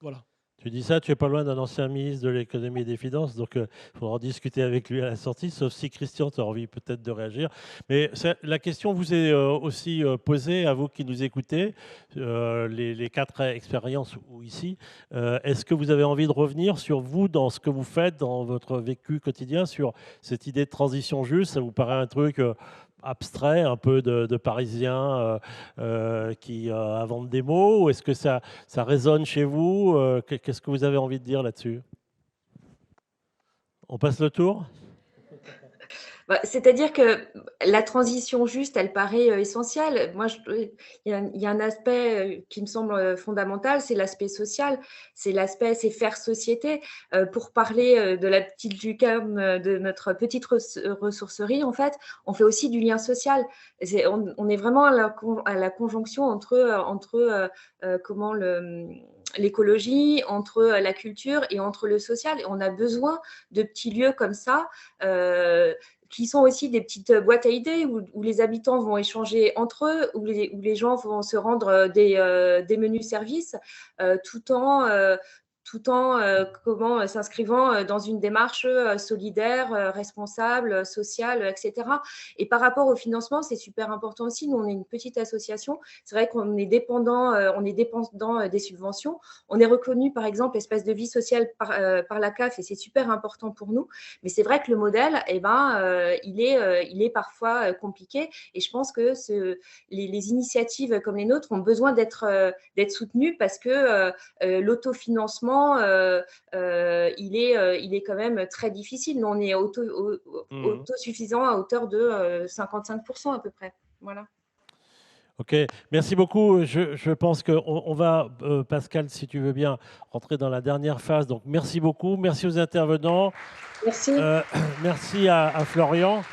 Voilà. Tu dis ça, tu es pas loin d'un ancien ministre de l'économie et des finances, donc il faudra en discuter avec lui à la sortie, sauf si Christian, tu as envie peut-être de réagir. Mais la question vous est aussi posée à vous qui nous écoutez, les 4 expériences ou ici. Est-ce que vous avez envie de revenir sur vous, dans ce que vous faites, dans votre vécu quotidien, sur cette idée de transition juste? Ça vous paraît un truc abstrait, un peu de Parisiens qui inventent des mots, ou est-ce que ça résonne chez vous? Qu'est-ce que vous avez envie de dire là-dessus? On passe le tour? C'est-à-dire que la transition juste, elle paraît essentielle. Moi, il y a un aspect qui me semble fondamental, c'est l'aspect social, c'est faire société. Pour parler de la petite Lucam, de notre petite ressourcerie, en fait, on fait aussi du lien social. On est vraiment à la conjonction entre l'écologie, entre la culture et entre le social. Et on a besoin de petits lieux comme ça, qui sont aussi des petites boîtes à idées où les habitants vont échanger entre eux, où les gens vont se rendre des menus services, tout en s'inscrivant dans une démarche solidaire, responsable, sociale, etc. Et par rapport au financement, c'est super important aussi. Nous, on est une petite association. C'est vrai qu'on est dépendant des subventions. On est reconnu, par exemple, espace de vie sociale par la CAF, et c'est super important pour nous. Mais c'est vrai que le modèle, il est parfois compliqué. Et je pense que les initiatives comme les nôtres ont besoin d'être soutenues, parce que l'autofinancement, il est quand même très difficile. Nous, on est autosuffisant à hauteur de 55% à peu près. Voilà. Ok, merci beaucoup. Je pense qu'on va, Pascal, si tu veux bien, rentrer dans la dernière phase. Donc, merci beaucoup. Merci aux intervenants. Merci. Merci à Florian.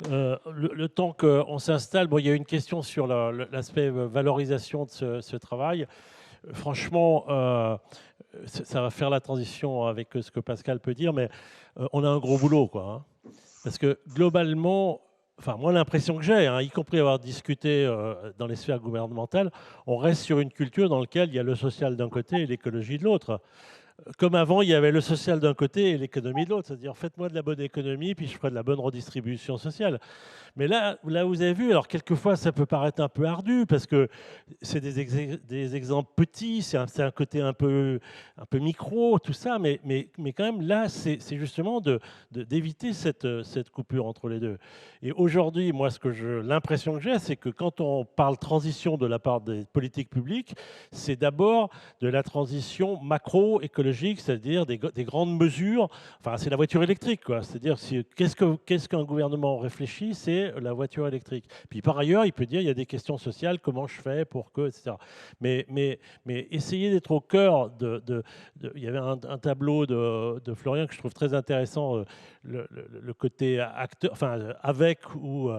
Le temps qu'on s'installe, il y a une question sur l'aspect valorisation de ce travail. Franchement, ça va faire la transition avec ce que Pascal peut dire, mais on a un gros boulot, quoi. Parce que globalement, moi, l'impression que j'ai, y compris avoir discuté dans les sphères gouvernementales, on reste sur une culture dans laquelle il y a le social d'un côté et l'écologie de l'autre. Comme avant, il y avait le social d'un côté et l'économie de l'autre. C'est-à-dire, faites-moi de la bonne économie, puis je ferai de la bonne redistribution sociale. Mais là, vous avez vu, alors quelquefois, ça peut paraître un peu ardu, parce que c'est des exemples petits, c'est un côté un peu micro, tout ça, mais quand même, là, c'est justement d'éviter cette coupure entre les deux. Et aujourd'hui, moi, l'impression que j'ai, c'est que quand on parle transition de la part des politiques publiques, c'est d'abord de la transition macroécologique. écologique, c'est-à-dire des grandes mesures. Enfin, c'est la voiture électrique, quoi. C'est-à-dire, qu'est-ce qu'un gouvernement réfléchit, c'est la voiture électrique. Puis par ailleurs, il peut dire, il y a des questions sociales, comment je fais pour que, etc. Mais essayer d'être au cœur il y avait un tableau de Florian que je trouve très intéressant, le côté acteur, enfin, avec ou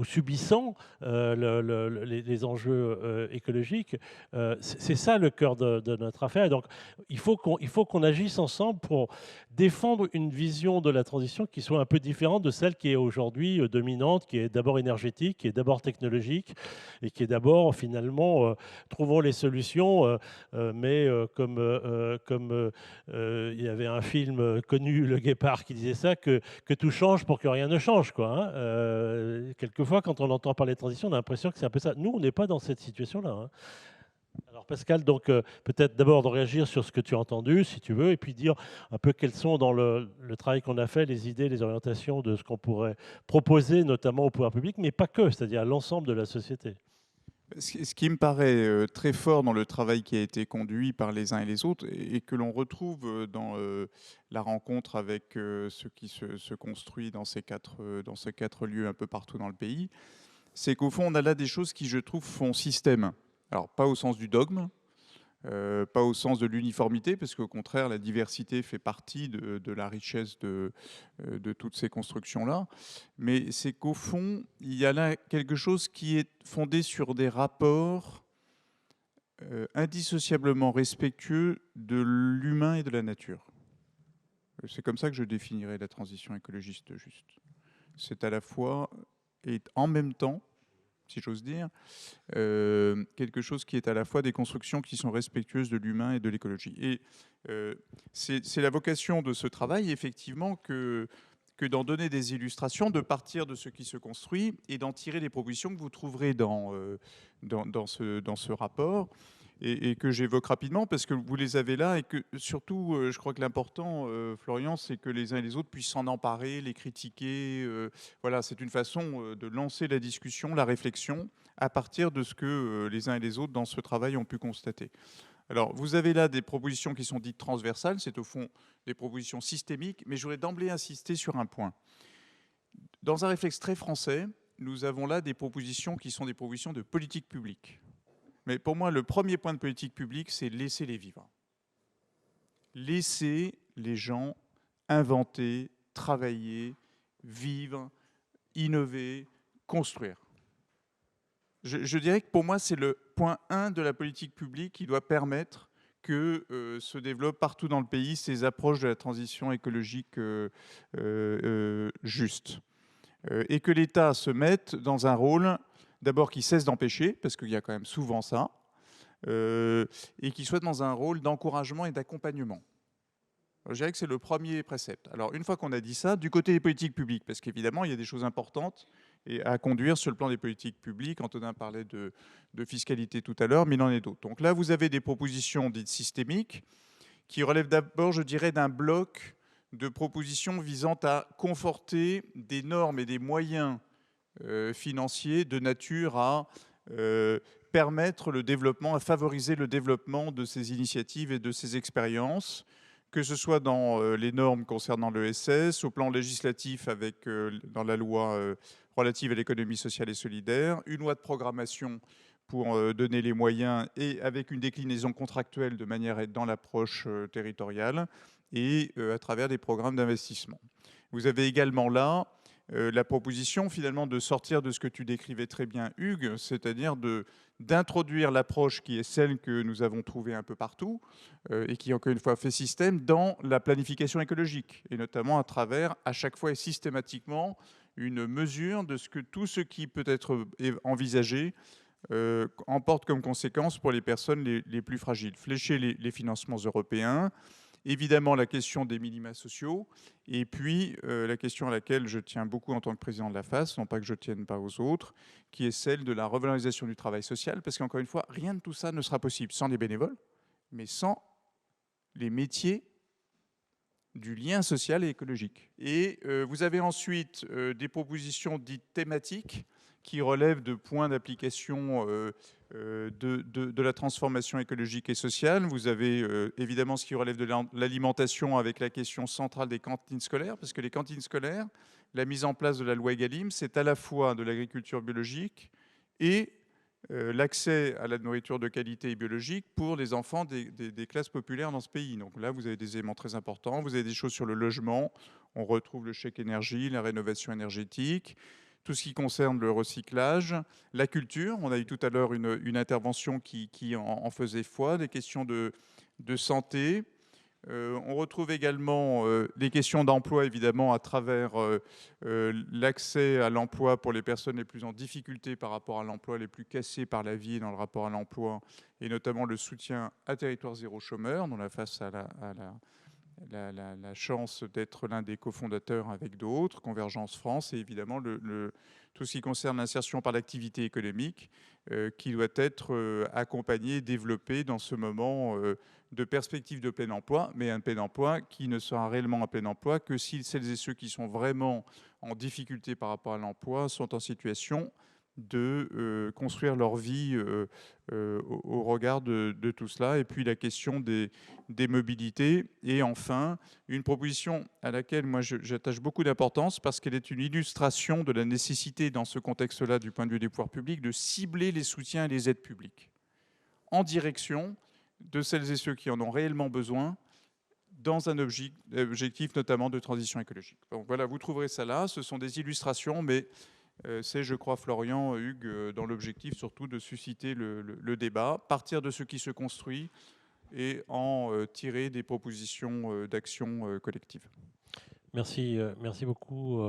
subissant les enjeux écologiques. C'est ça le cœur de notre affaire. Et donc, il faut qu'on agisse ensemble pour défendre une vision de la transition qui soit un peu différente de celle qui est aujourd'hui dominante, qui est d'abord énergétique, qui est d'abord technologique et qui est d'abord finalement trouvons les solutions, mais comme il y avait un film connu, Le Guépard, qui disait ça, que tout change pour que rien ne change, quoi, hein. Quelquefois, quand on entend parler de transition, on a l'impression que c'est un peu ça. Nous, on n'est pas dans cette situation-là, hein. Alors Pascal, donc peut-être d'abord de réagir sur ce que tu as entendu, si tu veux, et puis dire un peu quelles sont dans le travail qu'on a fait, les idées, les orientations de ce qu'on pourrait proposer, notamment au pouvoir public, mais pas que, c'est-à-dire à l'ensemble de la société. Ce qui me paraît très fort dans le travail qui a été conduit par les uns et les autres, et que l'on retrouve dans la rencontre avec ce qui se construit dans ces quatre lieux un peu partout dans le pays, c'est qu'au fond, on a là des choses qui, je trouve, font système. Alors, pas au sens du dogme, pas au sens de l'uniformité, parce qu'au contraire, la diversité fait partie de la richesse de toutes ces constructions-là. Mais c'est qu'au fond, il y a là quelque chose qui est fondé sur des rapports indissociablement respectueux de l'humain et de la nature. C'est comme ça que je définirais la transition écologiste juste. C'est à la fois et en même temps, si j'ose dire, quelque chose qui est à la fois des constructions qui sont respectueuses de l'humain et de l'écologie. Et c'est la vocation de ce travail, effectivement, que d'en donner des illustrations, de partir de ce qui se construit et d'en tirer des propositions que vous trouverez dans ce rapport et que j'évoque rapidement parce que vous les avez là et que surtout, je crois que l'important, Florian, c'est que les uns et les autres puissent s'en emparer, les critiquer. Voilà, c'est une façon de lancer la discussion, la réflexion à partir de ce que les uns et les autres dans ce travail ont pu constater. Alors, vous avez là des propositions qui sont dites transversales, c'est au fond des propositions systémiques, mais je voudrais d'emblée insister sur un point. Dans un réflexe très français, nous avons là des propositions qui sont des propositions de politique publique. Mais pour moi, le premier point de politique publique, c'est laisser les vivre. Laisser les gens inventer, travailler, vivre, innover, construire. Je dirais que pour moi, c'est le point 1 de la politique publique qui doit permettre que se développent partout dans le pays ces approches de la transition écologique juste. Et que l'État se mette dans un rôle, d'abord qui cesse d'empêcher, parce qu'il y a quand même souvent ça, et qui soit dans un rôle d'encouragement et d'accompagnement. Je dirais que c'est le premier précepte. Alors, une fois qu'on a dit ça, du côté des politiques publiques, parce qu'évidemment, il y a des choses importantes à conduire sur le plan des politiques publiques. Antonin parlait de fiscalité tout à l'heure, mais il en est d'autres. Donc là, vous avez des propositions dites systémiques qui relèvent d'abord, je dirais, d'un bloc de propositions visant à conforter des normes et des moyens financiers de nature à permettre le développement, à favoriser le développement de ces initiatives et de ces expériences, que ce soit dans les normes concernant l'ESS, au plan législatif avec dans la loi relative à l'économie sociale et solidaire, une loi de programmation pour donner les moyens et avec une déclinaison contractuelle de manière à être dans l'approche territoriale et à travers des programmes d'investissement. Vous avez également là la proposition finalement de sortir de ce que tu décrivais très bien, Hugues, c'est-à-dire d'introduire l'approche qui est celle que nous avons trouvée un peu partout et qui, encore une fois, fait système dans la planification écologique, et notamment à travers, à chaque fois et systématiquement, une mesure de ce que tout ce qui peut être envisagé emporte comme conséquence pour les personnes les plus fragiles. Flécher les financements européens, évidemment la question des minima sociaux, et puis la question à laquelle je tiens beaucoup en tant que président de la FAS, non pas que je tienne pas aux autres, qui est celle de la revalorisation du travail social, parce qu'encore une fois, rien de tout ça ne sera possible sans les bénévoles, mais sans les métiers du lien social et écologique. Et vous avez ensuite des propositions dites thématiques qui relèvent de points d'application de la transformation écologique et sociale. Vous avez évidemment ce qui relève de l'alimentation avec la question centrale des cantines scolaires, parce que les cantines scolaires, la mise en place de la loi Egalim, c'est à la fois de l'agriculture biologique et l'accès à la nourriture de qualité et biologique pour les enfants des classes populaires dans ce pays. Donc là, vous avez des éléments très importants. Vous avez des choses sur le logement. On retrouve le chèque énergie, la rénovation énergétique, tout ce qui concerne le recyclage, la culture. On a eu tout à l'heure une intervention qui en faisait foi, des questions de santé. On retrouve également les questions d'emploi, évidemment, à travers l'accès à l'emploi pour les personnes les plus en difficulté par rapport à l'emploi, les plus cassées par la vie dans le rapport à l'emploi, et notamment le soutien à Territoire Zéro Chômeur, dont la face à la chance d'être l'un des cofondateurs avec d'autres, Convergence France, et évidemment tout ce qui concerne l'insertion par l'activité économique, qui doit être accompagné, développé dans ce moment de perspective de plein emploi, mais un plein emploi qui ne sera réellement un plein emploi que si celles et ceux qui sont vraiment en difficulté par rapport à l'emploi sont en situation de construire leur vie au regard de tout cela. Et puis la question des mobilités. Et enfin, une proposition à laquelle moi j'attache beaucoup d'importance parce qu'elle est une illustration de la nécessité dans ce contexte-là, du point de vue des pouvoirs publics, de cibler les soutiens et les aides publiques en direction de celles et ceux qui en ont réellement besoin, dans un objectif notamment de transition écologique. Donc voilà, vous trouverez ça là. Ce sont des illustrations, mais c'est, je crois, Florian, Hugues, dans l'objectif surtout de susciter le débat, partir de ce qui se construit et en tirer des propositions d'action collective. Merci, merci beaucoup.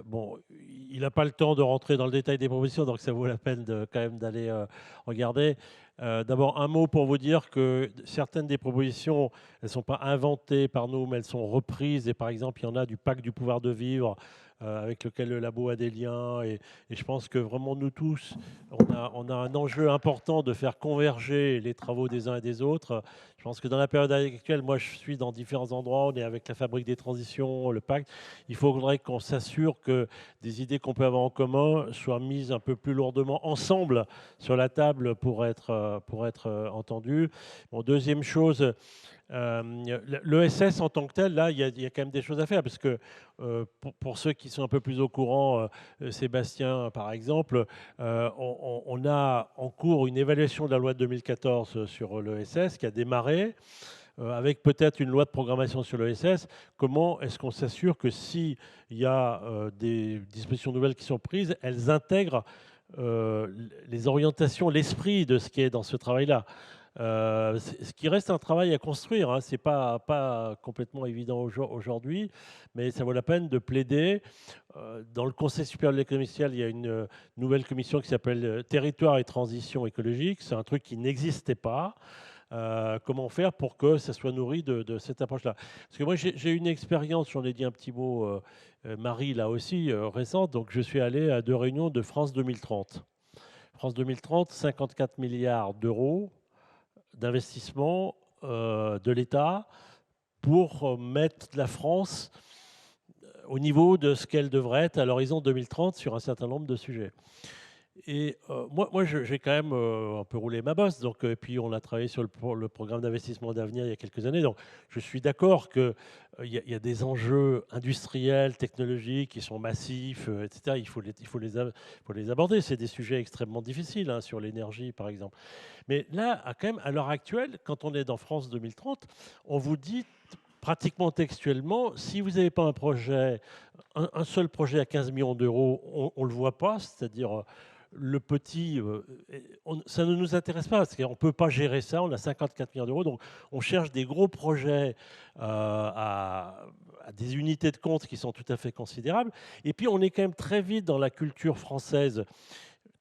Bon, il n'a pas le temps de rentrer dans le détail des propositions, donc ça vaut la peine quand même d'aller regarder. D'abord, un mot pour vous dire que certaines des propositions, elles ne sont pas inventées par nous, mais elles sont reprises. Et par exemple, il y en a du pacte du pouvoir de vivre, avec lequel le labo a des liens. Et je pense que vraiment, nous tous, on a un enjeu important de faire converger les travaux des uns et des autres. Je pense que dans la période actuelle, moi, je suis dans différents endroits. On est avec la Fabrique des transitions, le pacte. Il faudrait qu'on s'assure que des idées qu'on peut avoir en commun soient mises un peu plus lourdement ensemble sur la table pour être entendues. Bon, deuxième chose, l'ESS en tant que tel, là, il y a quand même des choses à faire, parce que pour ceux qui sont un peu plus au courant, Sébastien, par exemple, on a en cours une évaluation de la loi de 2014 sur l'ESS qui a démarré, avec peut-être une loi de programmation sur l'ESS. Comment est-ce qu'on s'assure que s'il y a des dispositions nouvelles qui sont prises, elles intègrent les orientations, l'esprit de ce qui est dans ce travail-là? Ce qui reste un travail à construire, hein. Ce n'est pas complètement évident aujourd'hui, mais ça vaut la peine de plaider. Dans le Conseil supérieur de l'économie sociale, il y a une nouvelle commission qui s'appelle Territoire et transition écologique. C'est un truc qui n'existait pas. Comment faire pour que ça soit nourri de cette approche-là? Parce que moi, j'ai une expérience, j'en ai dit un petit mot, Marie, là aussi, récente. Donc, je suis allé à 2 réunions de France 2030. France 2030, 54 milliards d'euros d'investissement de l'État pour mettre la France au niveau de ce qu'elle devrait être à l'horizon 2030 sur un certain nombre de sujets. Et moi j'ai quand même un peu roulé ma bosse. Donc, et puis, on a travaillé sur le programme d'investissement d'avenir il y a quelques années. Donc, je suis d'accord qu'il y a des enjeux industriels, technologiques qui sont massifs, etc. Il faut les aborder. C'est des sujets extrêmement difficiles, hein, sur l'énergie, par exemple. Mais là, quand même, à l'heure actuelle, quand on est dans France 2030, on vous dit pratiquement textuellement, si vous n'avez pas un projet, un seul projet à 15 millions d'euros, on ne le voit pas, c'est-à-dire le petit, ça ne nous intéresse pas, parce qu'on ne peut pas gérer ça, on a 54 millions d'euros, donc on cherche des gros projets à des unités de compte qui sont tout à fait considérables. Et puis on est quand même très vite dans la culture française,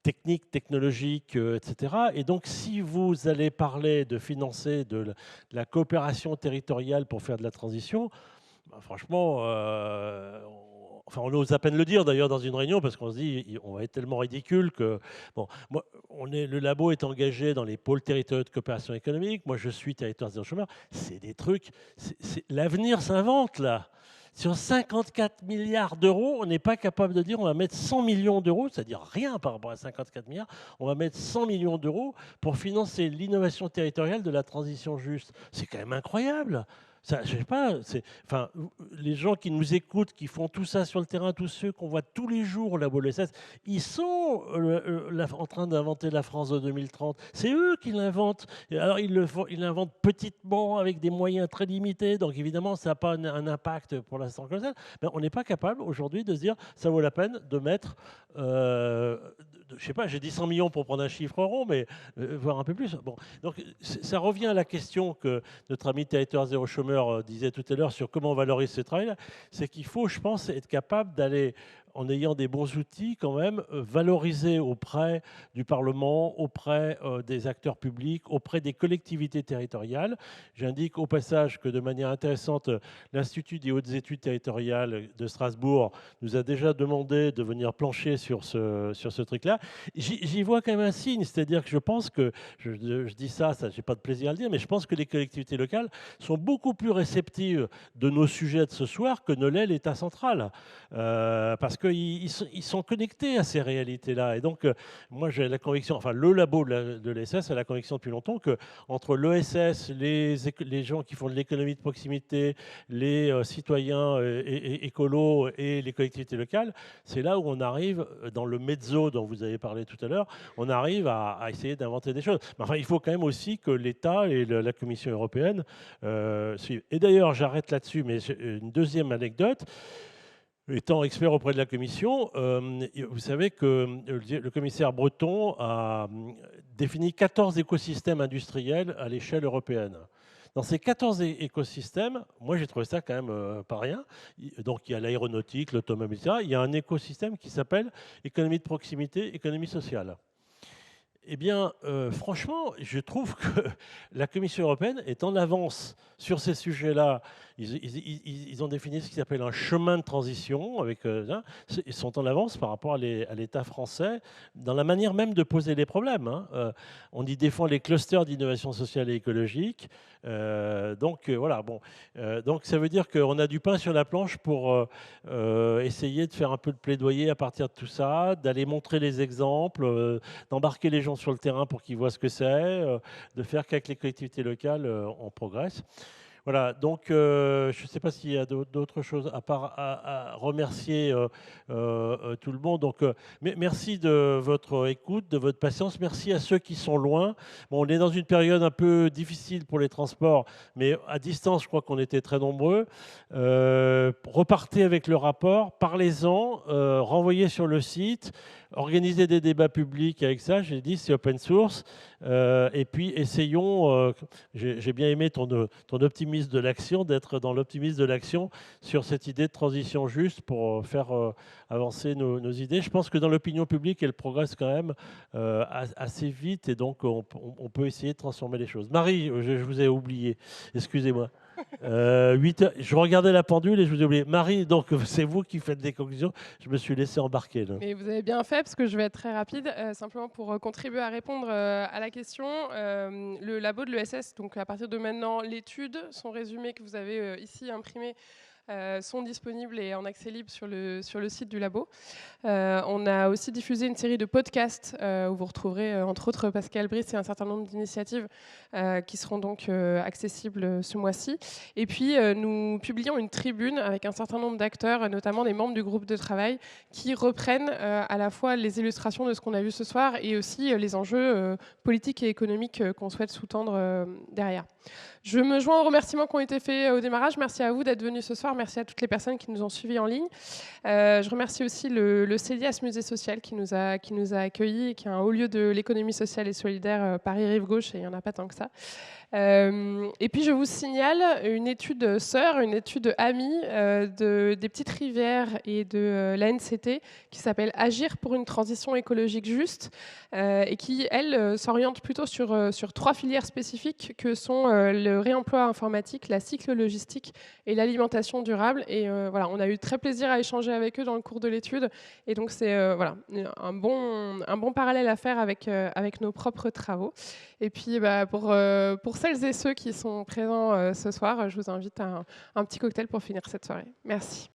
technique, technologique, etc. Et donc, si vous allez parler de financer de la coopération territoriale pour faire de la transition, bah, franchement, enfin, on ose à peine le dire d'ailleurs dans une réunion, parce qu'on se dit on va être tellement ridicule que... Bon, moi, le labo est engagé dans les pôles territoriaux de coopération économique. Moi, je suis Territoire Zéro Chômeur. C'est des trucs... L'avenir s'invente, là. Sur 54 milliards d'euros, on n'est pas capable de dire on va mettre 100 millions d'euros, c'est-à-dire rien par rapport à 54 milliards, on va mettre 100 millions d'euros pour financer l'innovation territoriale de la transition juste. C'est quand même incroyable. Ça, je sais pas, enfin, les gens qui nous écoutent, qui font tout ça sur le terrain, tous ceux qu'on voit tous les jours au labo de l'ESS, ils sont en train d'inventer la France de 2030. C'est eux qui l'inventent. Alors ils l'inventent petitement, avec des moyens très limités, donc évidemment ça n'a pas un impact pour l'instant comme ça. Mais on n'est pas capable aujourd'hui de se dire ça vaut la peine de mettre, je sais pas, j'ai dit 100 millions pour prendre un chiffre rond, mais voire un peu plus. Bon, donc ça revient à la question que notre ami Territoire Zéro Chômeur disait tout à l'heure sur comment on valorise ce travail-là, c'est qu'il faut, je pense, être capable d'aller, en ayant des bons outils quand même, valoriser auprès du Parlement, auprès des acteurs publics, auprès des collectivités territoriales. J'indique au passage que de manière intéressante, l'Institut des hautes études territoriales de Strasbourg nous a déjà demandé de venir plancher sur ce truc-là. J'y vois quand même un signe, c'est-à-dire que je pense que, je dis ça j'ai pas de plaisir à le dire, mais je pense que les collectivités locales sont beaucoup plus réceptives de nos sujets de ce soir que ne l'est l'État central. Parce qu'ils sont connectés à ces réalités-là. Et donc, moi, j'ai la conviction, enfin, le labo de l'ESS a la conviction depuis longtemps qu'entre l'ESS, les gens qui font de l'économie de proximité, les citoyens écolos et les collectivités locales, c'est là où on arrive, dans le mezzo dont vous avez parlé tout à l'heure, on arrive à essayer d'inventer des choses. Mais enfin, il faut quand même aussi que l'État et la Commission européenne suivent. Et d'ailleurs, j'arrête là-dessus, mais une deuxième anecdote. Étant expert auprès de la Commission, vous savez que le commissaire Breton a défini 14 écosystèmes industriels à l'échelle européenne. Dans ces 14 écosystèmes, moi j'ai trouvé ça quand même pas rien. Donc il y a l'aéronautique, l'automobile, etc. Il y a un écosystème qui s'appelle économie de proximité, économie sociale. Eh bien, franchement, je trouve que la Commission européenne est en avance sur ces sujets-là. Ils ont défini ce qui s'appelle un chemin de transition. Ils sont en avance par rapport à l'État français dans la manière même de poser les problèmes. On y défend les clusters d'innovation sociale et écologique. Voilà. Bon, donc ça veut dire qu'on a du pain sur la planche pour essayer de faire un peu de plaidoyer à partir de tout ça, d'aller montrer les exemples, d'embarquer les gens sur le terrain pour qu'ils voient ce que c'est, de faire qu'avec les collectivités locales, on progresse. Voilà, donc je ne sais pas s'il y a d'autres choses à part à remercier tout le monde. Donc, merci de votre écoute, de votre patience. Merci à ceux qui sont loin. Bon, on est dans une période un peu difficile pour les transports, mais à distance, je crois qu'on était très nombreux. Repartez avec le rapport, parlez-en, renvoyez sur le site. Organiser des débats publics avec ça, j'ai dit, c'est open source. Et puis, essayons, j'ai bien aimé ton optimisme de l'action, d'être dans l'optimisme de l'action sur cette idée de transition juste pour faire avancer nos idées. Je pense que dans l'opinion publique, elle progresse quand même assez vite et donc on peut essayer de transformer les choses. Marie, je vous ai oublié, excusez-moi. 8 heures, je regardais la pendule et je vous ai oublié. Marie, donc c'est vous qui faites des conclusions. Je me suis laissé embarquer. Là. Mais vous avez bien fait parce que je vais être très rapide, simplement pour contribuer à répondre à la question. Le labo de l'ESS, donc à partir de maintenant, l'étude, son résumé que vous avez ici imprimé, sont disponibles et en accès libre sur le site du labo. On a aussi diffusé une série de podcasts où vous retrouverez entre autres Pascal Brice et un certain nombre d'initiatives qui seront donc accessibles ce mois-ci. Et puis nous publions une tribune avec un certain nombre d'acteurs, notamment des membres du groupe de travail, qui reprennent à la fois les illustrations de ce qu'on a vu ce soir et aussi les enjeux politiques et économiques qu'on souhaite sous-tendre derrière. Je me joins aux remerciements qui ont été faits au démarrage. Merci à vous d'être venus ce soir. Merci à toutes les personnes qui nous ont suivis en ligne. Je remercie aussi le CELIAS Musée Social qui nous a accueillis et qui est un haut lieu de l'économie sociale et solidaire Paris-Rive-Gauche, et il n'y en a pas tant que ça. Et puis je vous signale une étude sœur, une étude amie des Petites Rivières et de l'ANCT qui s'appelle Agir pour une transition écologique juste et qui, elle, s'oriente plutôt sur 3 filières spécifiques que sont le réemploi informatique, la cyclo-logistique et l'alimentation durable. durable. Et voilà, on a eu très plaisir à échanger avec eux dans le cours de l'étude. Et donc, c'est voilà, un bon parallèle à faire avec nos propres travaux. Et puis, pour celles et ceux qui sont présents ce soir, je vous invite à un petit cocktail pour finir cette soirée. Merci.